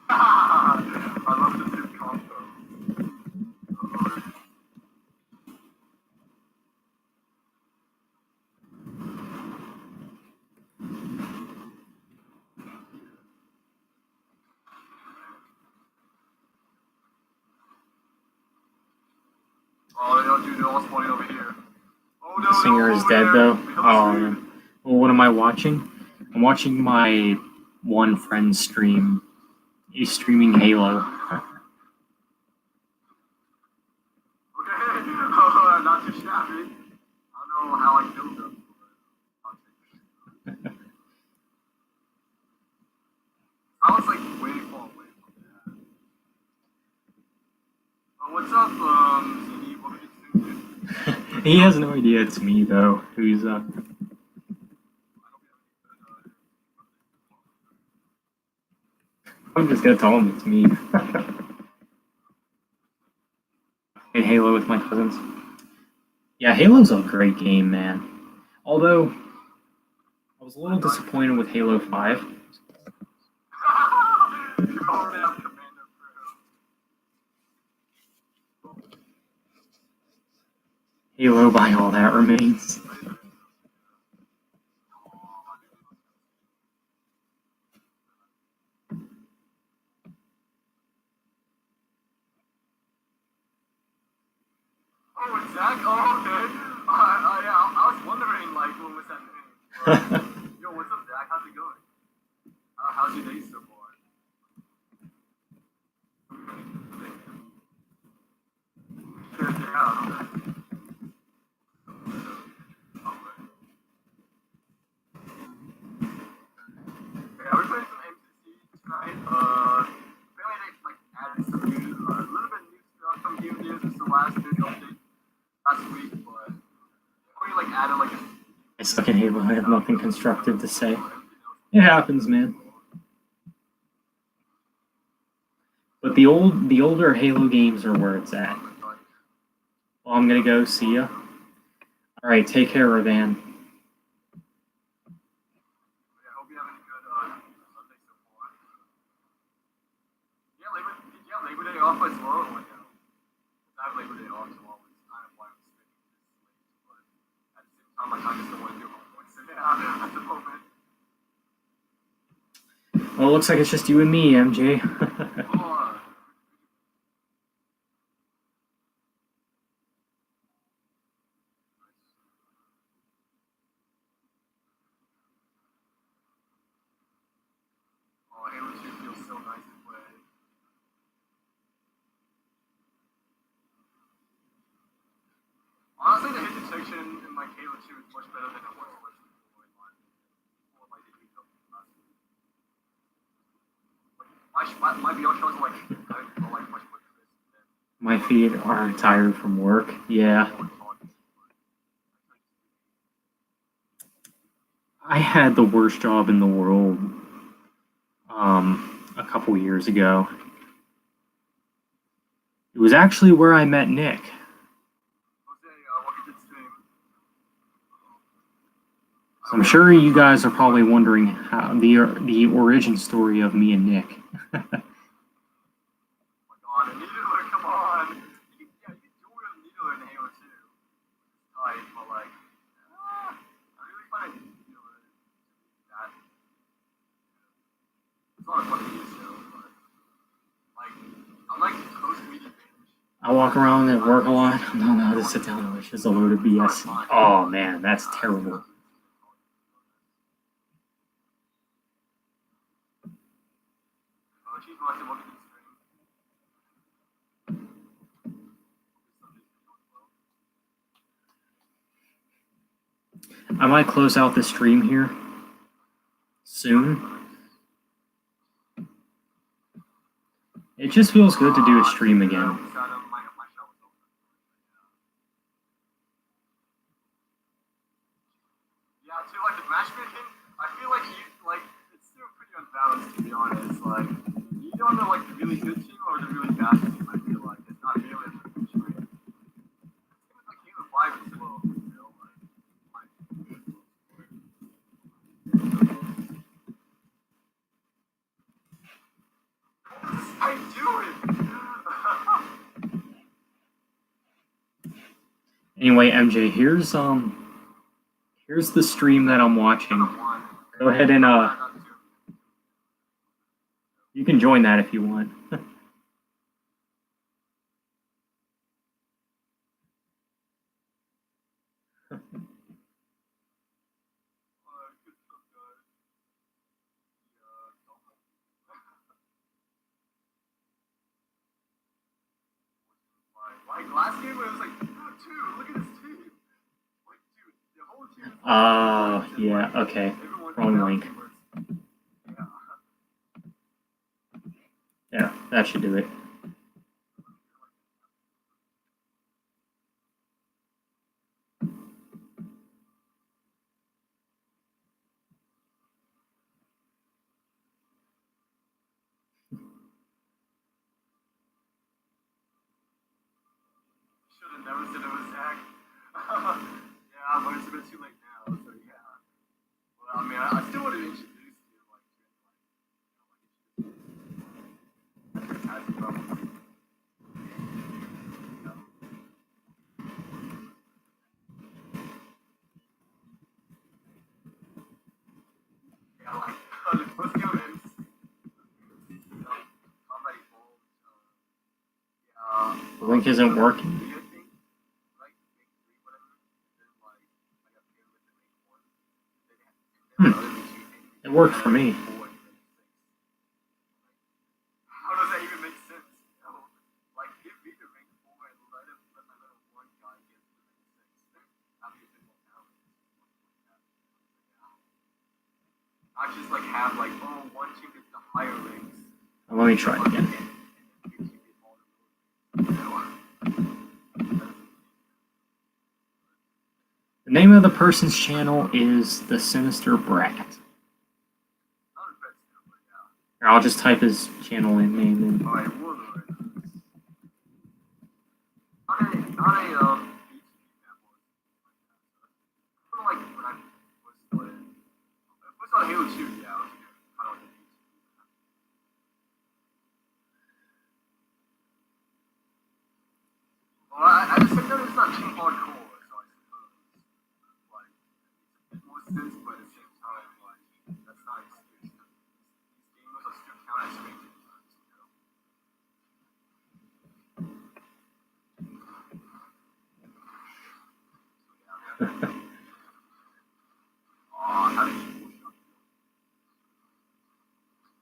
Speaker 2: I love the two combo. Oh, they don't do the all spawning over here. Oh no,
Speaker 1: The singer is dead though. Oh, man. Well, what am I watching? I'm watching my one friend's stream. He's streaming Halo.
Speaker 2: Okay, not too shabby. I don't know how I killed them. I was like way far away from that. What's up, CD? What did you do?
Speaker 1: He has no idea it's me though. Who's I'm just gonna tell him it's me. Played Halo with my cousins. Yeah, Halo's a great game, man. Although I was a little disappointed with Halo 5. Halo by all that remains.
Speaker 2: Oh, it's Zach? Oh, okay. Yeah, I was wondering, like, what was that name? Yo, what's up, Zach? How's it going? How's your day so far? Yeah, we're playing some MCC tonight. Apparently they like added some new, a little bit new stuff from game news since the last big update last week, but we like added like a.
Speaker 1: I suck at Halo. I have nothing constructive to say. It happens, man. But the older Halo games are where it's at. Well, I'm gonna go. See ya. All right, take care, Ravan.
Speaker 2: Hope you having a good Sunday so far. Yeah, Labor Day off as well. Like, I have Labor Day off, so I was kind of why I'm spending this late. But at the same time, I kind of still want to do homework. So yeah, at the moment.
Speaker 1: Well, it looks like it's just you and me, MJ.
Speaker 2: Halo 2 feels so nice to play. Honestly, the hit detection in like Halo 2 is much better than it was before like the heat up last week. My VR shows are like much quicker than
Speaker 1: My feet are tired from work. Yeah. I had the worst job in the world a couple years ago. It was actually where I met Nick. So I'm sure you guys are probably wondering how the origin story of me and Nick.
Speaker 2: a lot of fun media show, but like I like post media binge.
Speaker 1: I walk around at work a lot. I don't know how to sit down and watch. It's a load of BS. Oh man, that's terrible.
Speaker 2: She's watching one of these streams.
Speaker 1: I might close out the stream here soon. It just feels good to do a stream again.
Speaker 2: Yeah, too, like the matchmaking, I feel like it's still pretty unbalanced, to be honest. Like, you don't know like the really good team or the really bad team. I feel like it's not really a good trade. It's like Halo 5 as well, you know, I do it.
Speaker 1: Anyway, MJ, here's the stream that I'm watching. Go ahead and you can join that if you want.
Speaker 2: Like last game, it was like, dude, look at this team. Like, dude, the whole team.
Speaker 1: Yeah, okay. Wrong link. Yeah, that should do it.
Speaker 2: Should have never said it was Zach. Yeah, but it's a bit too late now, so yeah. Well, I mean, I still want to introduce you, yeah, like, let's go in. Combat Evolved,
Speaker 1: The link isn't working. It worked for me.
Speaker 2: How does that even make sense? You know? Like, give me the rank 4 and let my level 1 guy get to the rank 6. That'd be a bit more balanced. Not just like have like, oh, one team gets the higher ranks.
Speaker 1: Let me try it again. The name of the person's channel is The Sinister Brat. Or I'll just type his channel in name in.
Speaker 2: Alright, Warlord. Not a beach example. Like when I was playing. It was on Halo 2, yeah. I was kind of like a beach. Well, I just think that it's not too hardcore, so I suppose. Like, it makes more sense, but at the same time, like, that's not an excuse. These gamers are still counter strength. Oh, how did you push up?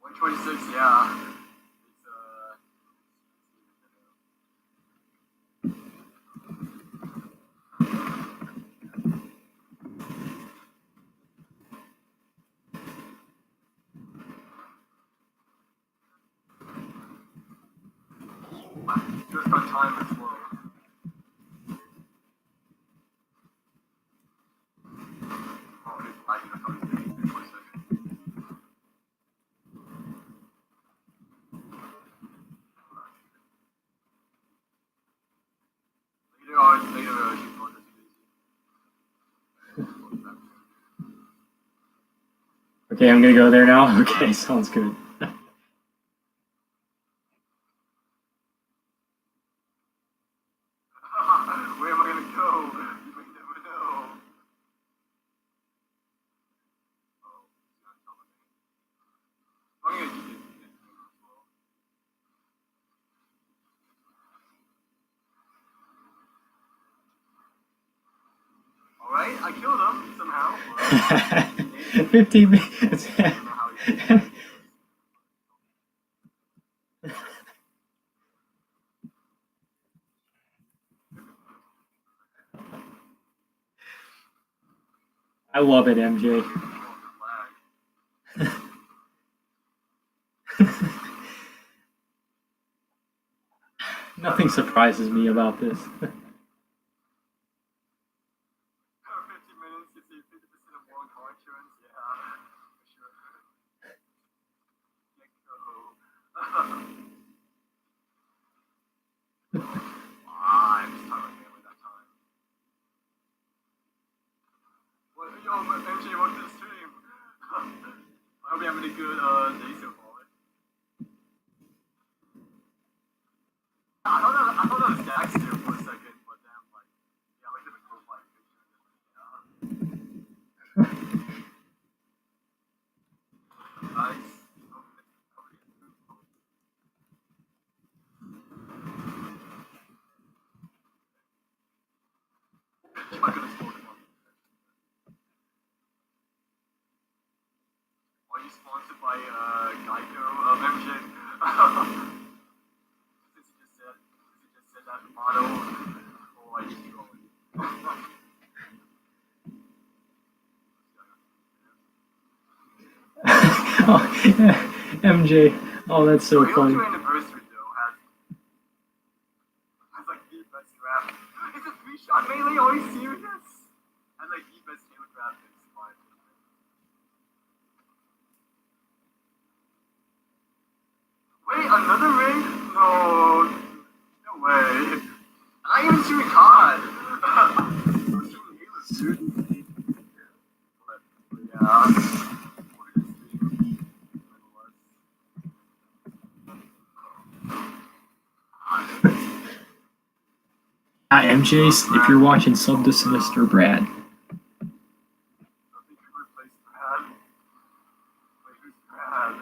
Speaker 2: 126, yeah. Just on time as well. Oh, it's lagging. I thought it was taking for a second. Later, she's going to
Speaker 1: Okay, I'm gonna go there now. Okay, sounds good.
Speaker 2: Where am I gonna go? You may never know. Oh, she's on top of me. I'm gonna I killed him somehow. But
Speaker 1: 15 minutes.
Speaker 2: I don't know how he did it.
Speaker 1: I love it, MJ.
Speaker 2: Oh, the lag.
Speaker 1: Nothing surprises me about this.
Speaker 2: 50 minutes, you see 50% of one car insurance. Yeah, for sure. I'm just talking about family that time. Well, yo, MJ, welcome to the stream. I hope you're having a good day so far. I thought that was Daxter for a second, but then, like, yeah, I looked at the profile picture. Yeah. Nice. I could have spoken about it. Are you sponsored by Geico, MJ? Since you just said that motto, or are you trolling?
Speaker 1: Oh, yeah. MJ. Oh, that's so
Speaker 2: Your
Speaker 1: funny.
Speaker 2: anniversary though has like the best rap. It's a 3-shot melee. Are you serious? Has like the best Halo graphics. Wait, another ring? No, no way. I even shooting COD. I'm shooting Halo, dude. But yeah.
Speaker 1: Hi, MJ. If you're watching, sub to Sinister Brad.
Speaker 2: I think you replaced Brad. Wait, who's Brad?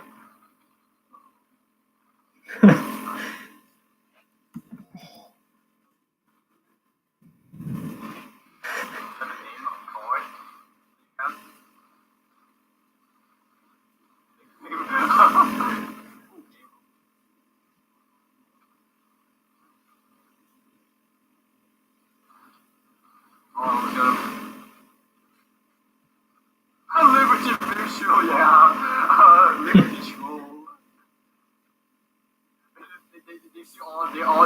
Speaker 2: Liberty Visual, yeah. Liberty Troll.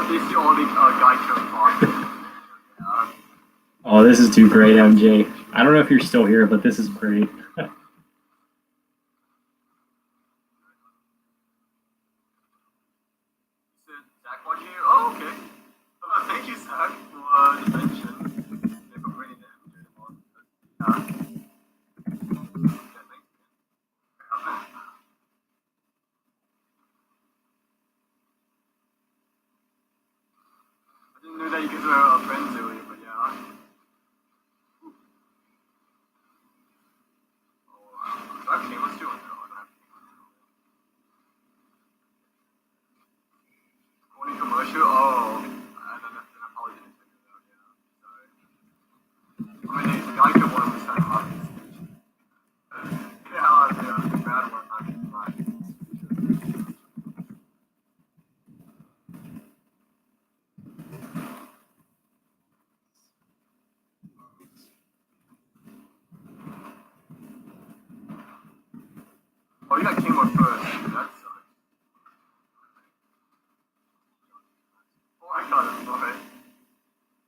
Speaker 2: They see all the Geico talk. Yeah.
Speaker 1: Oh, this is too great, MJ. I don't know if you're still here, but this is great.
Speaker 2: Said Zach watching you? Oh, okay. Thank you, Zach, for the mention. And for bringing it to the mod. Yeah. Yeah, thanks. I didn't know that you guys were friends earlier, but yeah. Oh, do I have cameras too? No, I don't have cameras. Corny commercial? Oh. Then I probably didn't check it out, yeah. Sorry. I mean, the guy could want to sign off this stage. Yeah, the bad one, not fine. Oh, you got King War first. That sucks. Oh, I got it. Okay.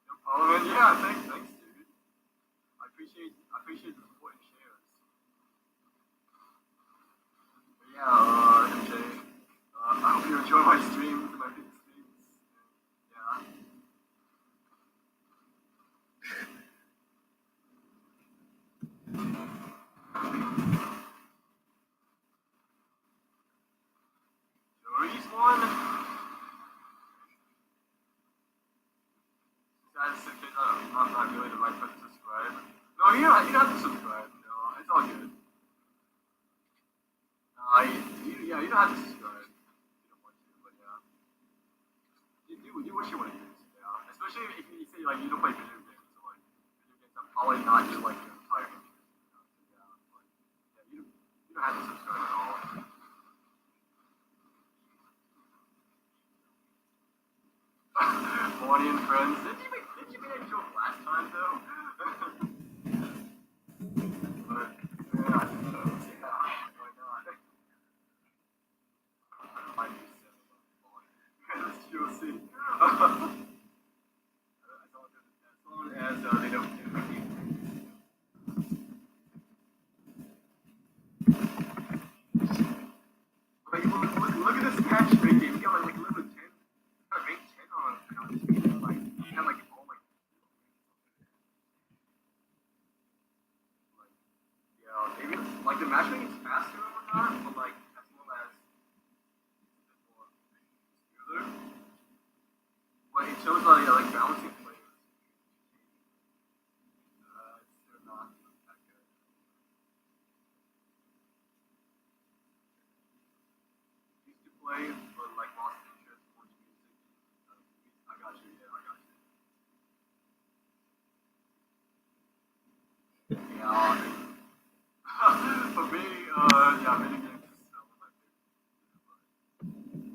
Speaker 2: No problem. Yeah, thanks, dude. I appreciate the support and shares. But yeah, MJ, I hope you enjoy my streams, my big streams. Yeah. Jory's one. Guys, if it's not really the right person to subscribe. No, you don't have to subscribe. No, it's all good. Yeah, you don't have to subscribe. You don't want to, but yeah. You do what you want to do. Yeah. Especially if you say like you don't play video games, or like video games have probably not your like your entire interest. Yeah, but yeah, you don't have to subscribe at all. Morty and Friends. Did you make that joke last time though? But yeah, why not? I might be seven on Let's see. As long as they don't do anything. Like, look at this matchmaking. We got like level 10. Got rank 10 on this game. Like, you have like all like yeah, maybe like the matchmaking is faster or whatnot, but like as well as it's a bit more smoother. But it shows like balancing players. It's still not that good. Used to play, but like lost interest towards music. I got you. Yeah, I got you. Yeah. For me, yeah, mini games is one of my favorite.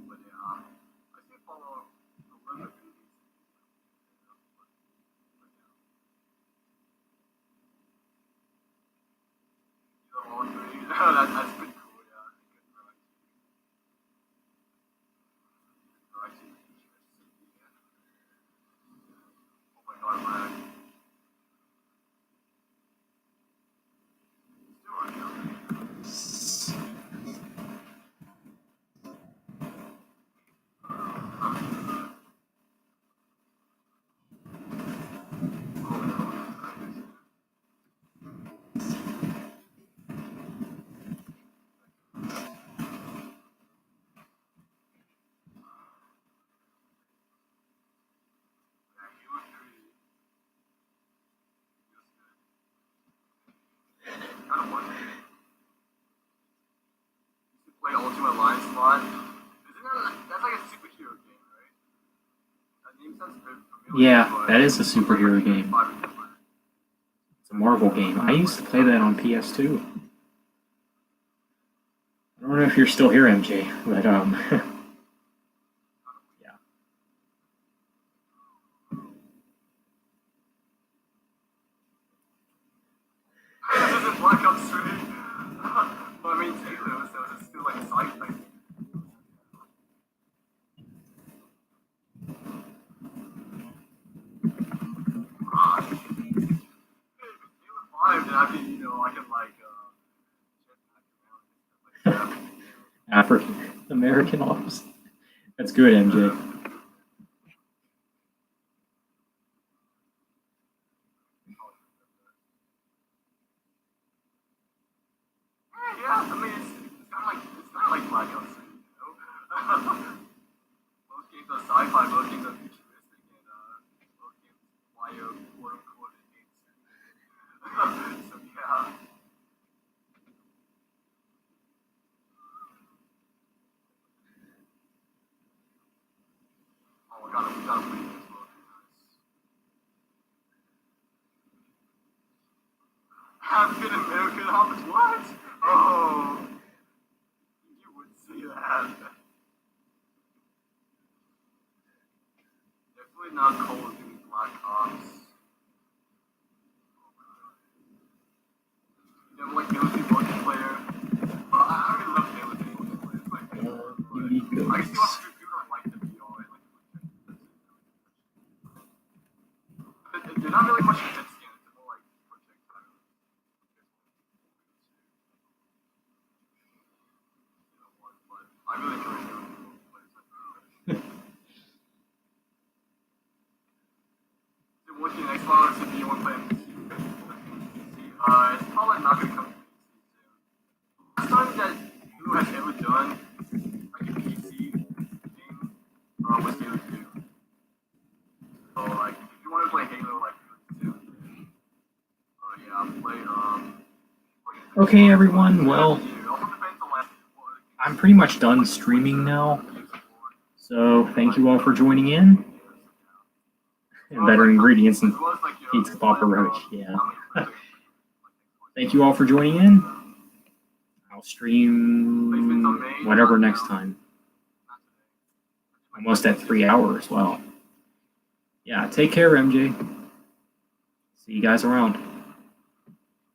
Speaker 2: But yeah, I still follow a little bit of movies. But yeah, you know, all three. That's pretty cool. Yeah, good variety of interests. Oh my god, man. Still on kind of wondering. To play Ultimate Alliance a lot. Isn't that that's like a superhero game, right? That name sounds very familiar.
Speaker 1: Yeah,
Speaker 2: But
Speaker 1: that is a superhero game.
Speaker 2: five or different.
Speaker 1: It's a Marvel game. I used to play that on PS2. I don't know if you're still here, MJ, but yeah.
Speaker 2: This isn't Black Ops 3. But I mean, Taylor, so it's still like a side thing. Gosh. Hey, if it's Halo 5, then I can, I can like, jetpack around and stuff like that.
Speaker 1: African American Ops. That's good, MJ.
Speaker 2: Yeah, I mean, it's not like Black Ops 3, Most games are sci-fi, most games are futuristic, and most games require quote-unquote advanced. So yeah. Oh, we gotta play this well. African American Hobbits, what? Oh, you would see that. Definitely not Call of Duty Black Ops. You never like Halo 2 multiplayer? Well, I already love Halo 2 multiplayer. It's my favorite. But I can see why people don't like the VR and like they're not really much head scans, they're more like projectile. But I really enjoy Halo 2 multiplayer. It's my favorite. Watching Xbox if you want to play on PC. It's probably not going to come to PC soon. Last time that Hulu has ever done like a PC game was Halo 2. So like if you want to play Halo like Halo 2, yeah, play
Speaker 1: Okay, everyone. Well,
Speaker 2: it also depends on like
Speaker 1: I'm pretty much done streaming now. So thank you all for joining in. and better ingredients
Speaker 2: As
Speaker 1: and
Speaker 2: well as like
Speaker 1: pizza Papa Roach. Yeah. Thank you all for joining in. I'll stream whatever next time. Almost at 3 hours. Well, yeah. Take care, MJ. See you guys around.